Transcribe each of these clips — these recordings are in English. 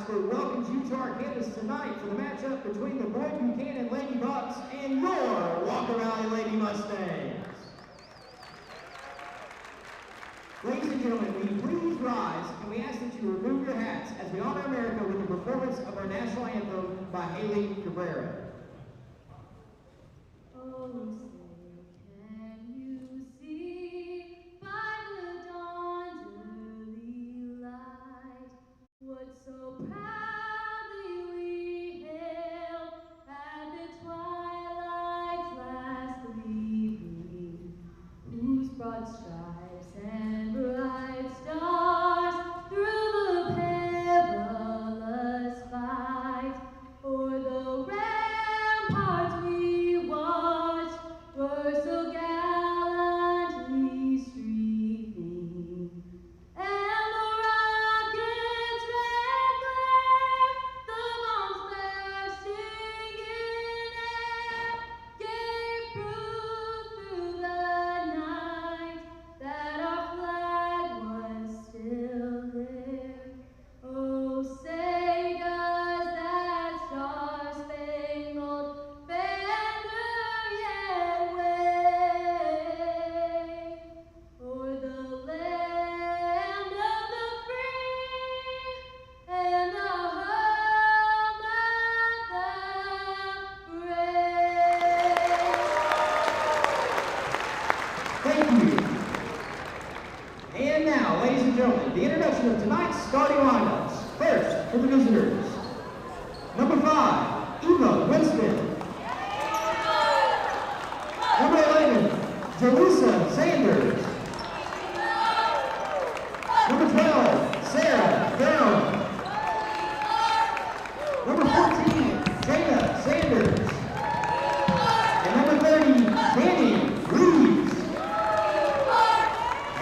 School welcomes you to our campus tonight for the matchup between the Boyd Buchanan Lady Bucks and your Walker Valley Lady Mustangs. Ladies and gentlemen, will you please rise, and we ask that you remove your hats as we honor America with the performance of our national anthem by Haley Cabrera. So proudly we hailed at the twilight's last gleaming, whose broad stripes and bright stars through the pale for the visitors. Number 5, Eva Winston. Number 11, Jalisa Sanders. Number 12, Sarah Durham. Number 14, Jada Sanders. And number 30, Danny Reeves.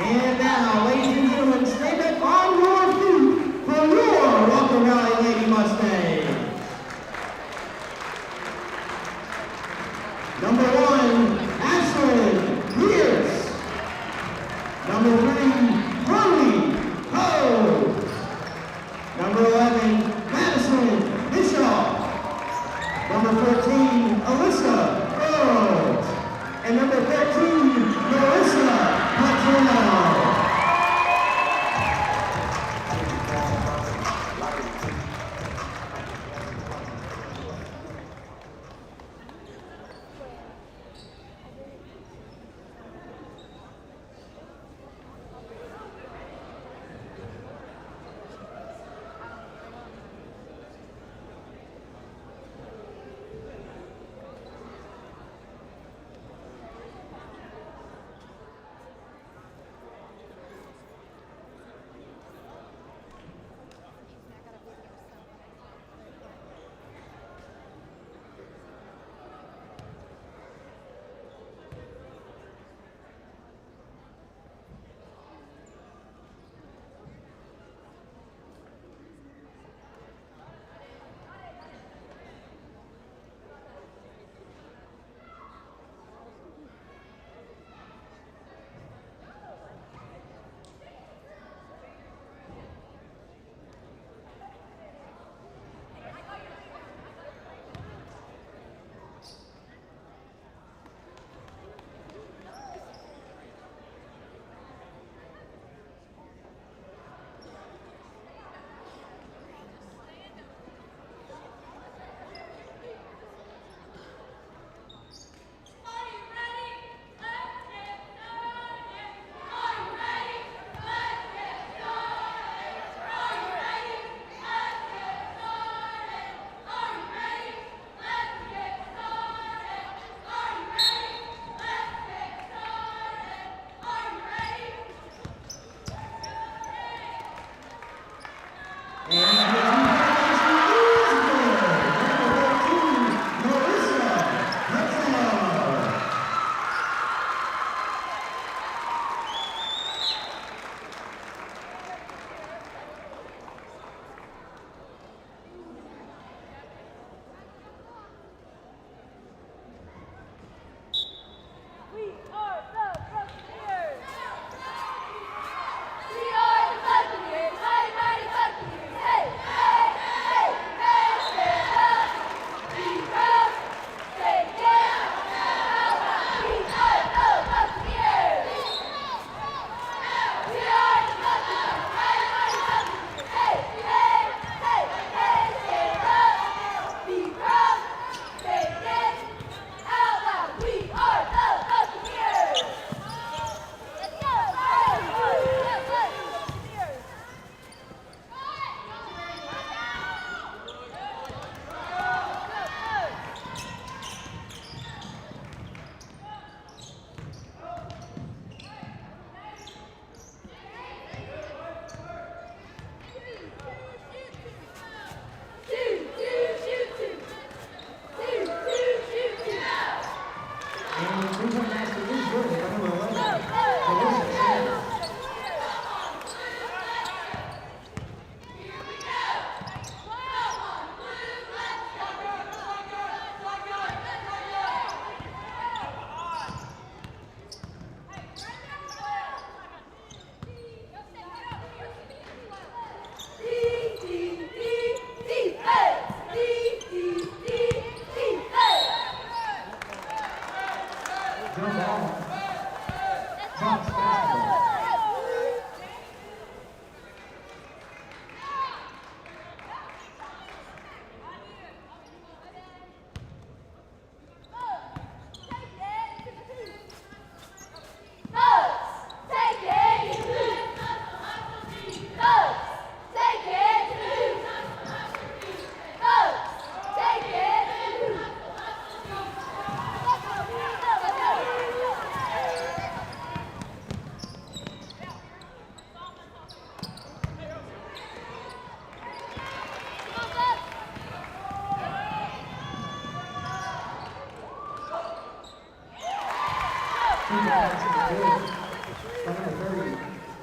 And now, ladies and gentlemen, stand up on your feet for your Welcome Rally Lady Mustangs. Number 1, Ashlyn Pierce. Number 3, Chloe Ho. Number 11, Madison Bischoff. Number 14, Alyssa Burrows. And number 13, Marissa Patrino.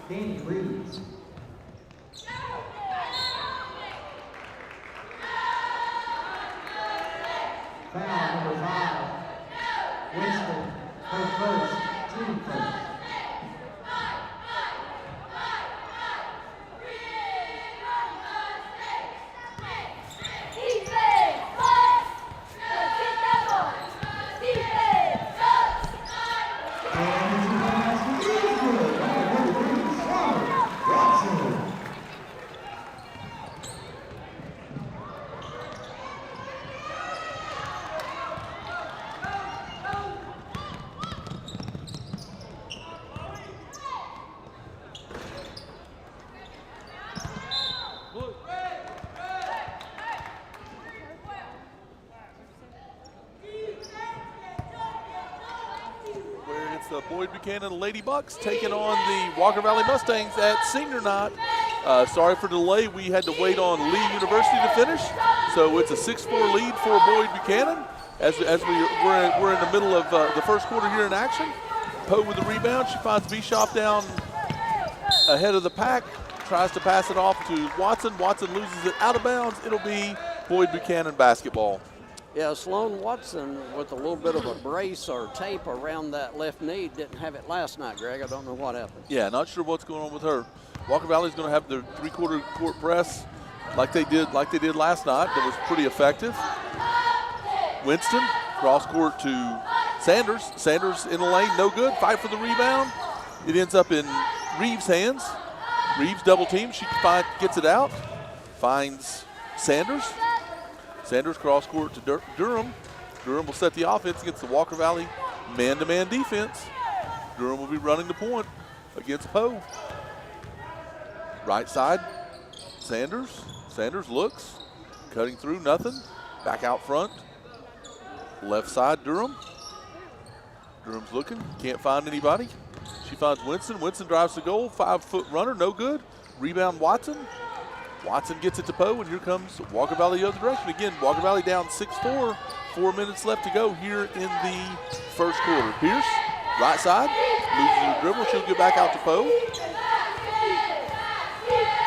Danny Reeves. Foul number 5. Winston, her first, team first. The Boyd Buchanan Lady Bucks taking on the Walker Valley Mustangs at senior night. Sorry for the delay. We had to wait on Lee University to finish. So it's a 6-4 lead for Boyd Buchanan as we're in the middle of the first quarter here in action. Poe with the rebound. She finds Bischoff down ahead of the pack. Tries to pass it off to Watson. Watson loses it out of bounds. It'll be Boyd Buchanan basketball. Yeah, Sloan Watson with a little bit of a brace or tape around that left knee didn't have it last night, Greg. I don't know what happened. Yeah, not sure what's going on with her. Walker Valley's going to have their three-quarter court press like they did last night. That was pretty effective. Winston, cross court to Sanders. Sanders in the lane, no good. Fight for the rebound. It ends up in Reeves' hands. Reeves double team. She gets it out. Finds Sanders. Sanders cross court to Durham. Durham will set the offense against the Walker Valley man-to-man defense. Durham will be running the point against Poe. Right side, Sanders. Sanders looks, cutting through, nothing. Back out front. Left side, Durham. Durham's looking, can't find anybody. She finds Winston. Winston drives the goal, 5-foot runner, no good. Rebound Watson. Watson gets it to Poe, and here comes Walker Valley the other direction. Again, Walker Valley down 6-4. 4 minutes left to go here in the first quarter. Pierce, right side, loses her dribble. She'll get back out to Poe.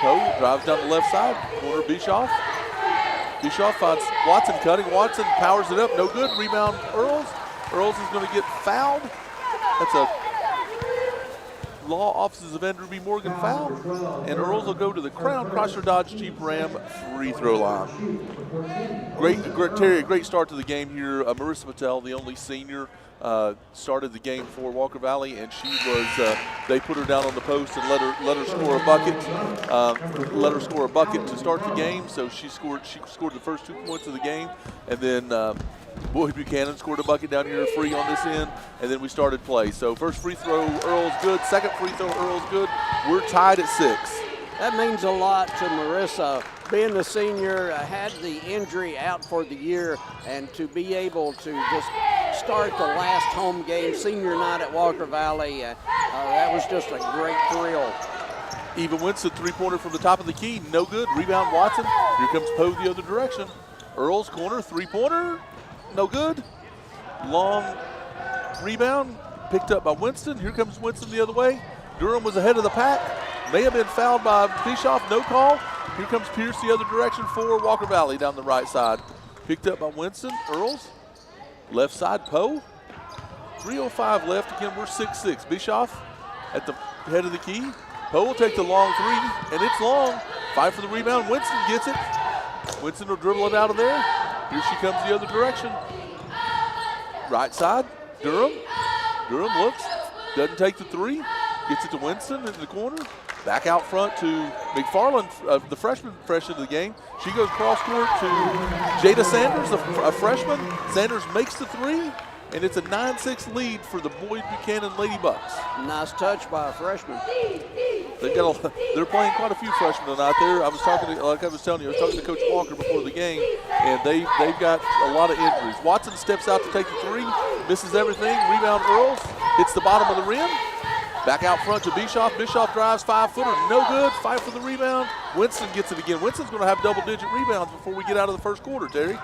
Poe drives down the left side, corner Bischoff. Bischoff finds Watson cutting. Watson powers it up, no good. Rebound Earls. Earls is going to get fouled. That's a Law Offices of Andrew B. Morgan foul, and Earls will go to the Crown Chrysler Dodge Jeep Ram free throw line. Terry, a great start to the game here. Marissa Patel, the only senior, started the game for Walker Valley, and she was. They put her down on the post and let her score a bucket. Let her score a bucket to start the game. So she scored the first 2 points of the game, and then. Boyd Buchanan scored a bucket down here free on this end, and then we started play. So first free throw, Earl's good. Second free throw, Earl's good. We're tied at 6. That means a lot to Marissa. Being the senior, had the injury out for the year, and to be able to just start the last home game, senior night at Walker Valley, that was just a great thrill. Eva Winston, three-pointer from the top of the key, no good. Rebound Watson. Here comes Poe the other direction. Earl's corner, three-pointer. No good. Long rebound picked up by Winston. Here comes Winston the other way. Durham was ahead of the pack. May have been fouled by Bischoff. No call. Here comes Pierce the other direction for Walker Valley down the right side. Picked up by Winston. Earls. Left side, Poe. 3:05 left. Again, we're 6-6. Bischoff at the head of the key. Poe will take the long three, and it's long. Fight for the rebound. Winston gets it. Winston will dribble it out of there. Here she comes the other direction. Right side, Durham. Durham looks, doesn't take the three. Gets it to Winston in the corner. Back out front to McFarland, the freshman fresh into the game. She goes cross court to Jada Sanders, a freshman. Sanders makes the three, and it's a 9-6 lead for the Boyd Buchanan Lady Bucks. Nice touch by a freshman. They're playing quite a few freshmen out there. Like I was telling you, I was talking to Coach Walker before the game, and they've got a lot of injuries. Watson steps out to take the three, misses everything. Rebound Earls, hits the bottom of the rim. Back out front to Bischoff. Bischoff drives, 5-footer, no good. Fight for the rebound. Winston gets it again. Winston's going to have double-digit rebounds before we get out of the first quarter, Terry.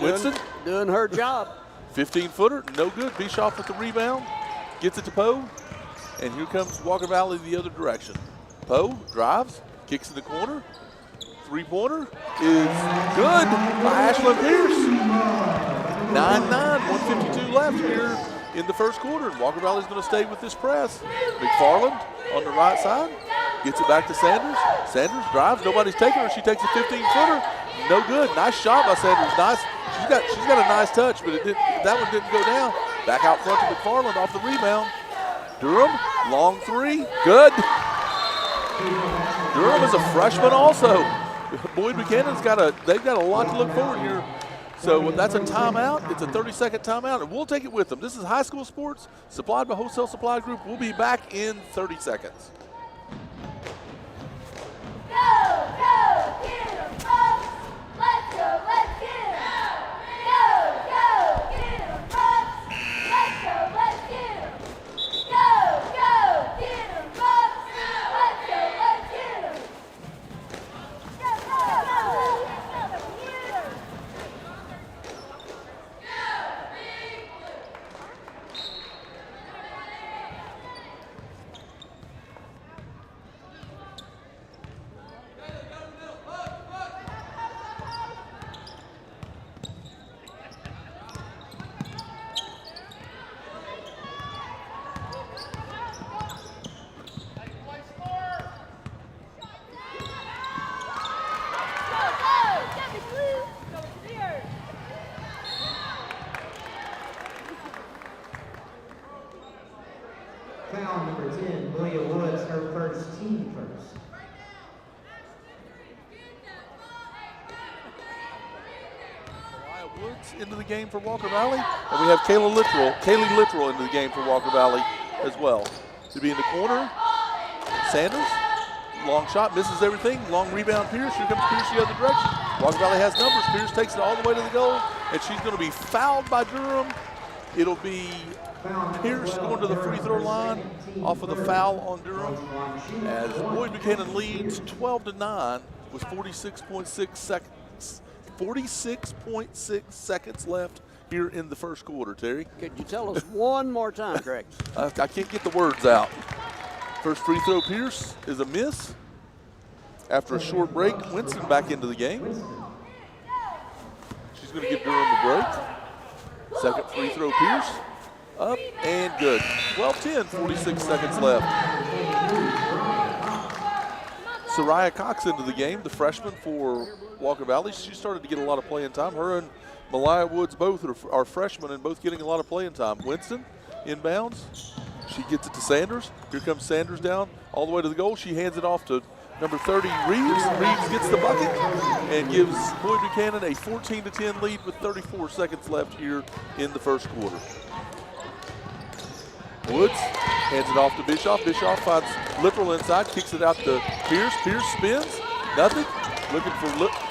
Winston doing her job. 15-footer, no good. Bischoff with the rebound. gets it to Poe, and here comes Walker Valley the other direction. Poe drives, kicks in the corner. Three-pointer is good by Ashlyn Pierce. 9-9, 1:52 left here in the first quarter. And Walker Valley's going to stay with this press. McFarland on the right side gets it back to Sanders. Sanders drives, nobody's taking her. She takes a 15-footer. No good. Nice shot by Sanders. Nice. She's got a nice touch, but that one didn't go down. Back out front to McFarland off the rebound. Durham, long three, good. Durham is a freshman also. Boyd Buchanan's they've got a lot to look forward here. So that's a timeout. It's a 30-second timeout, and we'll take it with them. This is high school sports supplied by Wholesale Supply Group. We'll be back in 30 seconds. Go, go, get 'em, folks. Let's go, let's get 'em. Go, go, get 'em, folks. Let's go, let's get 'em. Go, go, get 'em, folks. Let's go, let's get 'em. Go, go, go, get 'em. Foul number 10, Malia Woods, her first, team first. Mariah Woods into the game for Walker Valley, and we have Kaylee Littrell into the game for Walker Valley as well. To be in the corner, Sanders, long shot, misses everything, long rebound Pierce, here comes Pierce the other direction. Walker Valley has numbers, Pierce takes it all the way to the goal, and she's going to be fouled by Durham. It'll be Pierce going to the free throw line off of the foul on Durham as Boyd Buchanan leads 12-9 with 46.6 seconds left here in the first quarter. Terry, Could you tell us one more time, Greg? I can't get the words out. First free throw Pierce is a miss. After a short break, Winston back into the game. She's going to give Durham a break. Second free throw Pierce. Up and good. 12-10, 46 seconds left. Soraya Cox into the game, the freshman for Walker Valley. She started to get a lot of playing time. Her and Malia Woods both are freshmen and both getting a lot of playing time. Winston inbounds. She gets it to Sanders. Here comes Sanders down all the way to the goal. She hands it off to number 30, Reeves. Reeves gets the bucket and gives Boyd Buchanan a 14-10 lead with 34 seconds left here in the first quarter. Woods hands it off to Bischoff. Bischoff finds Littrell inside, kicks it out to Pierce. Pierce spins, nothing. Looking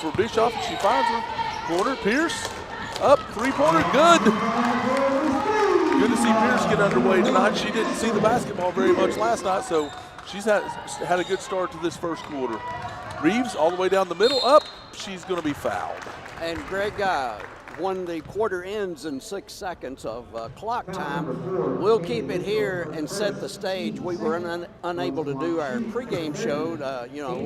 for Bischoff, and she finds her. Corner, Pierce, up, three-pointer, good. Good to see Pierce get underway tonight. She didn't see the basketball very much last night, so she's had a good start to this first quarter. Reeves all the way down the middle, up. She's going to be fouled. And Greg, when the quarter ends in 6 seconds of clock time, we'll keep it here and set the stage. We were unable to do our pregame show.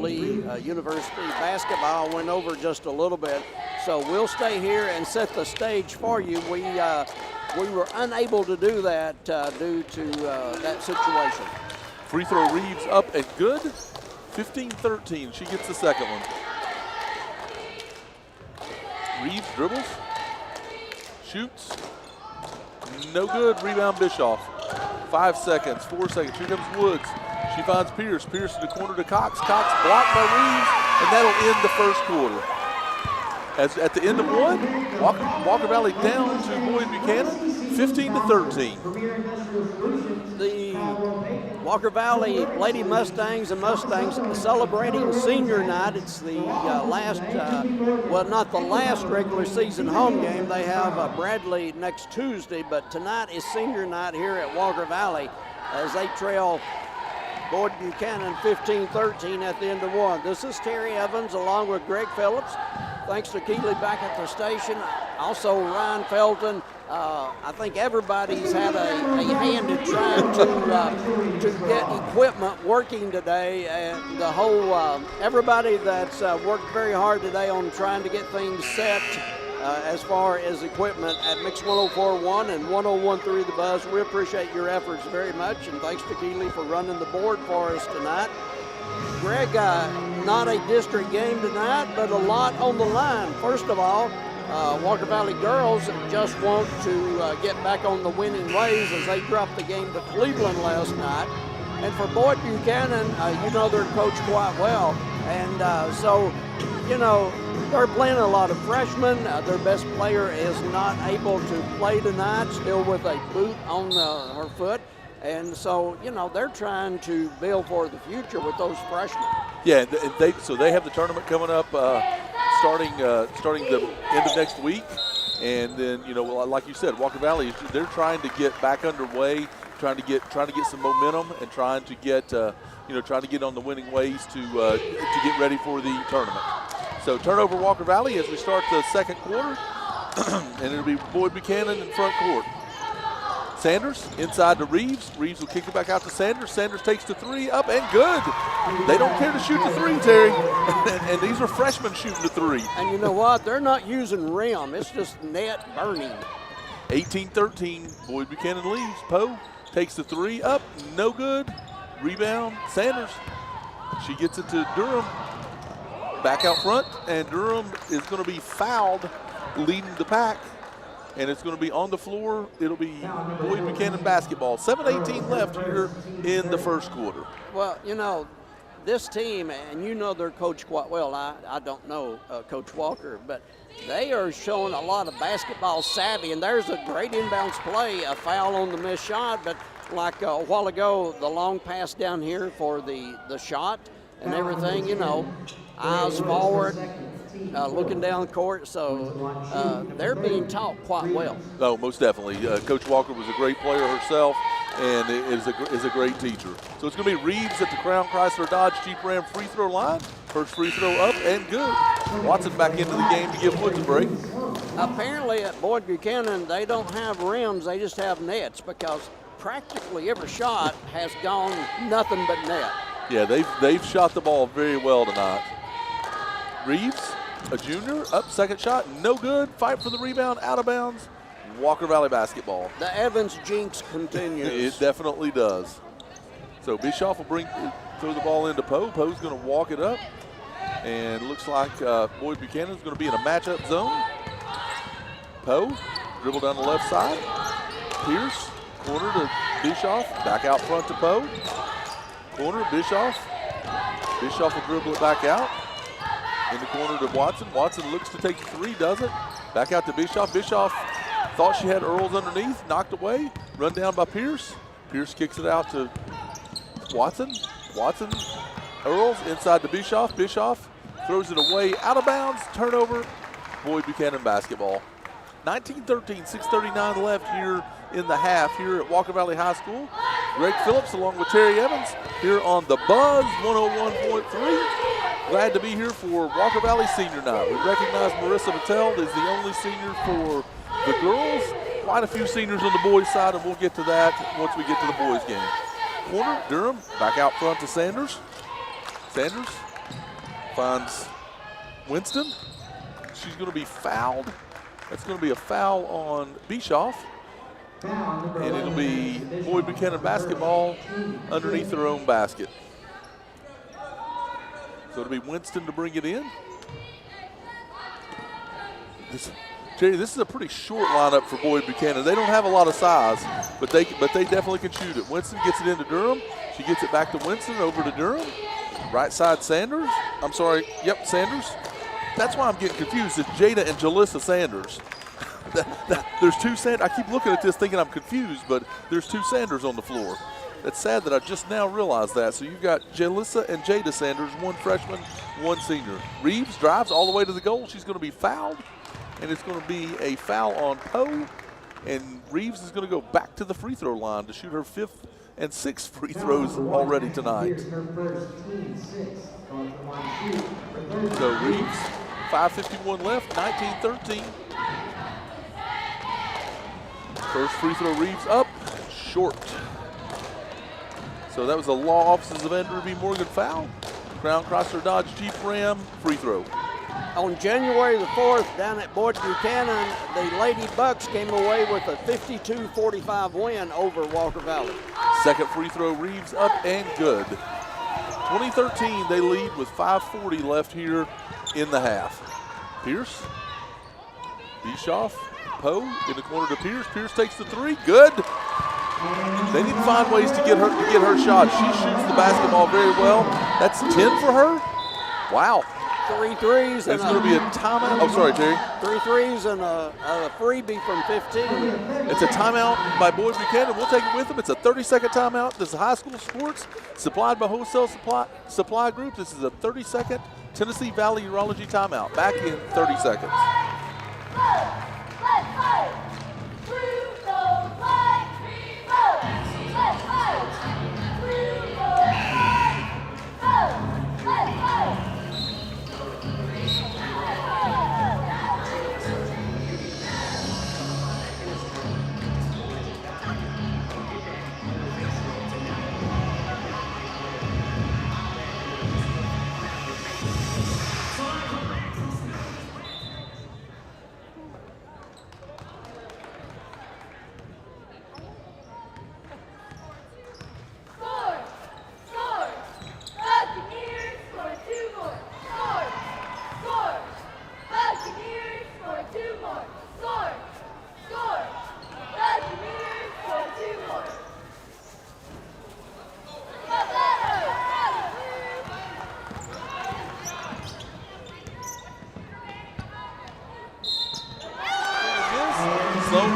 Lee University basketball went over just a little bit. So we'll stay here and set the stage for you. We were unable to do that due to that situation. Free throw Reeves up and good. 15-13. She gets the second one. Reeves dribbles. Shoots. No good. Rebound Bischoff. 5 seconds. 4 seconds. Here comes Woods. She finds Pierce. Pierce in the corner to Cox. Cox blocked by Reeves, and that'll end the first quarter. As at the end of one, Walker Valley down to Boyd Buchanan, 15-13. The Walker Valley Lady Mustangs and Mustangs celebrating senior night. It's the last, not the last regular season home game. They have Bradley next Tuesday, but tonight is senior night here at Walker Valley as they trail Boyd Buchanan 15-13 at the end of one. This is Terry Evans along with Greg Phillips. Thanks to Keeley back at the station. Also Ryan Felton I think everybody's had a hand in trying to get equipment working today. And the whole, everybody that's worked very hard today on trying to get things set as far as equipment at Mix 104.1 and 101.3 The Buzz. We appreciate your efforts very much, and thanks to Keeley for running the board for us tonight. Greg, not a district game tonight, but a lot on the line. First of all, Walker Valley girls just want to get back on the winning ways as they dropped the game to Cleveland last night. And for Boyd Buchanan, you know their coach quite well. And so, you know, they're playing a lot of freshmen. Their best player is not able to play tonight, still with a boot on her foot. And so, you know, they're trying to build for the future with those freshmen. Yeah, so they have the tournament coming up starting the end of next week. And then, you know, like you said, Walker Valley, they're trying to get back underway, trying to get some momentum and trying to get on the winning ways to get ready for the tournament. So turnover Walker Valley as we start the second quarter, and it'll be Boyd Buchanan in front court. Sanders inside to Reeves. Reeves will kick it back out to Sanders. Sanders takes the three up and good. They don't care to shoot the three, Terry. and these are freshmen shooting the three. And you know what? They're not using rim. It's just net burning. 18-13, Boyd Buchanan leads. Poe takes the three up, no good. Rebound, Sanders. She gets it to Durham. Back out front, and Durham is going to be fouled leading the pack. And it's going to be on the floor. It'll be Boyd Buchanan basketball. 7:18 left here in the first quarter. Well, you know, this team, and you know their coach quite well. I don't know Coach Walker, but they are showing a lot of basketball savvy. And there's a great inbounds play, a foul on the missed shot. But like a while ago, the long pass down here for the shot and everything, you know, eyes forward. Looking down the court, so they're being taught quite well. Oh, most definitely. Coach Walker was a great player herself and is a great teacher. So it's going to be Reeves at the Crown Chrysler Dodge Jeep Ram free throw line. First free throw up and good. Watson back into the game to give Woods a break. Apparently at Boyd Buchanan, they don't have rims, they just have nets because practically every shot has gone nothing but net. Yeah, they've shot the ball very well tonight. Reeves, a junior, up second shot, no good. Fight for the rebound, out of bounds. Walker Valley basketball. The Evans jinx continues. It definitely does. So Bischoff will throw the ball into Poe. Poe's going to walk it up, and it looks like Boyd Buchanan's going to be in a matchup zone. Poe, dribble down the left side. Pierce, corner to Bischoff, back out front to Poe. Corner, Bischoff. Bischoff will dribble it back out. In the corner to Watson. Watson looks to take the three, doesn't. Back out to Bischoff. Bischoff thought she had Earls underneath, knocked away. Run down by Pierce. Pierce kicks it out to Watson. Watson, Earls inside to Bischoff. Bischoff throws it away, out of bounds, turnover. Boyd Buchanan basketball. 19-13, 6:39 left here in the half here at Walker Valley High School. Greg Phillips along with Terry Evans here on the Buzz 101.3. Glad to be here for Walker Valley Senior Night. We recognize Marissa Patel is the only senior for the girls. Quite a few seniors on the boys' side, and we'll get to that once we get to the boys' game. Corner, Durham, back out front to Sanders. Sanders finds Winston. She's going to be fouled. That's going to be a foul on Bischoff. And it'll be Boyd Buchanan basketball underneath their own basket. So it'll be Winston to bring it in. Jerry, this is a pretty short lineup for Boyd Buchanan. They don't have a lot of size, but they definitely can shoot it. Winston gets it into Durham. She gets it back to Winston, over to Durham. Right side, Sanders. I'm sorry, yep, Sanders. That's why I'm getting confused. It's Jada and Jalissa Sanders. There's two Sanders. I keep looking at this thinking I'm confused, but there's two Sanders on the floor. It's sad that I just now realized that. So you've got Jalissa and Jada Sanders, one freshman, one senior. Reeves drives all the way to the goal. She's going to be fouled, and it's going to be a foul on Poe. And Reeves is going to go back to the free throw line to shoot her fifth and sixth free throws already tonight. So Reeves, 5:51 left, 19-13. First free throw, Reeves up, short. So that was a Law Offices of Andrew B. Morgan foul. Crown Chrysler Dodge Jeep Ram free throw. On January the 4th, down at Boyd Buchanan, the Lady Bucks came away with a 52-45 win over Walker Valley. Second free throw, Reeves up and good. 2013, they lead with 5:40 left here in the half. Pierce, Bischoff, Poe in the corner to Pierce. Pierce takes the three, good. They need to find ways to get her shot. She shoots the basketball very well. That's 10 for her. Wow. 3 threes. There's going to be a timeout. Oh, sorry, Terry. 3 threes and a freebie from 15. It's a timeout by Boyd Buchanan. We'll take it with them. It's a 30-second timeout. This is high school sports supplied by Wholesale Supply Group. This is a 30-second Tennessee Valley Urology timeout. Back in 30 seconds.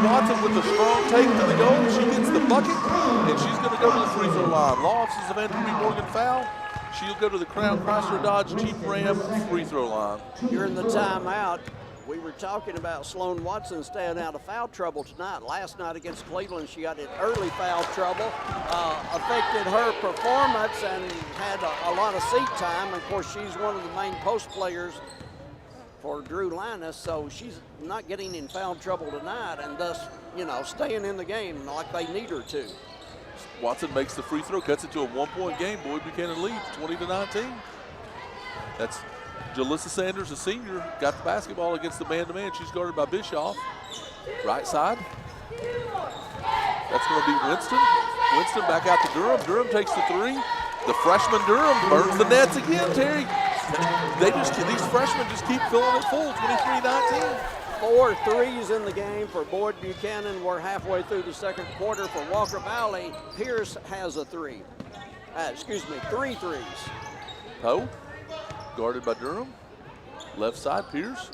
Watson with a strong take to the goal. She gets the bucket, and she's going to go to the free throw line. Law Offices of Andrew B. Morgan foul. She'll go to the Crown Chrysler Dodge Jeep Ram free throw line. During the timeout, we were talking about Sloan Watson staying out of foul trouble tonight. Last night against Cleveland, she got in early foul trouble, affected her performance and had a lot of seat time. Of course, she's one of the main post players for Drew Linus, so she's not getting in foul trouble tonight and thus, staying in the game like they need her to. Watson makes the free throw, cuts it to a 1-point game. Boyd Buchanan leads 20-19. That's Jalissa Sanders, a senior, got the basketball against the man-to-man. She's guarded by Bischoff. Right side. That's going to be Winston. Winston back out to Durham. Durham takes the three. The freshman Durham burns the nets again, Terry. These freshmen just keep filling it full, 23-19. 4 threes in the game for Boyd Buchanan. We're halfway through the second quarter for Walker Valley. Pierce has a 3. 3 threes. Poe, guarded by Durham. Left side, Pierce.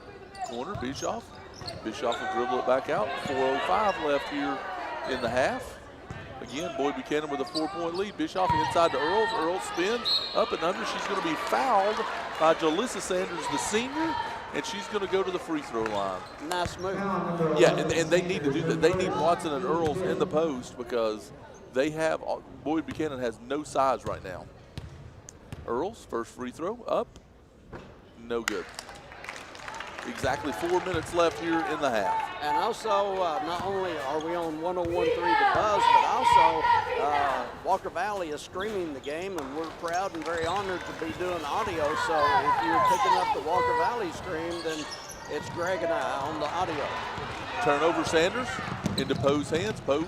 Corner, Bischoff. Bischoff will dribble it back out. 4:05 left here in the half. Again, Boyd Buchanan with a 4-point lead. Bischoff inside to Earls. Earls spins up and under. She's going to be fouled by Jalissa Sanders, the senior, and she's going to go to the free throw line. Nice move. Yeah, and they need to do that. They need Watson and Earls in the post because Boyd Buchanan has no size right now. Earls, first free throw, up, no good. Exactly 4 minutes left here in the half. And also, not only are we on 101.3 The Buzz, but also Walker Valley is streaming the game, and we're proud and very honored to be doing audio. So if you're picking up the Walker Valley stream, then it's Greg and I on the audio. Turnover Sanders into Poe's hands. Poe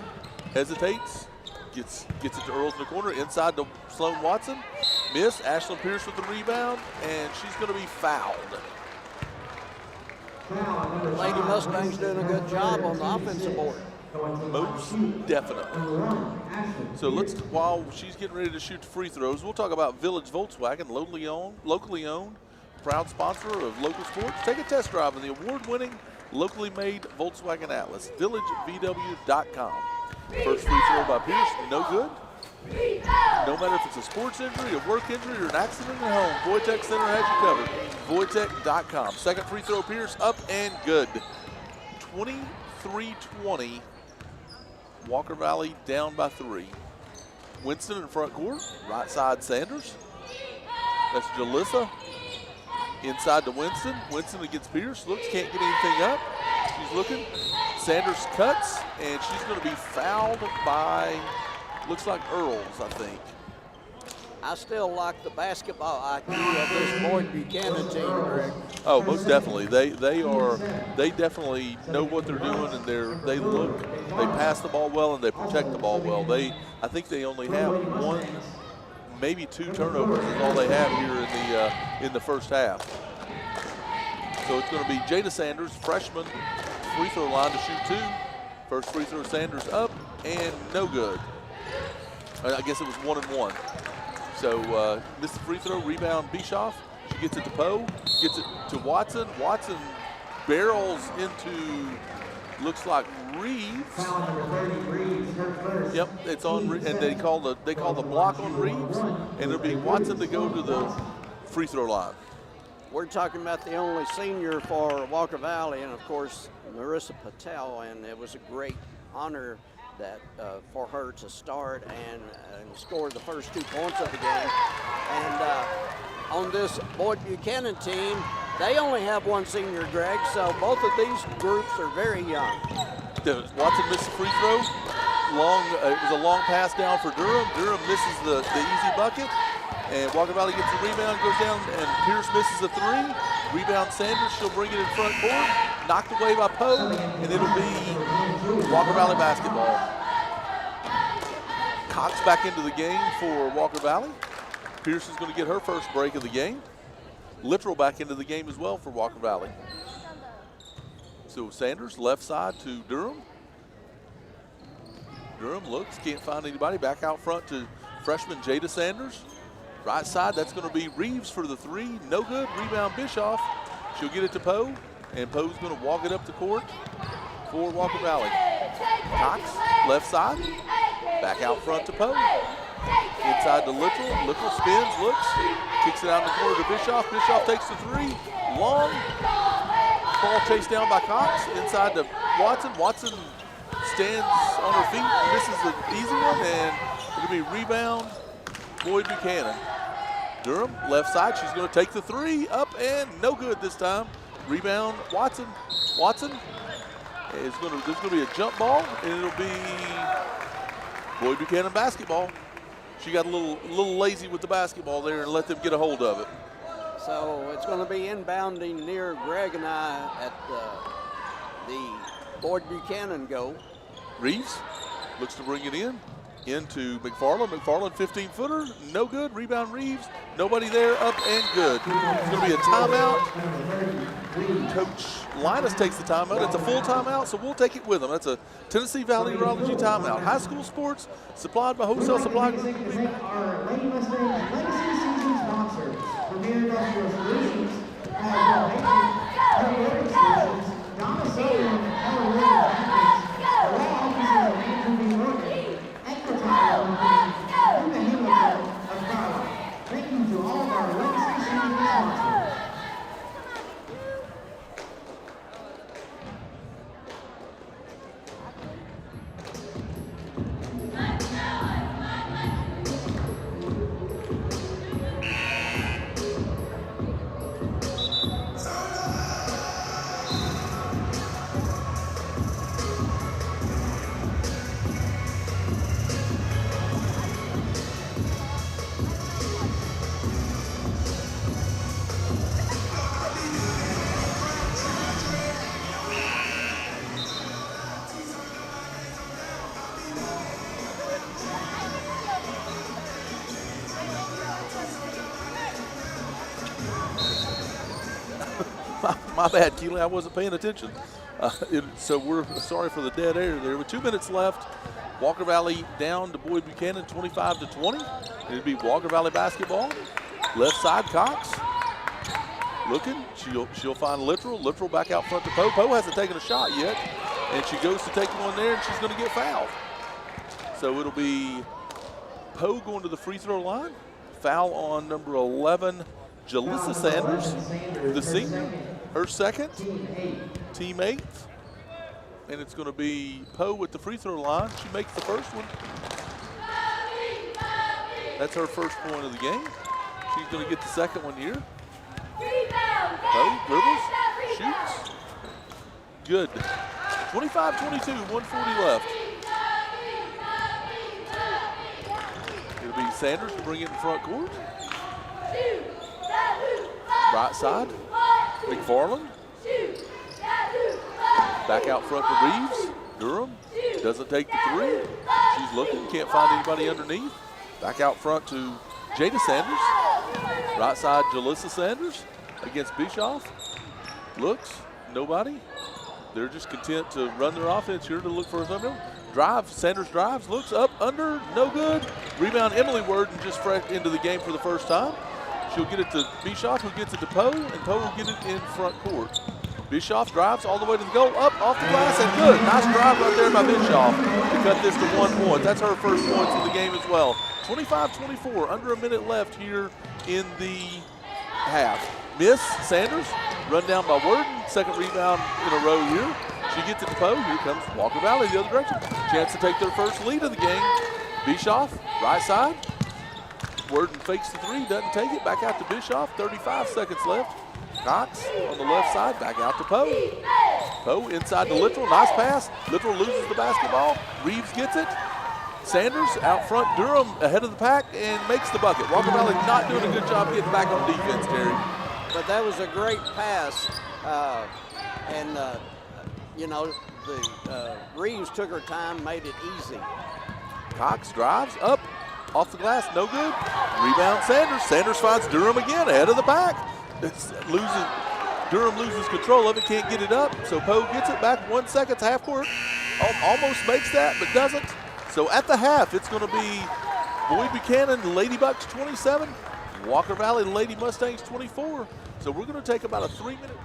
hesitates, gets it to Earls in the corner, inside to Sloan Watson. Miss. Ashlyn Pierce with the rebound, and she's going to be fouled. Lady Mustangs doing a good job on the offensive board. Most definitely. So while she's getting ready to shoot the free throws, we'll talk about Village Volkswagen, locally owned, proud sponsor of local sports. Take a test drive in the award-winning, locally made Volkswagen Atlas, villagevw.com. First free throw by Pierce, no good. No matter if it's a sports injury, a work injury, or an accident at home, Voitech Center has you covered. Voitech.com. Second free throw, Pierce, up and good. 23-20. Walker Valley down by 3. Winston in front court. Right side, Sanders. That's Jalissa. Inside to Winston. Winston against Pierce. Looks, can't get anything up. She's looking. Sanders cuts, and she's going to be fouled by, looks like Earls, I think. I still like the basketball IQ of this Boyd Buchanan team, Greg. Oh, most definitely. They definitely know what they're doing, and they pass the ball well, and they protect the ball well. I think they only have one, maybe 2 turnovers is all they have here in the first half. So it's going to be Jada Sanders, freshman, free throw line to shoot 2. First free throw, Sanders up, and no good. I guess it was 1 and 1. So missed the free throw, rebound Bischoff. She gets it to Poe, gets it to Watson. Watson barrels into, looks like Reeves. Foul number 30, Reeves, her first. Yep, it's on, and they call the block on Reeves, and it'll be Watson to go to the free throw line. We're talking about the only senior for Walker Valley, and of course Marissa Patel, and it was a great honor that for her to start and score the first 2 points of the game. And on this Boyd Buchanan team, they only have 1 senior, Greg, so both of these groups are very young. Watson missed the free throw. It was a long pass down for Durham. Durham misses the easy bucket, and Walker Valley gets the rebound, goes down, and Pierce misses a 3. Rebound Sanders, she'll bring it in front court. Knocked away by Poe, and it'll be Walker Valley basketball. Cox back into the game for Walker Valley. Pierce is going to get her first break of the game. Littrell back into the game as well for Walker Valley. So Sanders, left side to Durham. Durham looks, can't find anybody. Back out front to freshman Jada Sanders. Right side, that's going to be Reeves for the 3. No good. Rebound Bischoff. She'll get it to Poe, and Poe's going to walk it up the court for Walker Valley. Cox, left side. Back out front to Poe. Inside to Littrell. Littrell spins, looks, kicks it out in the corner to Bischoff. Bischoff takes the 3. Long. Ball chased down by Cox. Inside to Watson. Watson stands on her feet, misses an easy one, and it'll be rebound Boyd Buchanan. Durham, left side, she's going to take the 3, up and no good this time. Rebound Watson. Watson is there's going to be a jump ball, and it'll be Boyd Buchanan basketball. She got a little lazy with the basketball there and let them get a hold of it. So it's going to be inbounding near Greg and I at the Boyd Buchanan goal. Reeves looks to bring it into McFarland. McFarland 15-footer, no good. Rebound Reeves, nobody there, up and good. It's going to be a timeout. Coach Linus takes the timeout. It's a full timeout, so we'll take it with him. That's a Tennessee Valley Urology timeout. High school sports supplied by Wholesale Supply. Our Lady Mustangs Legacy Season sponsors, Premier Industrial Solutions, Athletic Solutions, Donna Southern, Ella Williams, the law offices of Andrew B. Morgan, Equitable, and the Hamilton of Carlisle. Thank you to all of our Legacy Season sponsors. My bad, Keely, I wasn't paying attention. So we're sorry for the dead air there. With 2 minutes left, Walker Valley down to Boyd Buchanan, 25-20. It'll be Walker Valley basketball. Left side, Cox. Looking, she'll find Littrell. Littrell back out front to Poe. Poe hasn't taken a shot yet, and she goes to take one there, and she's going to get fouled. So it'll be Poe going to the free throw line. Foul on number 11, Jalissa Sanders, the senior. Her second, team 8th. And it's going to be Poe with the free throw line. She makes the first one. That's her first point of the game. She's going to get the second one here. Rebound! Poe dribbles, shoots. Good. 25-22, 140 left. It'll be Sanders to bring it in front court. Right side, McFarland. Back out front to Reeves. Durham doesn't take the three. She's looking, can't find anybody underneath. Back out front to Jada Sanders. Right side, Jalissa Sanders against Bischoff. Looks, nobody. They're just content to run their offense here to look for a thumbnail. Drive, Sanders drives, looks up, under, no good. Rebound, Emily Worden just fresh into the game for the first time. She'll get it to Bischoff, who gets it to Poe, and Poe will get it in front court. Bischoff drives all the way to the goal, up, off the glass, and good. Nice drive right there by Bischoff to cut this to 1 point. That's her first points of the game as well. 25-24, under a minute left here in the half. Miss Sanders, run down by Worden. Second rebound in a row here. She gets it to Poe. Here comes Walker Valley the other direction. Chance to take their first lead of the game. Bischoff, right side. Worden fakes the three, doesn't take it. Back out to Bischoff, 35 seconds left. Cox on the left side, back out to Poe. Poe inside to Littrell, nice pass. Littrell loses the basketball. Reeves gets it. Sanders out front, Durham ahead of the pack and makes the bucket. Walker Valley not doing a good job getting back on defense, Terry. But that was a great pass. You know, Reeves took her time, made it easy. Cox drives up, off the glass, no good. Rebound Sanders. Sanders finds Durham again ahead of the pack. Durham loses control of it, can't get it up. So Poe gets it back 1 second, half court. Almost makes that, but doesn't. So at the half, it's going to be Boyd Buchanan, the Lady Bucks 27, Walker Valley, the Lady Mustangs 24. So we're going to take about a 3-minute.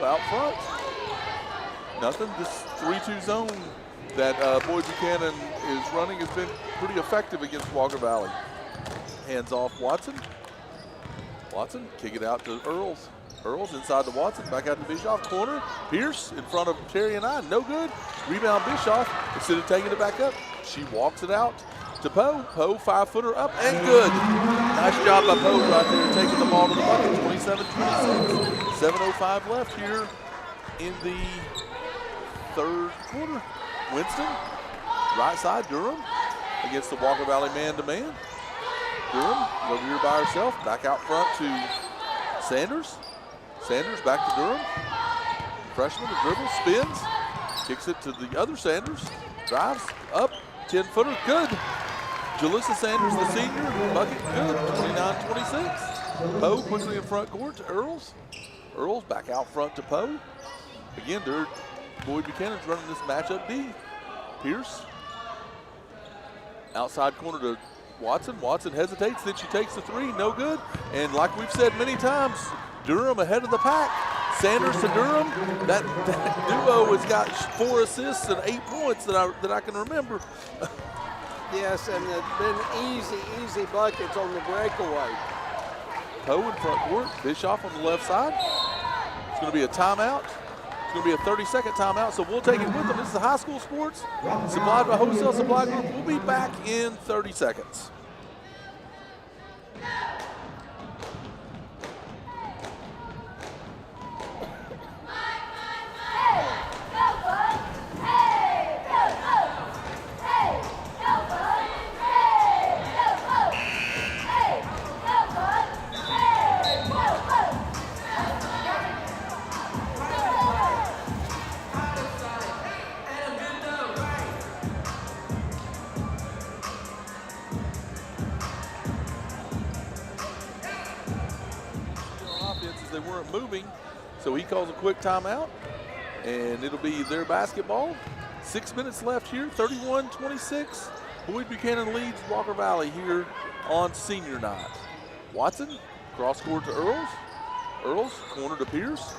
out front. Nothing. This 3-2 zone that Boyd Buchanan is running has been pretty effective against Walker Valley. Hands off Watson. Watson, kick it out to Earls. Earls inside to Watson, back out to Bischoff. Corner, Pierce in front of Terry and I, no good. Rebound Bischoff, instead of taking it back up, she walks it out to Poe. Poe, 5-footer up and good. Nice job by Poe right there, taking the ball to the bucket, 27-26. 7:05 left here in the third quarter. Winston, right side, Durham against the Walker Valley man-to-man. Durham over here by herself, back out front to Sanders. Sanders back to Durham. Freshman, the dribble, spins, kicks it to the other Sanders, drives up, 10-footer, good. Jalissa Sanders, the senior, bucket, good, 29-26. Poe quickly in front court to Earls. Earls back out front to Poe. Again, Boyd Buchanan's running this matchup D. Pierce, outside corner to Watson. Watson hesitates, then she takes the three, no good. And like we've said many times, Durham ahead of the pack. Sanders to Durham, that duo has got 4 assists and 8 points that I can remember. Yes, and it's been easy buckets on the breakaway. Poe in front court, Bischoff on the left side. It's going to be a timeout. It's going to be a 30-second timeout, so we'll take it with them. This is the high school sports, supplied by Wholesale Supply Group. We'll be back in 30 seconds. They weren't moving, so he calls a quick timeout, and it'll be their basketball. 6 minutes left here, 31-26. Boyd Buchanan leads Walker Valley here on senior night. Watson, cross court to Earls. Earls, corner to Pierce.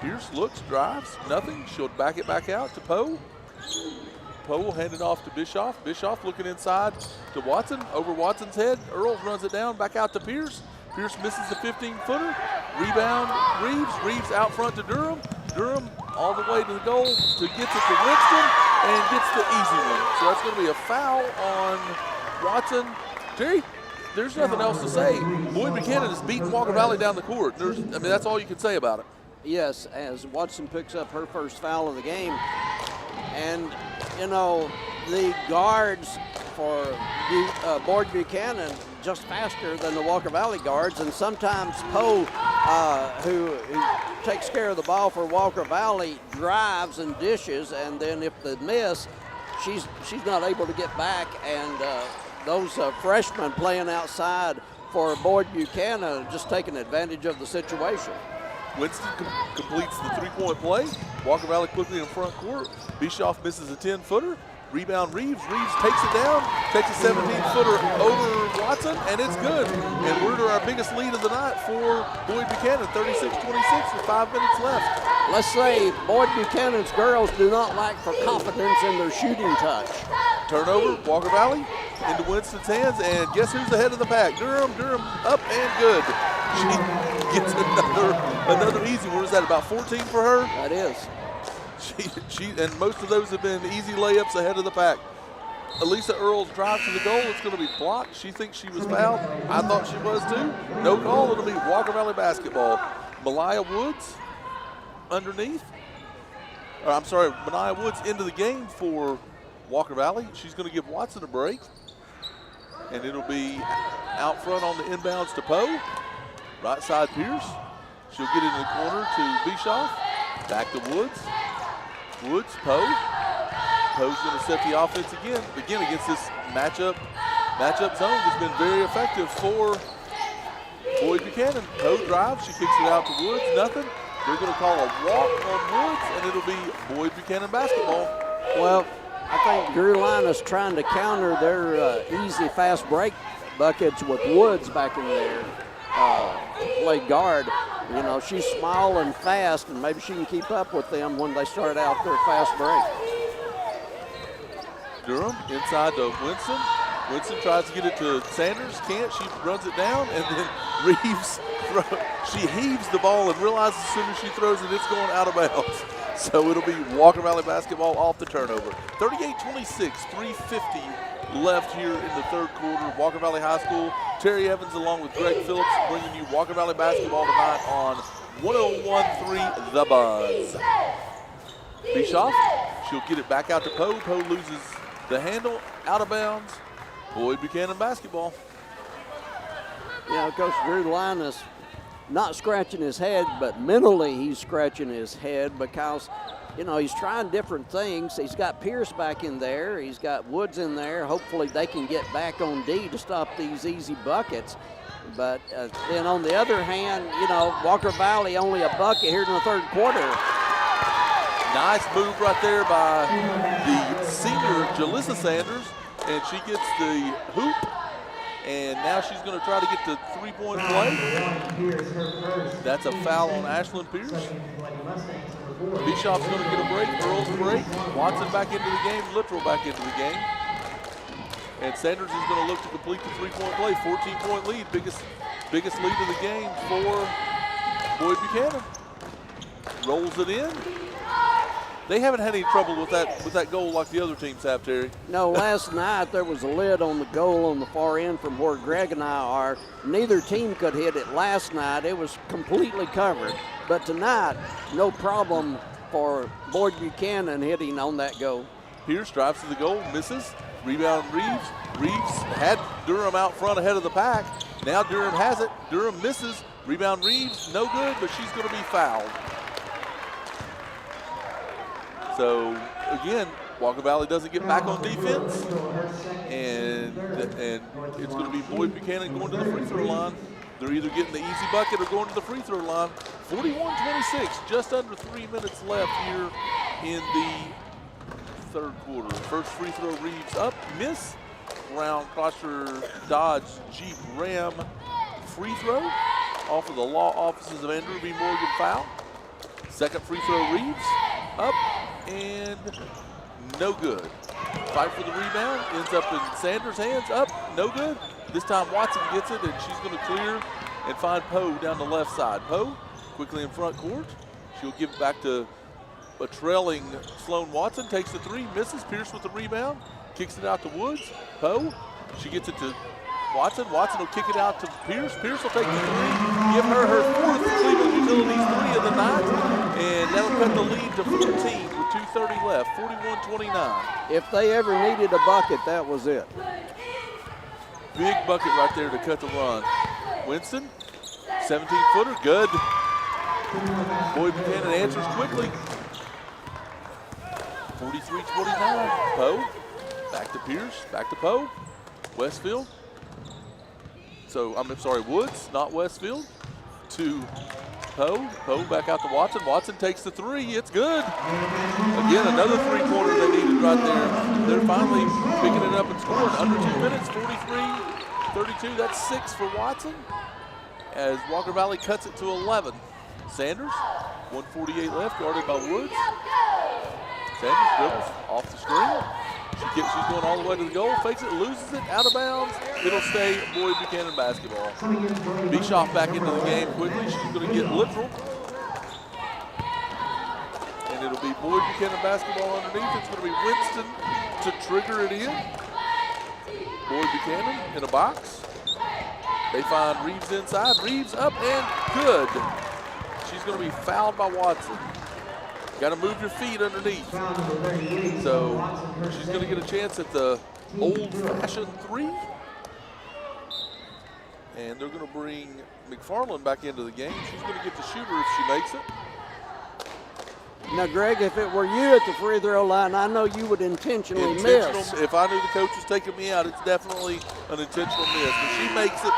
Pierce looks, drives, nothing. She'll back it back out to Poe. Poe will hand it off to Bischoff. Bischoff looking inside to Watson, over Watson's head. Earls runs it down, back out to Pierce. Pierce misses the 15-footer. Rebound, Reeves. Reeves out front to Durham. Durham all the way to the goal to get it to Winston and gets the easy one. So that's going to be a foul on Watson. Terry, there's nothing else to say. Boyd Buchanan has beaten Walker Valley down the court. That's all you can say about it. Yes, as Watson picks up her first foul of the game. And, you know, the guards for Boyd Buchanan just faster than the Walker Valley guards, and sometimes Poe, who takes care of the ball for Walker Valley, drives and dishes, and then if they miss, she's not able to get back, and those freshmen playing outside for Boyd Buchanan just taking advantage of the situation. Winston completes the three-point play. Walker Valley quickly in front court. Bischoff misses a 10-footer. Rebound Reeves. Reeves takes it down, takes a 17-footer over Watson, and it's good. And we're to our biggest lead of the night for Boyd Buchanan, 36-26 with 5 minutes left. Let's say Boyd Buchanan's girls do not lack for confidence in their shooting touch. Turnover, Walker Valley into Winston's hands, and guess who's ahead of the pack? Durham up and good. She gets another easy one. Is that about 14 for her? That is. She and most of those have been easy layups ahead of the pack. Elisa Earls drives to the goal. It's going to be blocked. She thinks she was fouled. I thought she was too. No call. It'll be Walker Valley basketball. Malaya Woods underneath. Malaya Woods into the game for Walker Valley. She's going to give Watson a break. And it'll be out front on the inbounds to Poe. Right side Pierce. She'll get it in the corner to Bischoff. Back to Woods. Woods, Poe. Poe's going to set the offense again against this matchup zone that's been very effective for Boyd Buchanan. Poe drives, she kicks it out to Woods, nothing. They're going to call a walk on Woods, and it'll be Boyd Buchanan basketball. Well, I think Drew Linus trying to counter their easy fast break buckets with Woods back in there, play guard. You know, she's small and fast, and maybe she can keep up with them when they start out their fast break. Durham inside to Winston. Winston tries to get it to Sanders. Can't. She runs it down, and then Reeves, she heaves the ball and realizes as soon as she throws it, it's going out of bounds. So it'll be Walker Valley basketball off the turnover. 38-26, 3:50 left here in the third quarter. Walker Valley High School. Terry Evans along with Greg Phillips bringing you Walker Valley basketball tonight on 101.3 The Buzz. Bischoff, she'll get it back out to Poe. Poe loses the handle, out of bounds. Boyd Buchanan basketball. You know, Coach Drew Linus not scratching his head, but mentally he's scratching his head because, you know, he's trying different things. He's got Pierce back in there. He's got Woods in there. Hopefully they can get back on D to stop these easy buckets. But then on the other hand, you know, Walker Valley only a bucket here in the third quarter. Nice move right there by the senior Jalissa Sanders, and she gets the hoop, and now she's going to try to get the three-point play. That's a foul on Ashlyn Pierce. Bischoff's going to get a break, Earl's break. Watson back into the game, Littrell back into the game. And Sanders is going to look to complete the three-point play. 14-point lead, biggest lead of the game for Boyd Buchanan. Rolls it in. They haven't had any trouble with that goal like the other teams have, Terry. No, last night there was a lid on the goal on the far end from where Greg and I are. Neither team could hit it last night. It was completely covered. But tonight, no problem for Boyd Buchanan hitting on that goal. Pierce drives to the goal, misses. Rebound Reeves. Reeves had Durham out front ahead of the pack. Now Durham has it. Durham misses. Rebound Reeves, no good, but she's going to be fouled. So, again, Walker Valley doesn't get back on defense, and it's going to be Boyd Buchanan going to the free throw line. They're either getting the easy bucket or going to the free throw line. 41-26, just under 3 minutes left here in the third quarter. First free throw, Reeves up, miss. Brown, Crosser, Dodge, Jeep, Ram, free throw off of the law offices of Andrew B. Morgan foul. Second free throw, Reeves, up, and no good. Fight for the rebound, ends up in Sanders' hands, up, no good. This time Watson gets it, and she's going to clear and find Poe down the left side. Poe quickly in front court. She'll give it back to a trailing Sloan Watson, takes the three, misses. Pierce with the rebound, kicks it out to Woods. Poe, she gets it to Watson. Watson will kick it out to Pierce. Pierce will take the three, give her fourth Cleveland Utilities three of the night, and that'll cut the lead to 14 with 2:30 left, 41-29. If they ever needed a bucket, that was it. Big bucket right there to cut the run. Winston, 17-footer, good. Boyd Buchanan answers quickly. 43-29, Poe, back to Pierce, back to Poe. Westfield. So, I'm sorry, Woods, not Westfield. To Poe. Poe back out to Watson. Watson takes the three. It's good. Again, another three-pointer they needed right there. They're finally picking it up and scoring. Under 2 minutes, 43-32. That's 6 for Watson as Walker Valley cuts it to 11. Sanders, 1:48 left, guarded by Woods. Sanders dribbles off the screen. She's going all the way to the goal, fakes it, loses it, out of bounds. It'll stay Boyd Buchanan basketball. Bischoff back into the game quickly. She's going to get Littrell. And it'll be Boyd Buchanan basketball underneath. It's going to be Winston to trigger it in. Boyd Buchanan in a box. They find Reeves inside. Reeves up and good. She's going to be fouled by Watson. Got to move your feet underneath. So she's going to get a chance at the old-fashioned three. And they're going to bring McFarland back into the game. She's going to get the shooter if she makes it. Now, Greg, if it were you at the free throw line, I know you would intentionally miss. If I knew the coach was taking me out, it's definitely an intentional miss. But she makes it.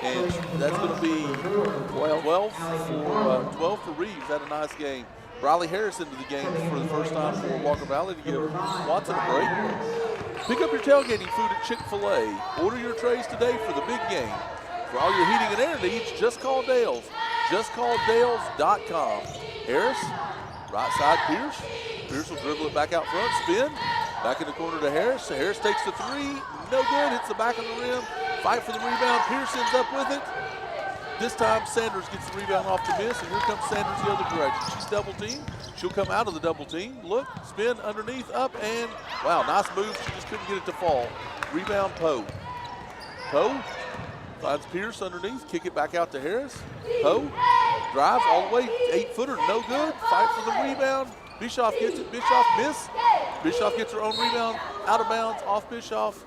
And that's going to be 12 for Reeves. Had a nice game. Riley Harris into the game for the first time for Walker Valley to give Watson a break. Pick up your tailgating food at Chick-fil-A. Order your trays today for the big game. For all your heating and air needs, just call Dales. JustCallDales.com. Harris, right side Pierce. Pierce will dribble it back out front, spin. Back in the corner to Harris. Harris takes the three, no good, hits the back of the rim. Fight for the rebound, Pierce ends up with it. This time Sanders gets the rebound off the miss, and here comes Sanders the other direction. She's double teamed. She'll come out of the double team. Look, spin underneath, up, and wow, nice move. She just couldn't get it to fall. Rebound Poe. Poe finds Pierce underneath, kick it back out to Harris. Poe drives all the way, 8-footer, no good. Fight for the rebound. Bischoff gets it, Bischoff miss. Bischoff gets her own rebound, out of bounds, off Bischoff.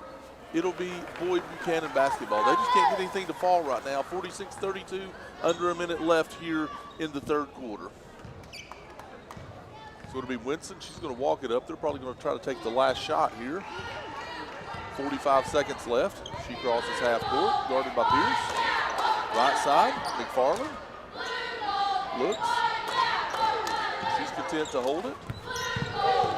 It'll be Boyd Buchanan basketball. They just can't get anything to fall right now. 46-32, under a minute left here in the third quarter. So it'll be Winston. She's going to walk it up. They're probably going to try to take the last shot here. 45 seconds left. She crosses half court, guarded by Pierce. Right side, McFarland. Looks. She's content to hold it.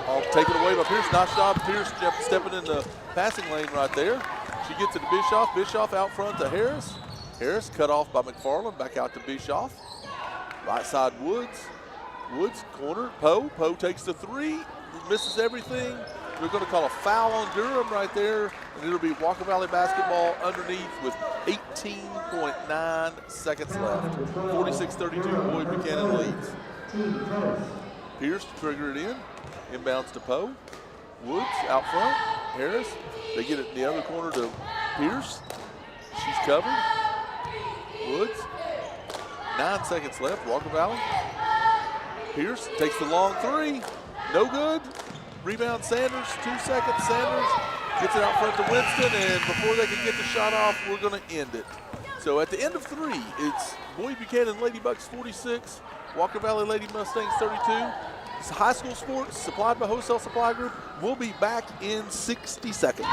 All taken away by Pierce. Nice job. Pierce stepping in the passing lane right there. She gets it to Bischoff. Bischoff out front to Harris. Harris cut off by McFarland. Back out to Bischoff. Right side Woods. Woods corner. Poe. Poe takes the three. Misses everything. We're going to call a foul on Durham right there. And it'll be Walker Valley basketball underneath with 18.9 seconds left. 46-32. Boyd Buchanan leads. Pierce to trigger it in. Inbounds to Poe. Woods out front. Harris. They get it in the other corner to Pierce. She's covered. Woods. 9 seconds left. Walker Valley. Pierce takes the long three. No good. Rebound Sanders. 2 seconds. Sanders gets it out front to Winston. And before they can get the shot off, we're going to end it. So at the end of three, it's Boyd Buchanan Ladybucks 46. Walker Valley Lady Mustangs 32. It's high school sports supplied by Wholesale Supply Group. We'll be back in 60 seconds.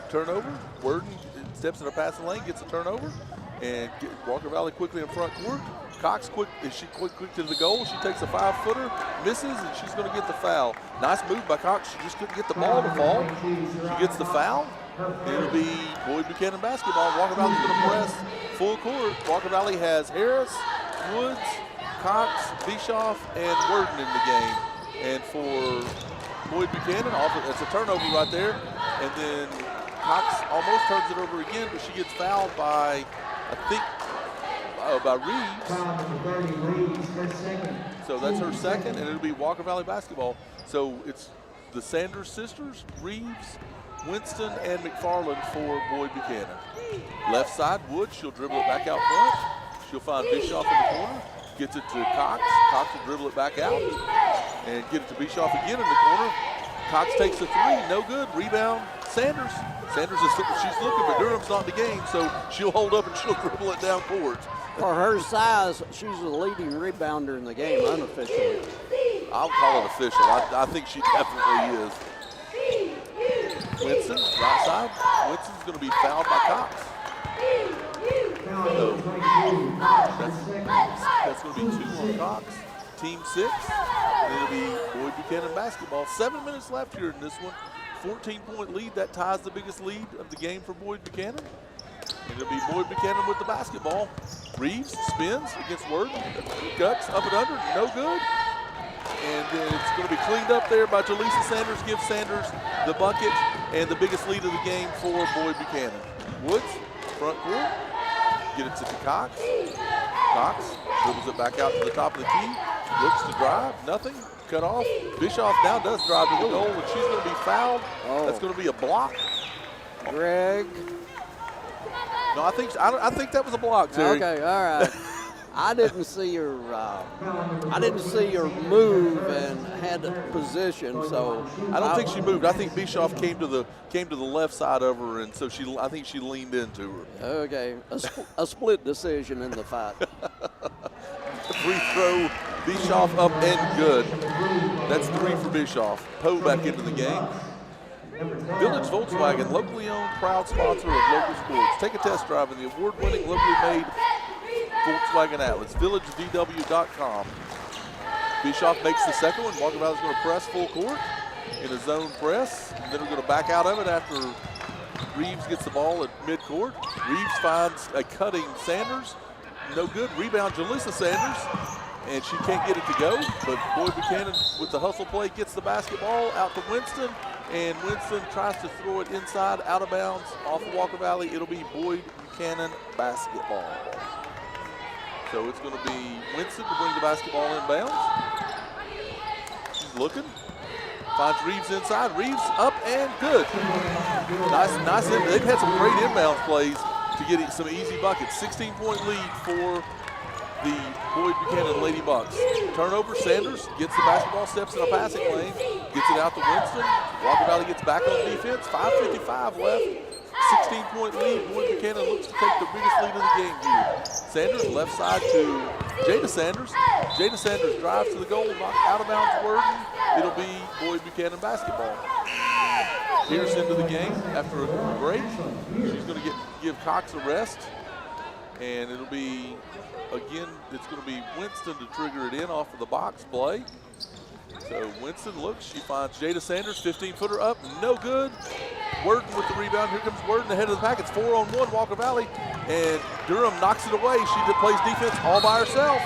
Turnover. Worden steps in her passing lane, gets a turnover, and Walker Valley quickly in front court. Cox quick to the goal. She takes a 5-footer, misses, and she's going to get the foul. Nice move by Cox. She just couldn't get the ball to fall. She gets the foul. It'll be Boyd Buchanan basketball. Walker Valley's going to press full court. Walker Valley has Harris, Woods, Cox, Bischoff, and Worden in the game. And for Boyd Buchanan, it's a turnover right there. And then Cox almost turns it over again, but she gets fouled by, I think, by Reeves. So that's her second, and it'll be Walker Valley basketball. So it's the Sanders sisters, Reeves, Winston, and McFarland for Boyd Buchanan. Left side, Woods, she'll dribble it back out front. She'll find Bischoff in the corner, gets it to Cox. Cox will dribble it back out and get it to Bischoff again in the corner. Cox takes the three, no good. Rebound, Sanders. Sanders she's looking, but Durham's not in the game, so she'll hold up and she'll dribble it down court. For her size, she's the leading rebounder in the game, unofficially. I'll call it official. I think she definitely is. Winston, right side. Winston's going to be fouled by Cox. So that's going to be 2 on Cox. Team 6. And it'll be Boyd Buchanan basketball. 7 minutes left here in this one. 14-point lead. That ties the biggest lead of the game for Boyd Buchanan. And it'll be Boyd Buchanan with the basketball. Reeves spins against Worden. Cuts up and under, no good. And then it's going to be cleaned up there by Jaleesa Sanders. Gives Sanders the bucket and the biggest lead of the game for Boyd Buchanan. Woods, front court. Get it to Cox. Cox dribbles it back out to the top of the key. Looks to drive, nothing. Cut off. Bischoff now does drive to the goal, and she's going to be fouled. That's going to be a block. Greg. No, I think that was a block, Terry. Okay, all right. I didn't see her. I didn't see her move and had position, so I don't think she moved. I think Bischoff came to the left side of her, and so I think she leaned into her. Okay, a split decision in the fight. Free throw, Bischoff up and good. That's 3 for Bischoff. Poe back into the game. Village Volkswagen, locally owned, proud sponsor of local sports. Take a test drive in the award-winning, locally made Volkswagen Atlas. VillageVW.com. Bischoff makes the second one. Walker Valley's going to press full court in a zone press. And then we're going to back out of it after Reeves gets the ball at midcourt. Reeves finds a cutting Sanders. No good. Rebound, Jaleesa Sanders. And she can't get it to go. But Boyd Buchanan with the hustle play gets the basketball out to Winston. And Winston tries to throw it inside, out of bounds, off of Walker Valley. It'll be Boyd Buchanan basketball. So it's going to be Winston to bring the basketball inbounds. She's looking. Finds Reeves inside. Reeves up and good. Nice. They've had some great inbounds plays to get some easy buckets. 16-point lead for the Boyd Buchanan Lady Bucks. Turnover, Sanders gets the basketball, steps in a passing lane, gets it out to Winston. Walker Valley gets back on defense. 5:55 left. 16-point lead. Boyd Buchanan looks to take the biggest lead of the game here. Sanders left side to Jada Sanders. Jada Sanders drives to the goal, knocked out of bounds Worden. It'll be Boyd Buchanan basketball. Pierce into the game after a break. She's going to give Cox a rest. And it'll be, again, it's going to be Winston to trigger it in off of the box play. So Winston looks, she finds Jada Sanders, 15-footer up, no good. Worden with the rebound. Here comes Worden ahead of the pack. It's 4-on-1, Walker Valley. And Durham knocks it away. She plays defense all by herself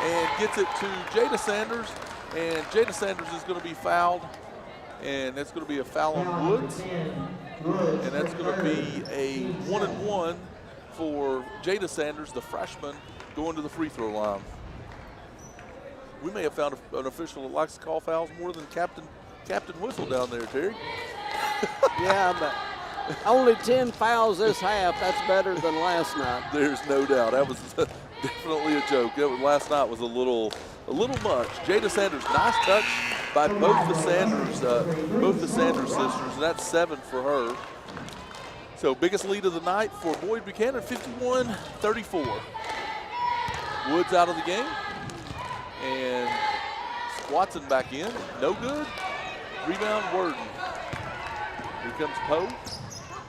and gets it to Jada Sanders. And Jada Sanders is going to be fouled. And that's going to be a foul on Woods. And that's going to be a 1-and-1 for Jada Sanders, the freshman, going to the free throw line. We may have found an official that likes to call fouls more than Captain Whistle down there, Terry. Yeah, but only 10 fouls this half. That's better than last night. There's no doubt. That was definitely a joke. Last night was a little much. Jada Sanders, nice touch by both the Sanders sisters, and that's 7 for her. So biggest lead of the night for Boyd Buchanan, 51-34. Woods out of the game. And Watson back in, no good. Rebound, Worden. Here comes Poe.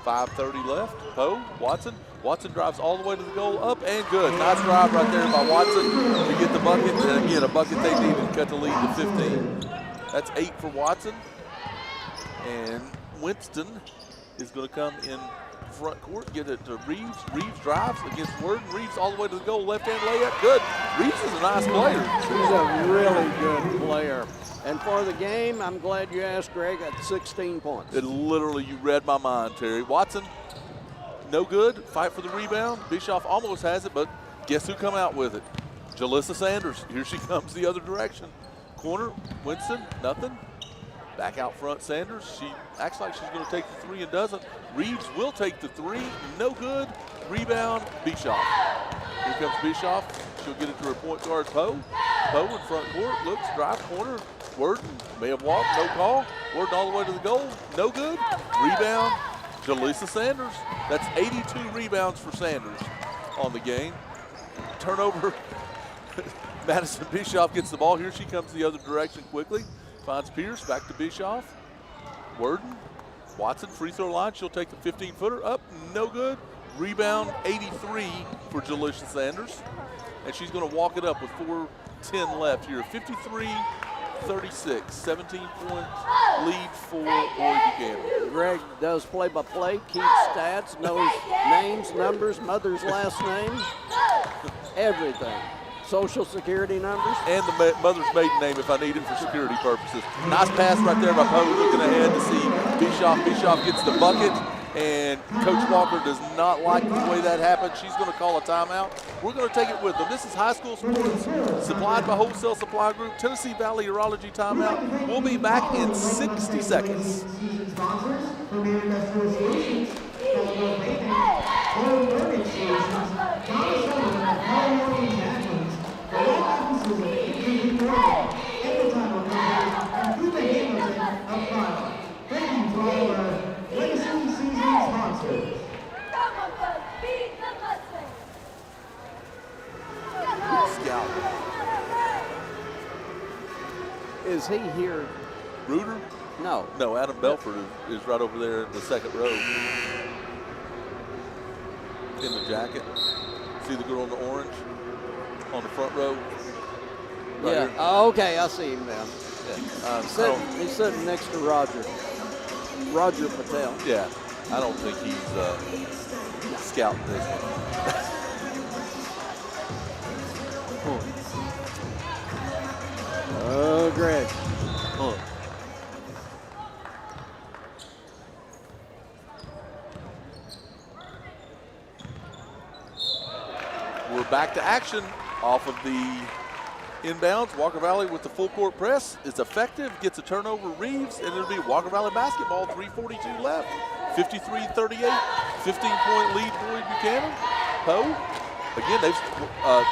5:30 left. Poe, Watson. Watson drives all the way to the goal, up and good. Nice drive right there by Watson to get the bucket. And again, a bucket they needed to cut the lead to 15. That's 8 for Watson. And Winston is going to come in front court, get it to Reeves. Reeves drives against Worden. Reeves all the way to the goal, left-hand layup, good. Reeves is a nice player. She's a really good player. And for the game, I'm glad you asked, Greg, at 16 points. It literally, you read my mind, Terry. Watson, no good. Fight for the rebound. Bischoff almost has it, but guess who come out with it? Jaleesa Sanders. Here she comes the other direction. Corner, Winston, nothing. Back out front, Sanders. She acts like she's going to take the 3 and doesn't. Reeves will take the 3. No good. Rebound, Bischoff. Here comes Bischoff. She'll get it to her point guard, Poe. Poe in front court. Looks, drive, corner. Worden may have walked, no call. Worden all the way to the goal. No good. Rebound, Jaleesa Sanders. That's 82 rebounds for Sanders on the game. Turnover. Madison Bischoff gets the ball. Here she comes the other direction quickly. Finds Pierce, back to Bischoff. Worden, Watson, free throw line. She'll take the 15-footer up, no good. Rebound, 83 for Jaleesa Sanders. And she's going to walk it up with 4:10 left here. 53-36. 17-point lead for Boyd Buchanan. Greg does play-by-play, keeps stats, knows names, numbers, mother's last name, everything. Social security numbers. And the mother's maiden name if I need it for security purposes. Nice pass right there by Poe, looking ahead to see Bischoff. Bischoff gets the bucket, and Coach Walker does not like the way that happened. She's going to call a timeout. We're going to take it with them. This is high school sports, supplied by Wholesale Supply Group. Tennessee Valley Urology timeout. We'll be back in 60 seconds. Season sponsors, Premier Industrial Solutions, Festival Pregame, Boyd Solutions, Thomas Sullivan of California Nationals, the law offices of Adrian Morgan, Equitable Company, and Ruben Hamilton of Carlisle. Thank you to all of our legacy season sponsors. Come on, Bud, beat the Mustangs. Scout. Is he here? Reuter? No. No, Adam Belford is right over there in the second row. In the jacket. See the girl in the orange on the front row? Right Yeah. here. Oh, okay, I see him now. Yeah. He's sitting next to Roger Patel. Yeah, I don't think he's scouting this one. Oh, Greg. We're back to action off of the inbounds. Walker Valley with the full court press. It's effective, gets a turnover, Reeves, and it'll be Walker Valley basketball, 3:42 left. 53-38, 15-point lead, Boyd Buchanan. Poe, again,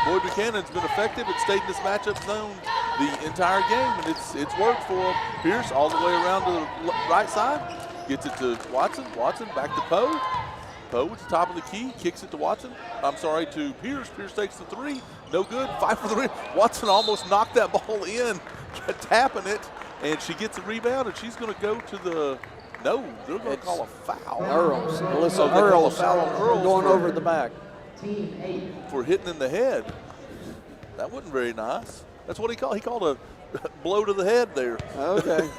Boyd Buchanan's been effective. It stayed in this matchup zone the entire game, and it's worked for him. Pierce all the way around to the right side, gets it to Watson. Watson back to Poe. Poe at the top of the key, kicks it to Watson. I'm sorry, to Pierce. Pierce takes the three. No good. 5 for 3. Watson almost knocked that ball in, tapping it, and she gets a rebound, and she's going to go to the – no, they're going to call a foul. Earls. Melissa Oh, they call a Earls foul on Earls going for- over the back. Team 8. For hitting in the head. That wasn't very nice. That's what he called. He called a blow to the head there. Okay.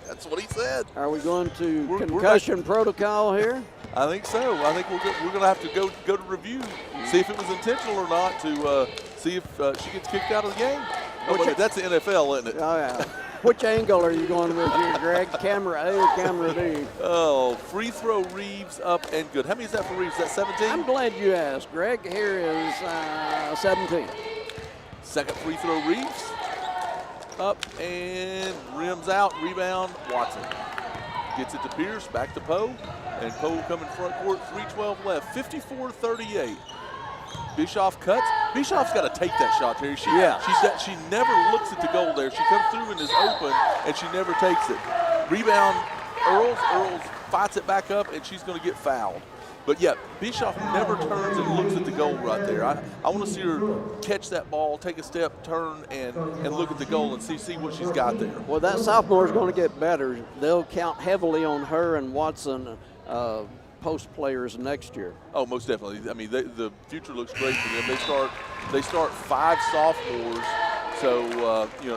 That's what he said. Are we going to We're concussion protocol here? I think so. I think we're going to have to go to review, see if it was intentional or not, to see if she gets kicked out of the game. Oh, wait, that's the NFL, isn't it? Oh, yeah. Which angle are you going with here, Greg? Camera A or camera B? Oh, free throw, Reeves up and good. How many is that for Reeves? Is that 17? I'm glad you asked, Greg. Here is 17. Second free throw, Reeves. Up and rims out. Rebound, Watson. Gets it to Pierce, back to Poe. And Poe will come in front court. 3:12 left. 54-38. Bischoff cuts. Bischoff's got to take that shot, Terry. She never looks at the goal there. She comes through and is open, and she never takes it. Rebound, Earls. Earls fights it back up, and she's going to get fouled. But, yeah, Bischoff never turns and looks at the goal right there. I want to see her catch that ball, take a step, turn, and look at the goal and see what she's got there. Well, that sophomore is going to get better. They'll count heavily on her and Watson post players next year. Oh, most definitely. I mean, the future looks great for them. They start 5 sophomores. So,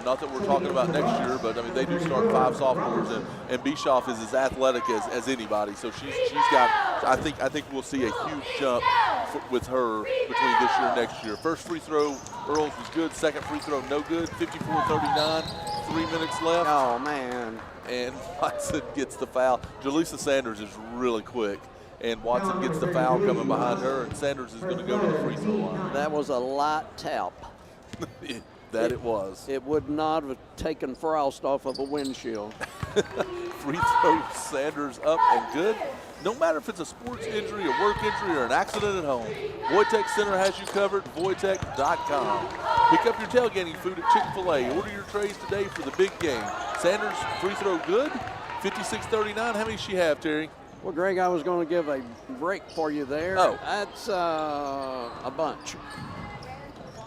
not that we're talking about next year, but, I mean, they do start 5 sophomores, and Bischoff is as athletic as anybody. So she's got – I think we'll see a huge jump with her between this year and next year. First free throw, Earls was good. Second free throw, no good. 54-39, 3 minutes left. Oh, man. And Watson gets the foul. Jaleesa Sanders is really quick. And Watson gets the foul coming behind her, and Sanders is going to go to the free throw line. That was a light tap. It was. It would not have taken frost off of a windshield. Free throw, Sanders up and good. No matter if it's a sports injury, a work injury, or an accident at home, Voitech Center has you covered, Voitech.com. Pick up your tailgating food at Chick-fil-A. Order your trays today for the big game. Sanders, free throw good, 56-39. How many does she have, Terry? Well, Greg, I was going to give a break for you there. Oh. That's a bunch.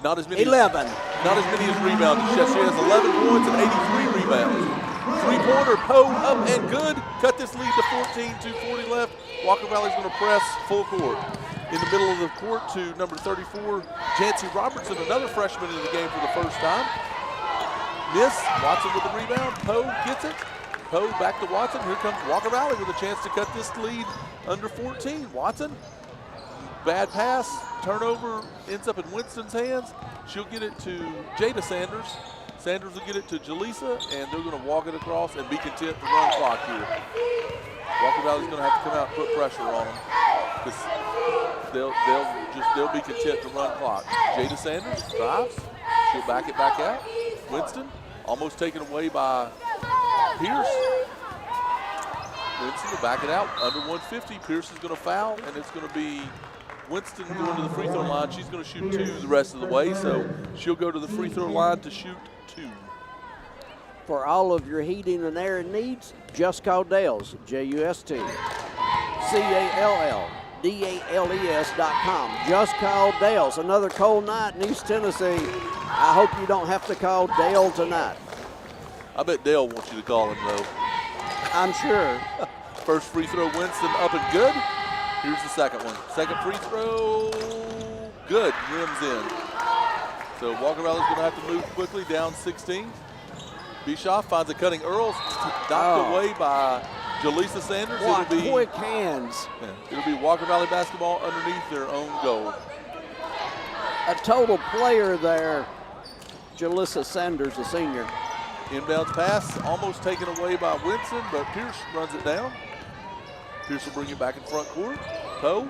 Not as many. 11. Not as many as rebounds. She has 11 points and 83 rebounds. Three-pointer, Poe up and good. Cut this lead to 14, 2:40 left. Walker Valley's going to press full court. In the middle of the court to number 34, Jancy Robertson, another freshman in the game for the first time. miss. Watson with the rebound. Poe gets it. Poe back to Watson. Here comes Walker Valley with a chance to cut this lead under 14. Watson, bad pass, turnover, ends up in Winston's hands. She'll get it to Jada Sanders. Sanders will get it to Jaleesa, and they're going to walk it across and be content to run clock here. Walker Valley's going to have to come out and put pressure on them because they'll be content to run clock. Jada Sanders drives. She'll back it back out. Winston almost taken away by Pierce. Winston will back it out under 150. Pierce is going to foul, and it's going to be Winston going to the free throw line. She's going to shoot 2 the rest of the way, so she'll go to the free throw line to shoot 2. For all of your heating and air needs, just call Dales, JUSTCALLDALES.com. Just call Dales. Another cold night in East Tennessee. I hope you don't have to call Dale tonight. I bet Dale wants you to call him, though. I'm sure. First free throw, Winston up and good. Here's the second one. Second free throw, good, rims in. So Walker Valley's going to have to move quickly, down 16. Bischoff finds a cutting Earls, knocked away by Jaleesa Sanders. What quick hands. It'll be Walker Valley basketball underneath their own goal. A total player there, Jaleesa Sanders, a senior. Inbounds pass, almost taken away by Winston, but Pierce runs it down. Pierce will bring it back in front court. Poe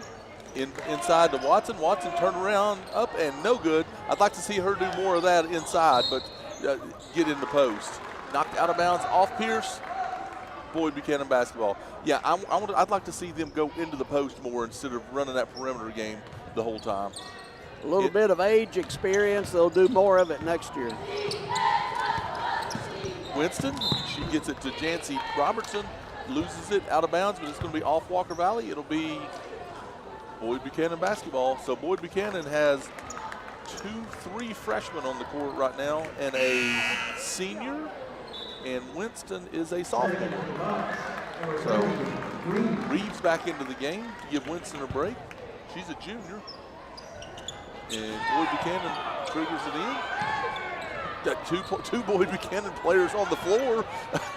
inside to Watson. Watson turn around, up and no good. I'd like to see her do more of that inside, but get in the post. Knocked out of bounds off Pierce. Boyd Buchanan basketball. Yeah, I'd like to see them go into the post more instead of running that perimeter game the whole time. A little bit of age experience. They'll do more of it next year. Winston, she gets it to Jancy Robertson. Loses it out of bounds, but it's going to be off Walker Valley. It'll be Boyd Buchanan basketball. So Boyd Buchanan has 3 freshmen on the court right now and a senior, and Winston is a sophomore. So Reeves back into the game to give Winston a break. She's a junior. And Boyd Buchanan triggers it in. Got two Boyd Buchanan players on the floor.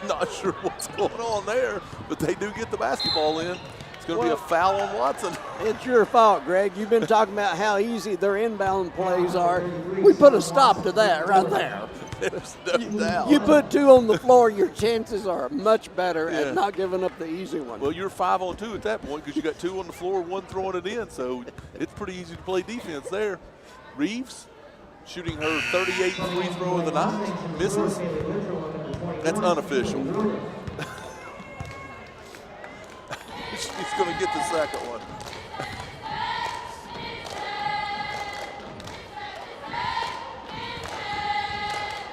Not sure what's going on there, but they do get the basketball in. It's going to be a foul on Watson. It's your fault, Greg. You've been talking about how easy their inbound plays are. We put a stop to that right there. There's no doubt. You put 2 on the floor, your chances are much better at not giving up the easy one. Well, you're 5 on 2 at that point because you got 2 on the floor, 1 throwing it in, so it's pretty easy to play defense there. Reeves shooting her 38th free throw of the night, misses. That's unofficial. She's going to get the second one.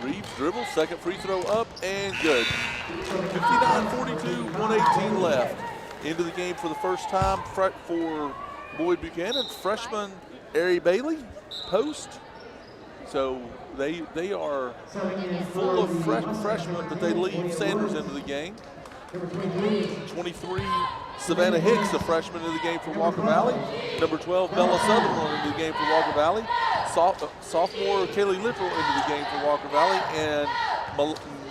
Reeves dribbles, second free throw up and good. 59-42, 118 left. Into the game for the first time for Boyd Buchanan. Freshman Ari Bailey, post. So they are full of freshmen, but they leave Sanders into the game. 23, Savannah Hicks, a freshman in the game for Walker Valley. Number 12, Bella Sutherland into the game for Walker Valley. Sophomore Kaylee Littrell into the game for Walker Valley. And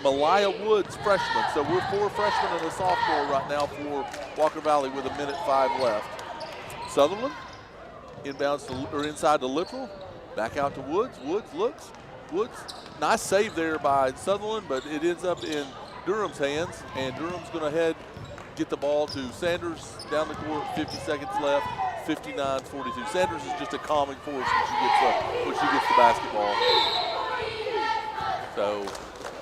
Malaya Woods, freshman. So we're 4 freshmen and a sophomore right now for Walker Valley with 1:05 left. Sutherland inbounds inside to Littrell. Back out to Woods. Woods looks. Woods, nice save there by Sutherland, but it ends up in Durham's hands, and Durham's going to get the ball to Sanders down the court. 50 seconds left. 59-42. Sanders is just a calming force when she gets the basketball. So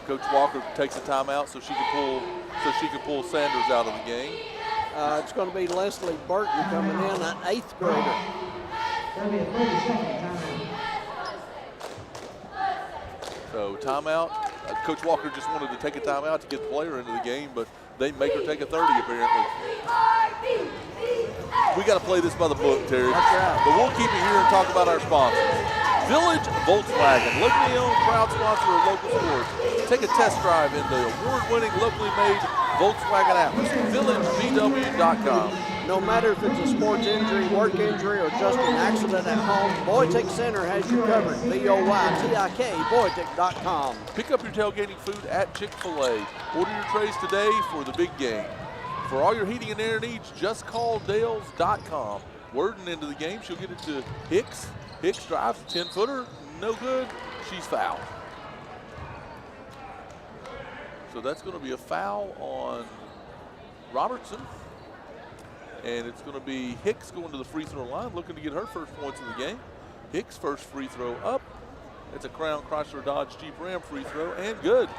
Coach Walker takes a timeout so she can pull Sanders out of the game. It's going to be Leslie Burton coming in, an 8th grader. So timeout. Coach Walker just wanted to take a timeout to get the player into the game, but they make her take a 30 apparently. We got to play this by the book, Terry. That's right. But we'll keep it here and talk about our sponsors. Village Volkswagen, locally owned, proud sponsor of local sports. Take a test drive in the award-winning, locally made Volkswagen Atlas. VillageVW.com. No matter if it's a sports injury, work injury, or just an accident at home, Boytik Center has you covered. BOYTIK, Boytik.com. Pick up your tailgating food at Chick-fil-A. Order your trays today for the big game. For all your heating and air needs, just call Dales.com. Worden into the game. She'll get it to Hicks. Hicks drives a 10-footer. No good. She's fouled. So that's going to be a foul on Robertson. And it's going to be Hicks going to the free throw line, looking to get her first points in the game. Hicks first free throw up. It's a Crown Chrysler Dodge Jeep Ram free throw, and good.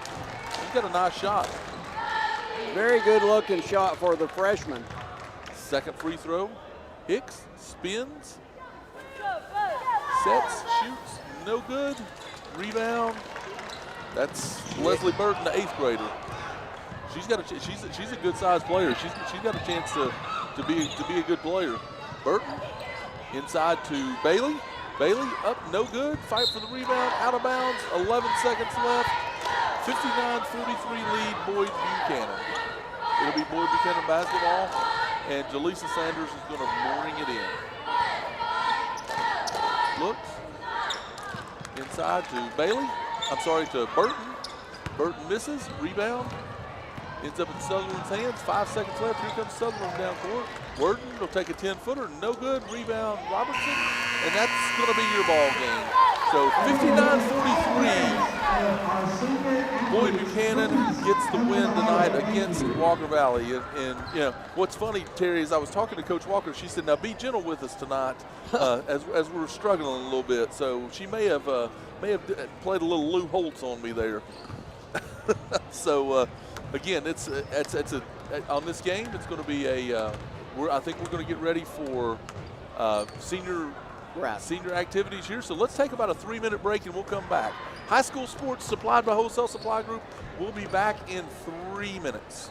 She's got a nice shot. Very good looking shot for the freshman. Second free throw. Hicks spins, sets, shoots, no good. Rebound. That's Leslie Burton, the 8th grader. She's got she's a good sized player. She's got a chance to be a good player. Burton inside to Bailey. Bailey up, no good. Fight for the rebound, out of bounds. 11 seconds left. 59-43 lead, Boyd Buchanan. It'll be Boyd Buchanan basketball, and Jaleesa Sanders is going to bring it in. Looks inside to Bailey. I'm sorry, to Burton. Burton misses, rebound. Ends up in Sutherland's hands. 5 seconds left. Here comes Sutherland down court. Worden will take a 10-footer. No good. Rebound Robertson. And that's going to be your ball game. So 59-43. Boyd Buchanan gets the win tonight against Walker Valley. And you know, what's funny, Terry, is I was talking to Coach Walker. She said, now be gentle with us tonight as we're struggling a little bit. So she may have played a little Lou Holtz on me there. So, again, it's on this game. It's going to be I think we're going to get ready for senior activities here. So let's take about a 3-minute break and we'll come back. High school sports supplied by Wholesale Supply Group. We'll be back in 3 minutes.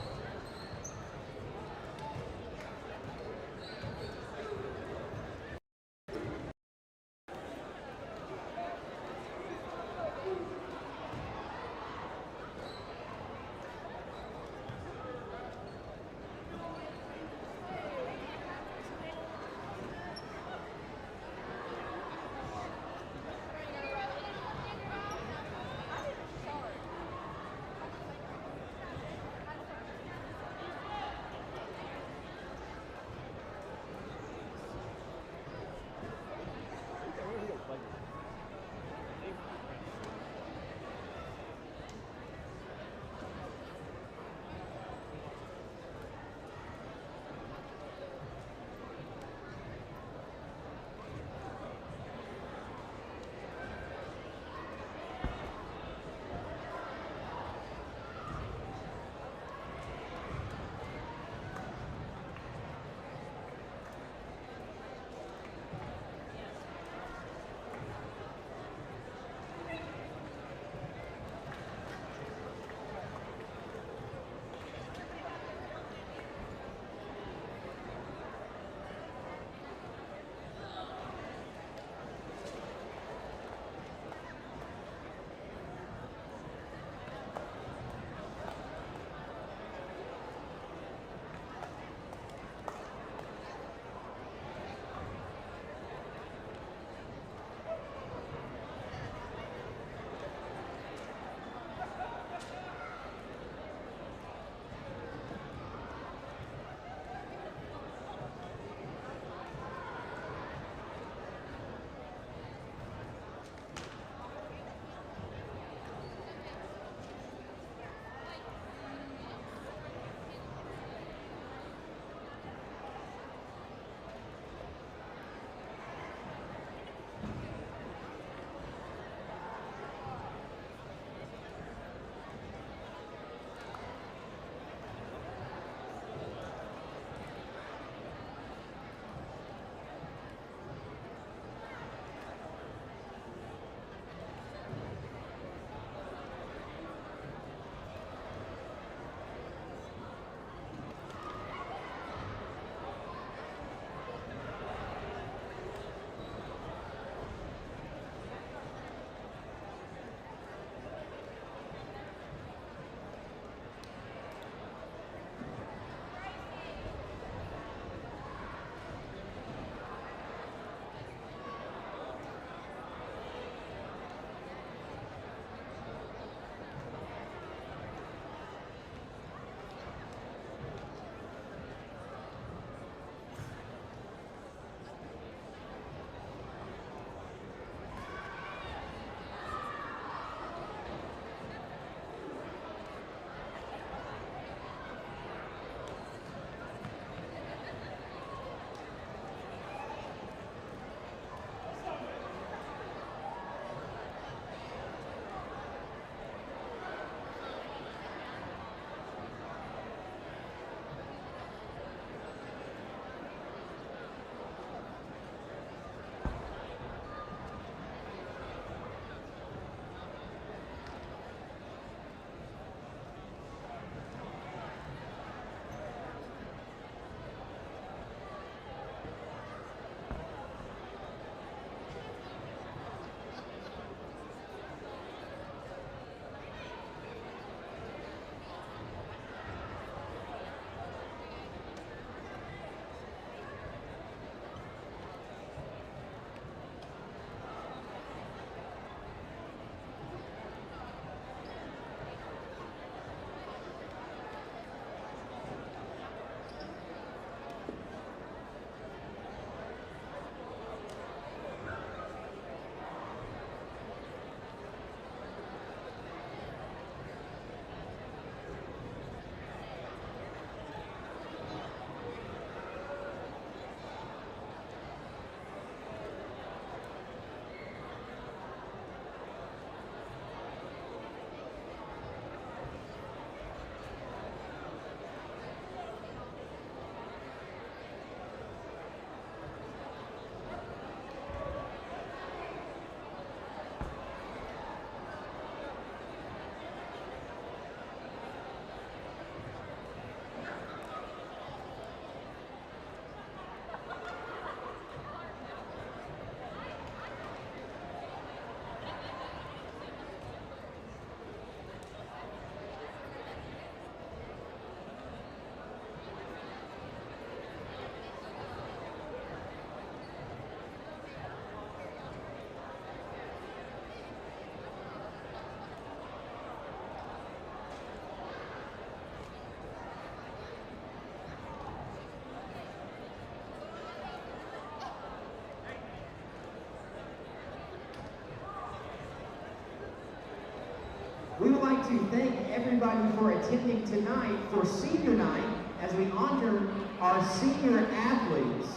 We would like to thank everybody for attending tonight for senior night as we honor our senior athletes.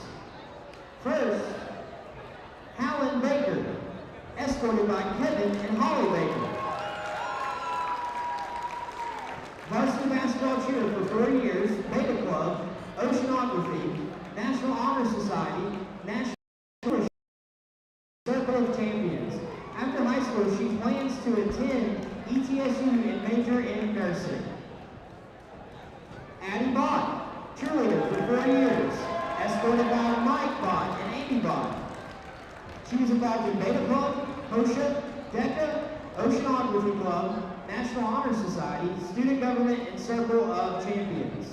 First, Hallen Baker, escorted by Kevin and Holly Baker. Varsity basketball cheer for 4 years, Beta Club, Oceanography, National Honor Society, National Circle of Champions. After high school, she plans to attend ETSU and major in nursing. Addie Bott, cheerleader for 4 years, escorted by Mike Bott and Amy Bott. She was involved in Beta Club, HOSHA, DECA, Oceanography Club, National Honor Society, Student Government, and Circle of Champions.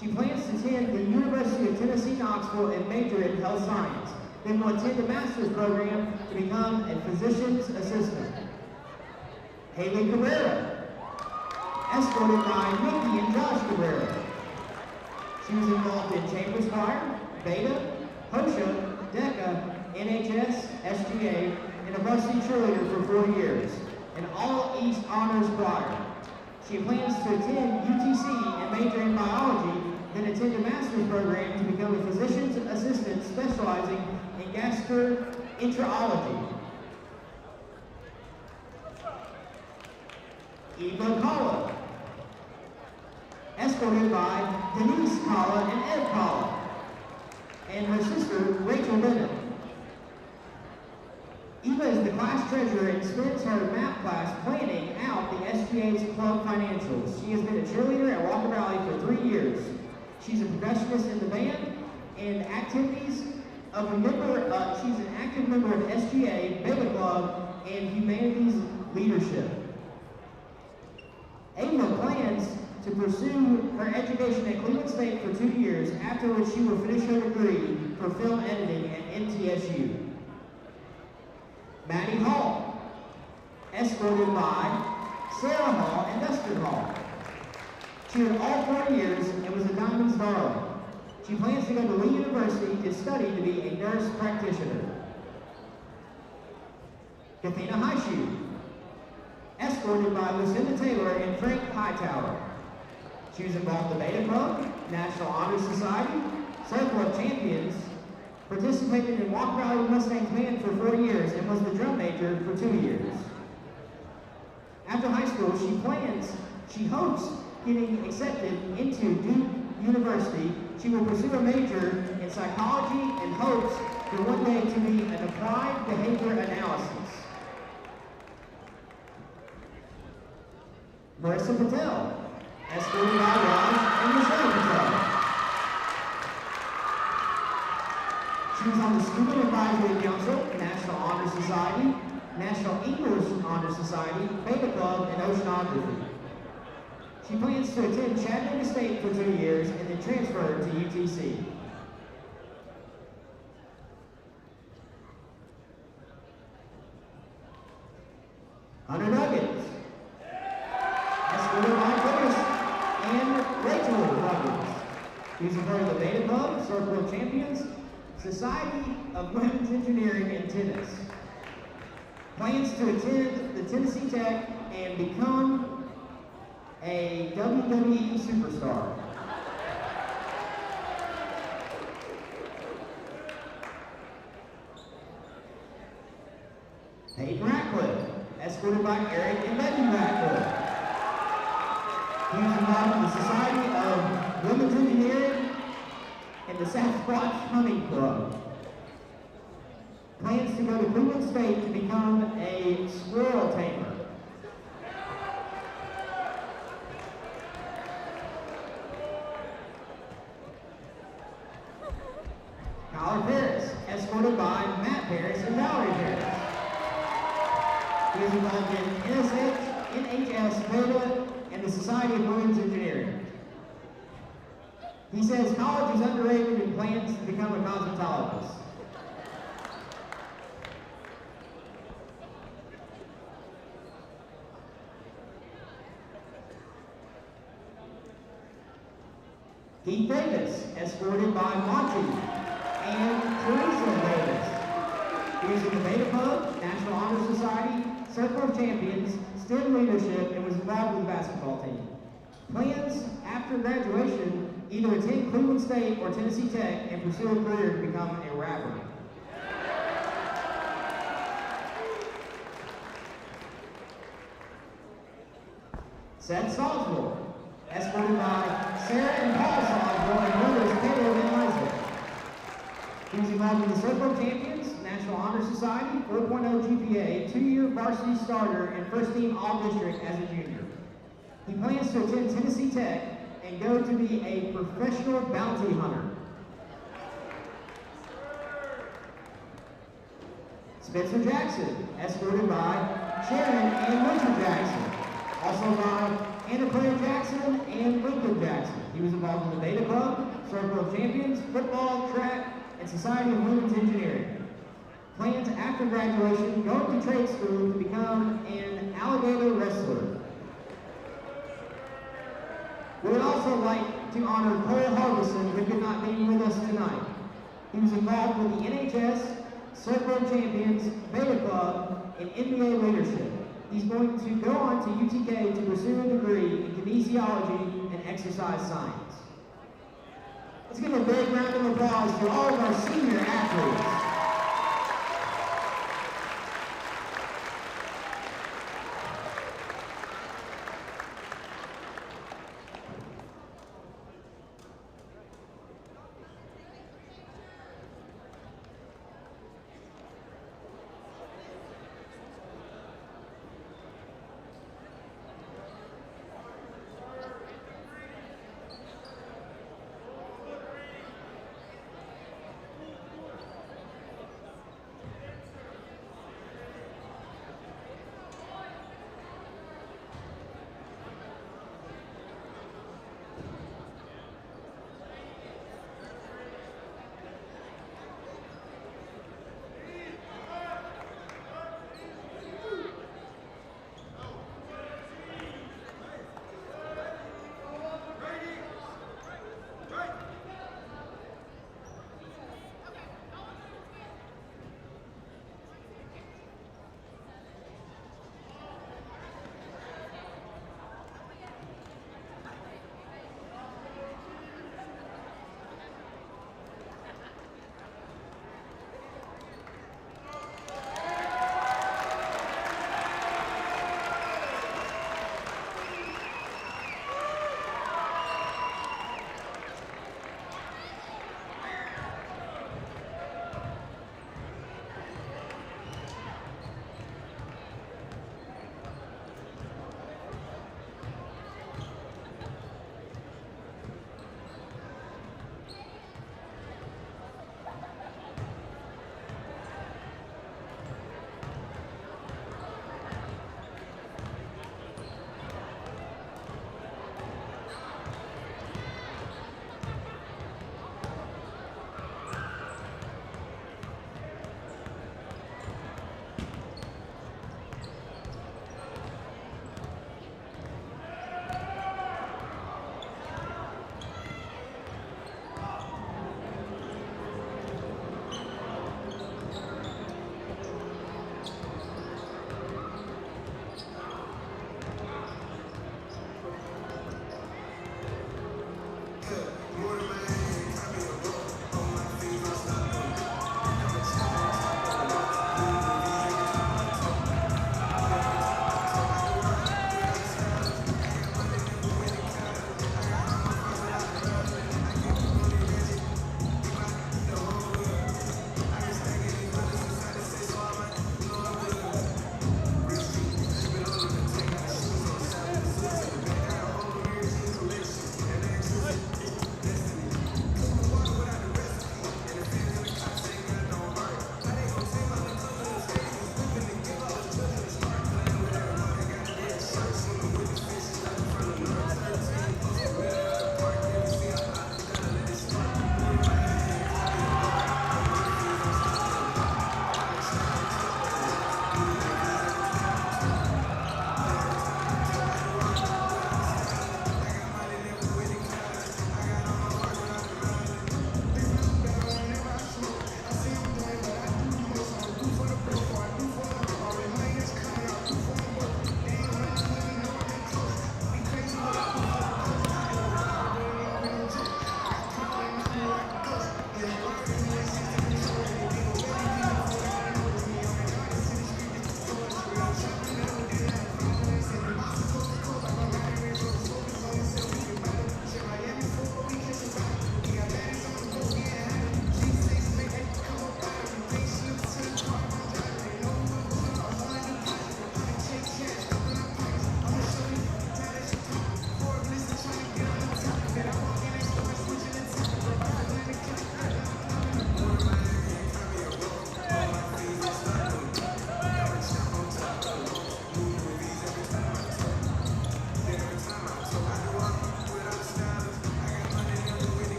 She plans to attend the University of Tennessee Knoxville and major in health science, then will attend a master's program to become a physician's assistant. Haley Cabrera, escorted by Nikki and Josh Cabrera. She was involved in Chambers Choir, Beta, HOSHA, DECA, NHS, SGA, and a varsity cheerleader for 4 years, and All East Honors Choir. She plans to attend UTC and major in biology, then attend a master's program to become a physician's assistant specializing in gastroenterology. Eva Kalla, escorted by Denise Kalla and Ed Kalla, and her sister, Rachel Bennett. Eva is the class treasurer and spends her math class planning out the SGA's club financials. She has been a cheerleader at Walker Valley for 3 years. She's a percussionist in the band and activities of a member. She's an active member of SGA, Beta Club, and Humanities Leadership. Ava plans to pursue her education at Cleveland State for 2 years, after which she will finish her degree for film editing at MTSU. Maddie Hall, escorted by Sarah Hall and Dustin Hall. She was all 4 years and was a Diamond's darling. She plans to go to Lee University to study to be a nurse practitioner. Kathina Highshoe, escorted by Lucinda Taylor and Frank Hightower. She was involved in the Beta Club, National Honor Society, Circle of Champions, participated in Walker Valley Mustangs band for 4 years, and was the drum major for 2 years. After high school, she hopes getting accepted into Duke University. She will pursue a major in psychology and hopes for one day to be an applied behavior analysis. Marissa Patel, escorted by Raj and Michelle Patel. She was on the Student Advisory Council, National Honor Society, National English Honor Society, Beta Club, and Oceanography. She plans to attend Chattanooga State for 2 years and then transfer to UTC. Hunter Nuggets, escorted by Curtis and Rachel Nuggets. She's a part of the Beta Club, Circle of Champions, Society of Women's Engineering and Tennis. Plans to attend the Tennessee Tech and become a WWE superstar. Peyton Ratcliffe, escorted by Eric and Becky Ratcliffe. He was involved in the Society of Women's Engineering and the Sasquatch Hunting Club. Plans to go to Cleveland State to become a squirrel tamer. Kyler Paris, escorted by Matt Paris and Valerie Paris. He is involved in NHS, Beta, and the Society of Women's Engineering. He says college is underrated and plans to become a cosmetologist. Keith Davis, escorted by Monty and Teresa Davis. He is in the Beta Club, National Honor Society, Circle of Champions, instilled leadership and was involved with the basketball team. Plans after graduation, either attend Cleveland State or Tennessee Tech and pursue a career to become a rapper. Seth Salzville, escorted by Sarah and Paul Salzville and brothers Caleb and Isaac. He was involved in the Circle of Champions, National Honor Society, 4.0 GPA, 2-year varsity starter, and first team all-district as a junior. He plans to attend Tennessee Tech and go to be a professional bounty hunter. Spencer Jackson, escorted by Sharon and Richard Jackson. Also by Anna Claire Jackson and Lincoln Jackson. He was involved in the Beta Club, Circle of Champions, football, track, and Society of Women's Engineering. Plans after graduation, going to trade school to become an alligator wrestler. We would also like to honor Cole Harbison, who could not be with us tonight. He was involved with the NHS, Circle of Champions, Beta Club, and NBA leadership. He's going to go on to UTK to pursue a degree in kinesiology and exercise science. Let's give a big round of applause to all of our senior athletes.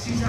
She's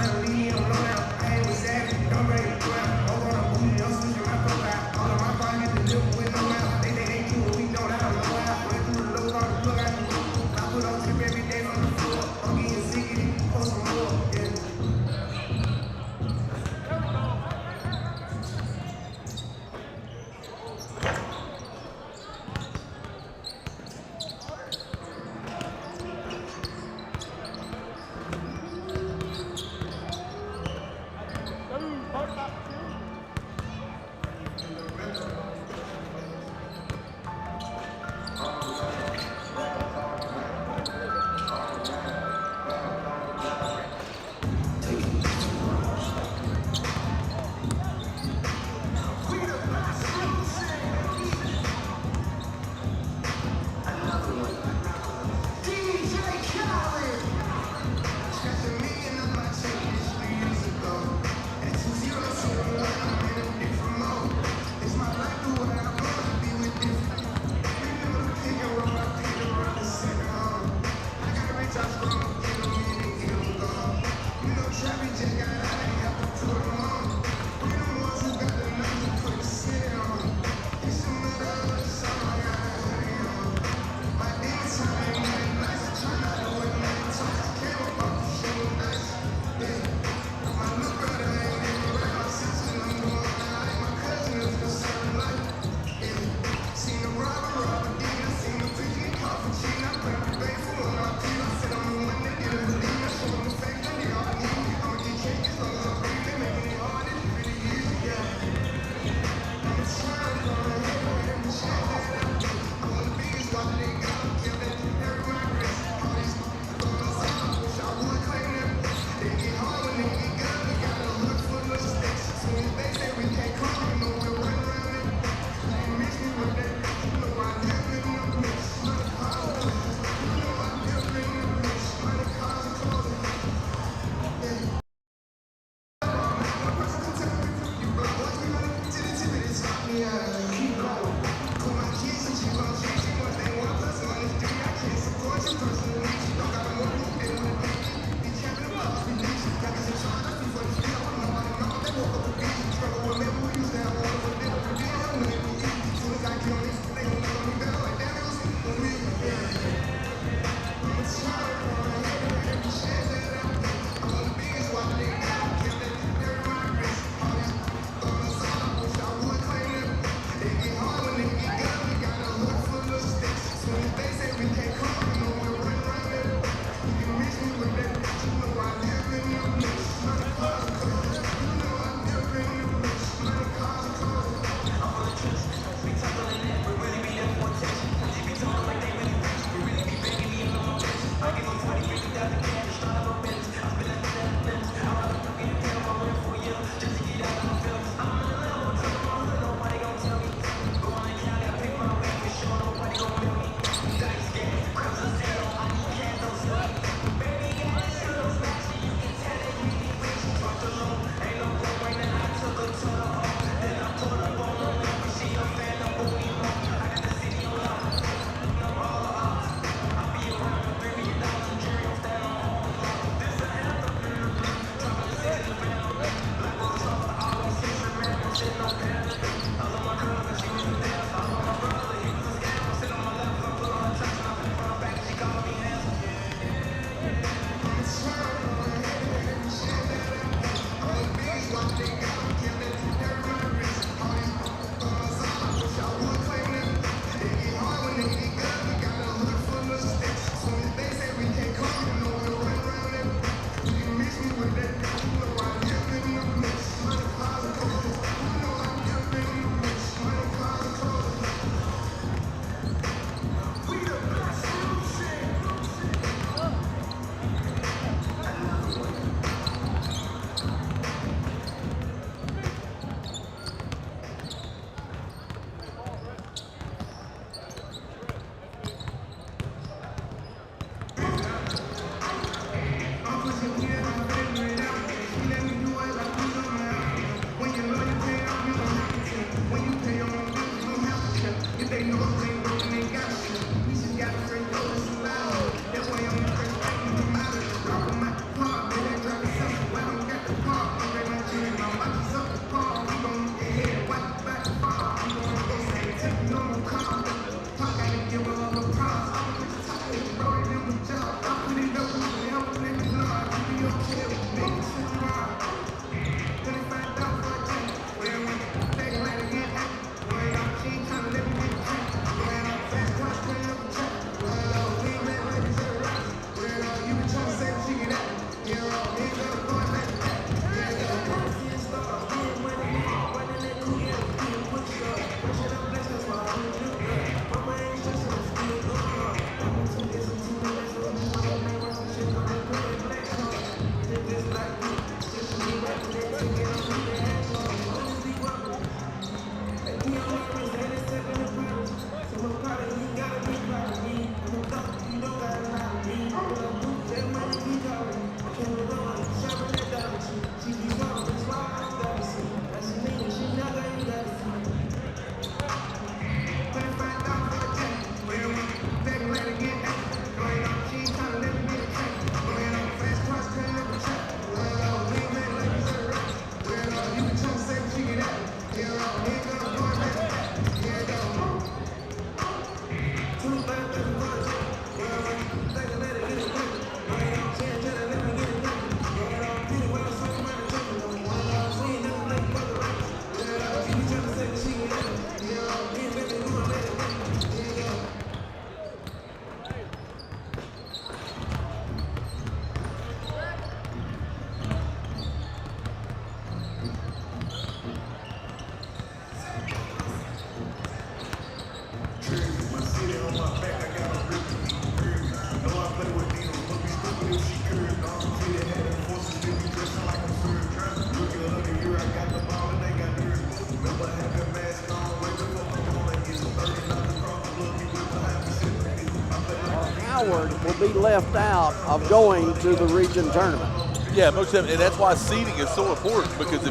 Howard will be left out of going to the region tournament. Yeah, most definitely, and that's why seeding is so important, because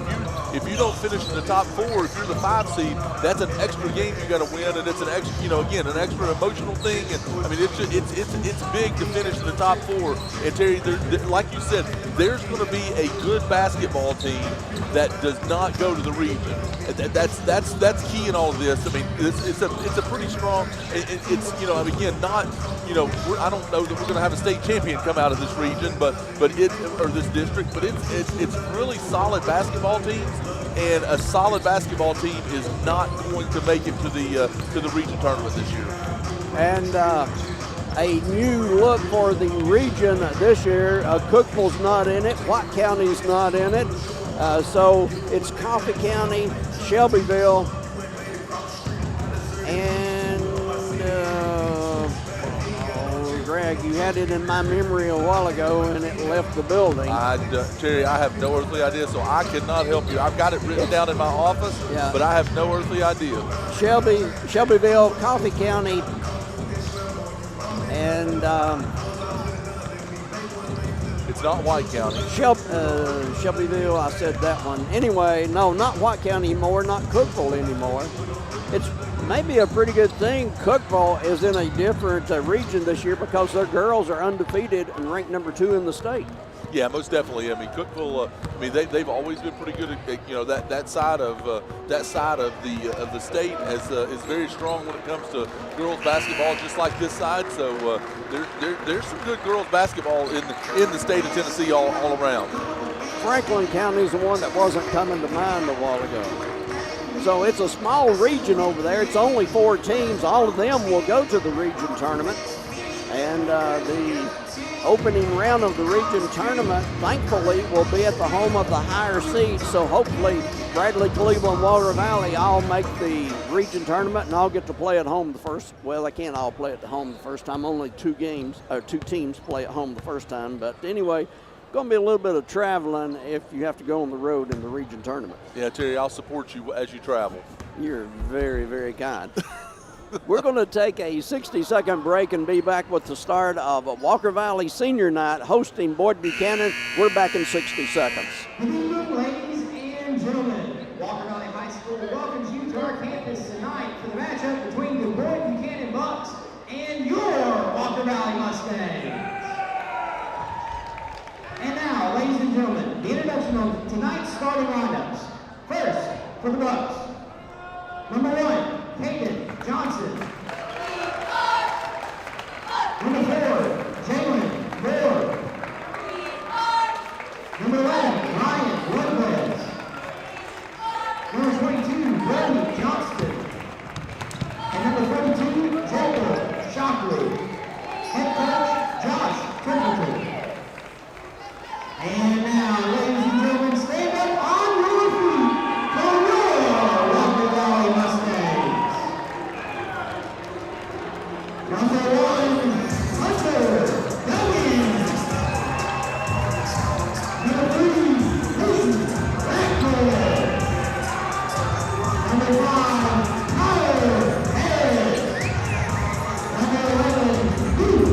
if you don't finish in the top 4, if you're the 5 seed, that's an extra game you got to win, and it's an extra, again, an extra emotional thing. And I mean, it's big to finish in the top 4. And Terry, like you said, there's going to be a good basketball team that does not go to the region. That's key in all of this. I mean, it's a pretty strong. It's again, not I don't know that we're going to have a state champion come out of this region, but this district, but it's really solid basketball teams, and a solid basketball team is not going to make it to the region tournament this year. And a new look for the region this year. Cookeville's not in it. White County's not in it. So it's Coffee County, Shelbyville, and Greg, you had it in my memory a while ago and it left the building. Terry, I have no earthly idea, so I cannot help you. I've got it written down in my office, but I have no earthly idea. Shelbyville, Coffee County, and it's not White County. Shelbyville, I said that one. Anyway, no, not White County anymore, not Cookeville anymore. It's maybe a pretty good thing Cookeville is in a different region this year, because their girls are undefeated and ranked number 2 in the state. Yeah, most definitely. I mean, Cookeville. They've always been pretty good at that side of the state is very strong when it comes to girls basketball, just like this side. So there's some good girls basketball in the state of Tennessee all around. Franklin County is the one that wasn't coming to mind a while ago. So it's a small region over there. It's only 4 teams. All of them will go to the region tournament. And the opening round of the region tournament, thankfully, will be at the home of the higher seeds. So hopefully Bradley, Cleveland, Water Valley all make the region tournament, and I'll get to play at home the first. Well, they can't all play at home the first time. Only 2 teams play at home the first time. But anyway, going to be a little bit of traveling if you have to go on the road in the region tournament. Yeah, Terry, I'll support you as you travel. You're very, very kind. We're going to take a 60-second break and be back with the start of Walker Valley Senior Night hosting Boyd Buchanan. We're back in 60 seconds. Good evening, ladies and gentlemen. Walker Valley High School welcomes you to our campus tonight for the matchup between the boys starting lineups. First, for the Bucks. Number 1, Caden Johnson. Number 4, Jalen Ford. Number 11, Ryan Lopez. Number 22, Brody Johnston. And number 32, Jacob Shockley. Head coach, Josh Templeton. And now, ladies and gentlemen, stand up on your feet for your Walker Valley Mustangs. Number 1, Hunter Duggan. Number 3, Peyton Radcliffe. Number 5, Tyler Harris. Number 11, Luke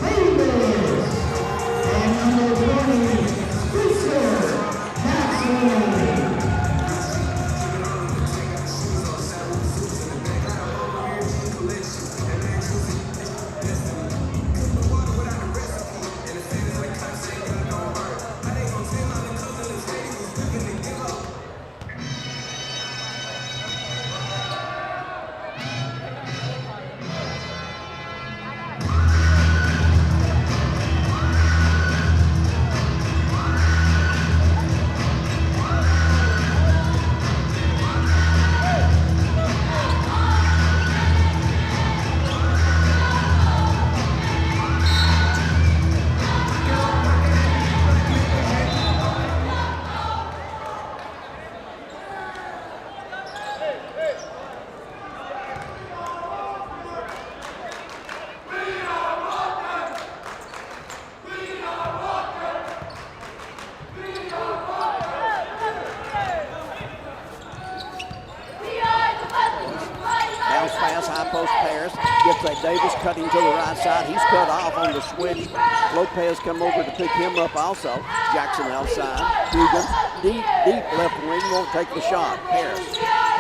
Davis. And number 20, Spencer Jackson. Davis cutting to the right side. He's cut off on the switch. Lopez come over to pick him up also. Jackson outside. Dugan, deep left wing, won't take the shot. Harris,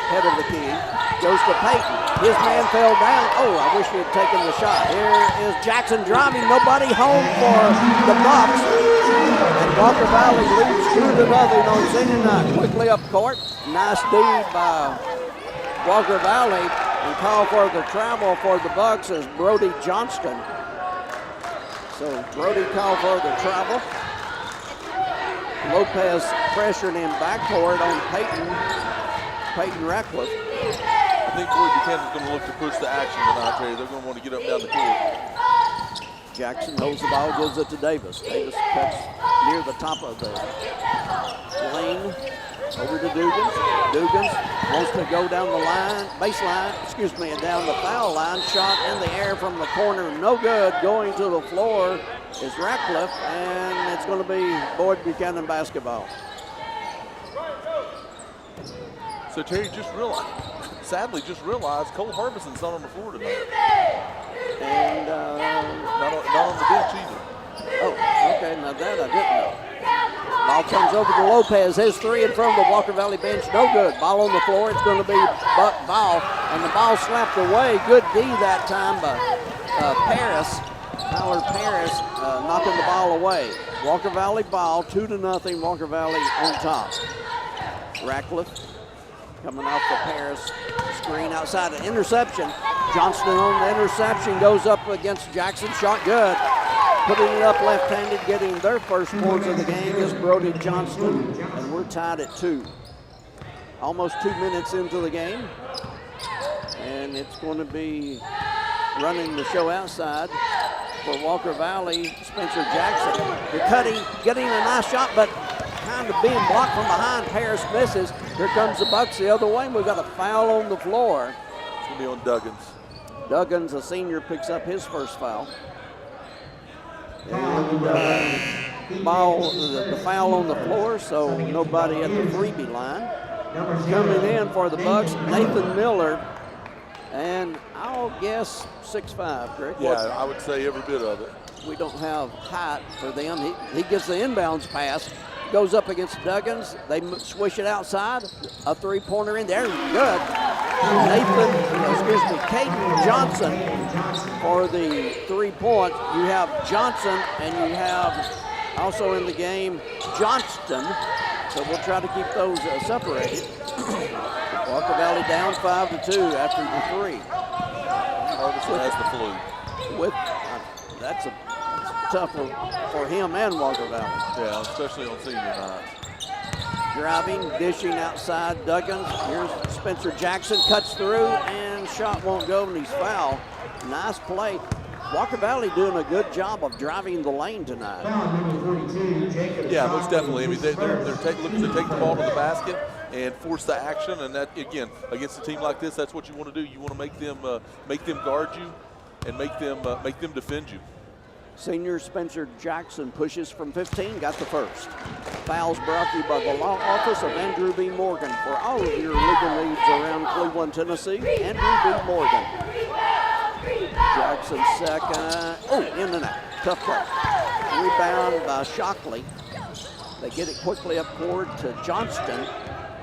head of the key, goes to Peyton. His man fell down. Oh, I wish he had taken the shot. Here is Jackson driving. Nobody home for the Bucks. And Walker Valley leads 2-0 on senior night. Quickly up court. Nice D by Walker Valley. And call for the travel for the Bucks is Brody Johnston. So Brody called for the travel. Lopez pressured him backcourt on Peyton Ratcliffe. I think Boyd Buchanan's going to look to push the action tonight, Terry. They're going to want to get up down the court. Jackson holds the ball, gives it to Davis. Davis cuts near the top of the lane. Over to Dugans. Dugans wants to go down the line, baseline, down the foul line. Shot in the air from the corner, no good. Going to the floor is Ratcliffe, and it's going to be Boyd Buchanan basketball. So Terry sadly just realized Cole Harbison's not on the floor tonight. And not on the bench either. Oh, okay, now that I didn't know. Ball comes over to Lopez. His three in front of the Walker Valley bench. No good. Ball on the floor. It's going to be Buck ball. And the ball slapped away. Good D that time by Paris. Tyler Paris knocking the ball away. Walker Valley ball. 2-0. Walker Valley on top. Ratcliffe coming off the Paris screen outside. An interception. Johnston on the interception. Goes up against Jackson. Shot good. Putting it up left-handed, getting their first points of the game is Brody Johnston, and we're tied at 2. Almost 2 minutes into the game, and it's going to be running the show outside for Walker Valley, Spencer Jackson. They're cutting, getting a nice shot, but kind of being blocked from behind. Paris misses. Here comes the Bucks the other way, and we've got a foul on the floor. It's going to be on Duggins. Duggins, a senior, picks up his first foul. And the foul on the floor, so nobody at the freebie line. Coming in for the Bucks, Nathan Miller, and I'll guess 6'5", correct? Yeah, I would say every bit of it. We don't have height for them. He gets the inbounds pass, goes up against Duggins. They swish it outside. A three-pointer in there, good. Caden Johnson for the 3-point. You have Johnson, and you have also in the game Johnston. So we'll try to keep those separated. Walker Valley down 5-2 after the 3. Harbison has the flu. That's tough for him and Walker Valley. Yeah, especially on senior night. Driving, dishing outside Duggins. Here's Spencer Jackson, cuts through, and shot won't go, and he's fouled. Nice play. Walker Valley doing a good job of driving the lane tonight. Yeah, most definitely. I mean, they're looking to take the ball to the basket and force the action, and that, again, against a team like this, that's what you want to do. You want to make them guard you and make them defend you. Senior Spencer Jackson pushes from 15, got the first. Fouls brought to you by the law office of Andrew B. Morgan. For all of your legal needs around Cleveland, Tennessee, Andrew B. Morgan. Jackson second. Oh, in and out. Tough play. Rebound by Shockley. They get it quickly up court to Johnston.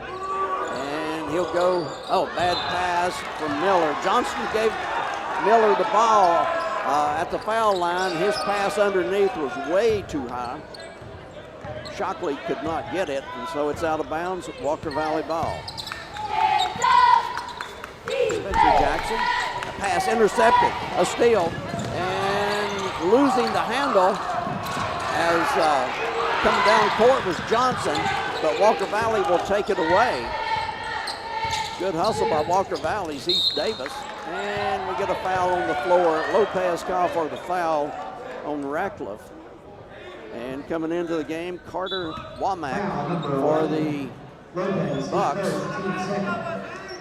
And he'll go, bad pass from Miller. Johnston gave Miller the ball at the foul line. His pass underneath was way too high. Shockley could not get it, and so it's out of bounds. Walker Valley ball. Spencer Jackson, a pass intercepted, a steal, and losing the handle as coming down court was Johnson, but Walker Valley will take it away. Good hustle by Walker Valley's Heath Davis, and we get a foul on the floor. Lopez called for the foul on Ratcliffe. And coming into the game, Carter Womack for the Bucks.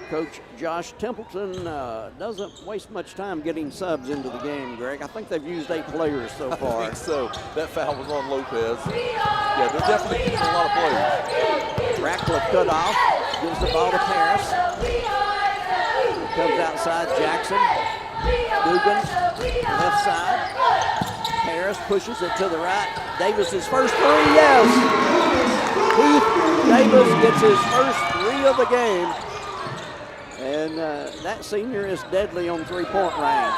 Coach Josh Templeton doesn't waste much time getting subs into the game, Greg. I think they've used 8 players so far. I think so. That foul was on Lopez. Yeah, they're definitely using a lot of players. Ratcliffe cut off, gives the ball to Paris. Comes outside Jackson. Dugan, left side. Paris pushes it to the right. Davis's first 3, yes! Heath Davis gets his first 3 of the game. And that senior is deadly on 3-point range.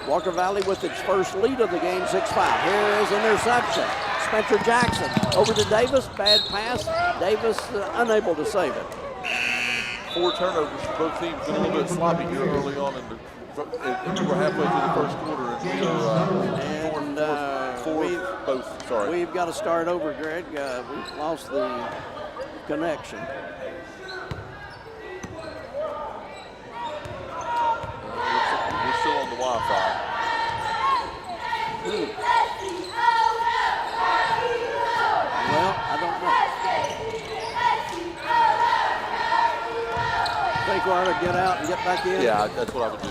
Walker Valley with its first lead of the game, 6-5. Here is interception. Spencer Jackson over to Davis, bad pass. Davis unable to save it. 4 turnovers for both teams. Been a little bit sloppy here early on we're halfway through the first quarter, and both. Sorry. We've got to start over, Greg. We've lost the connection. We're still on the Wi-Fi. Well, I don't know. Think we ought to get out and get back in? Yeah, that's what I would do.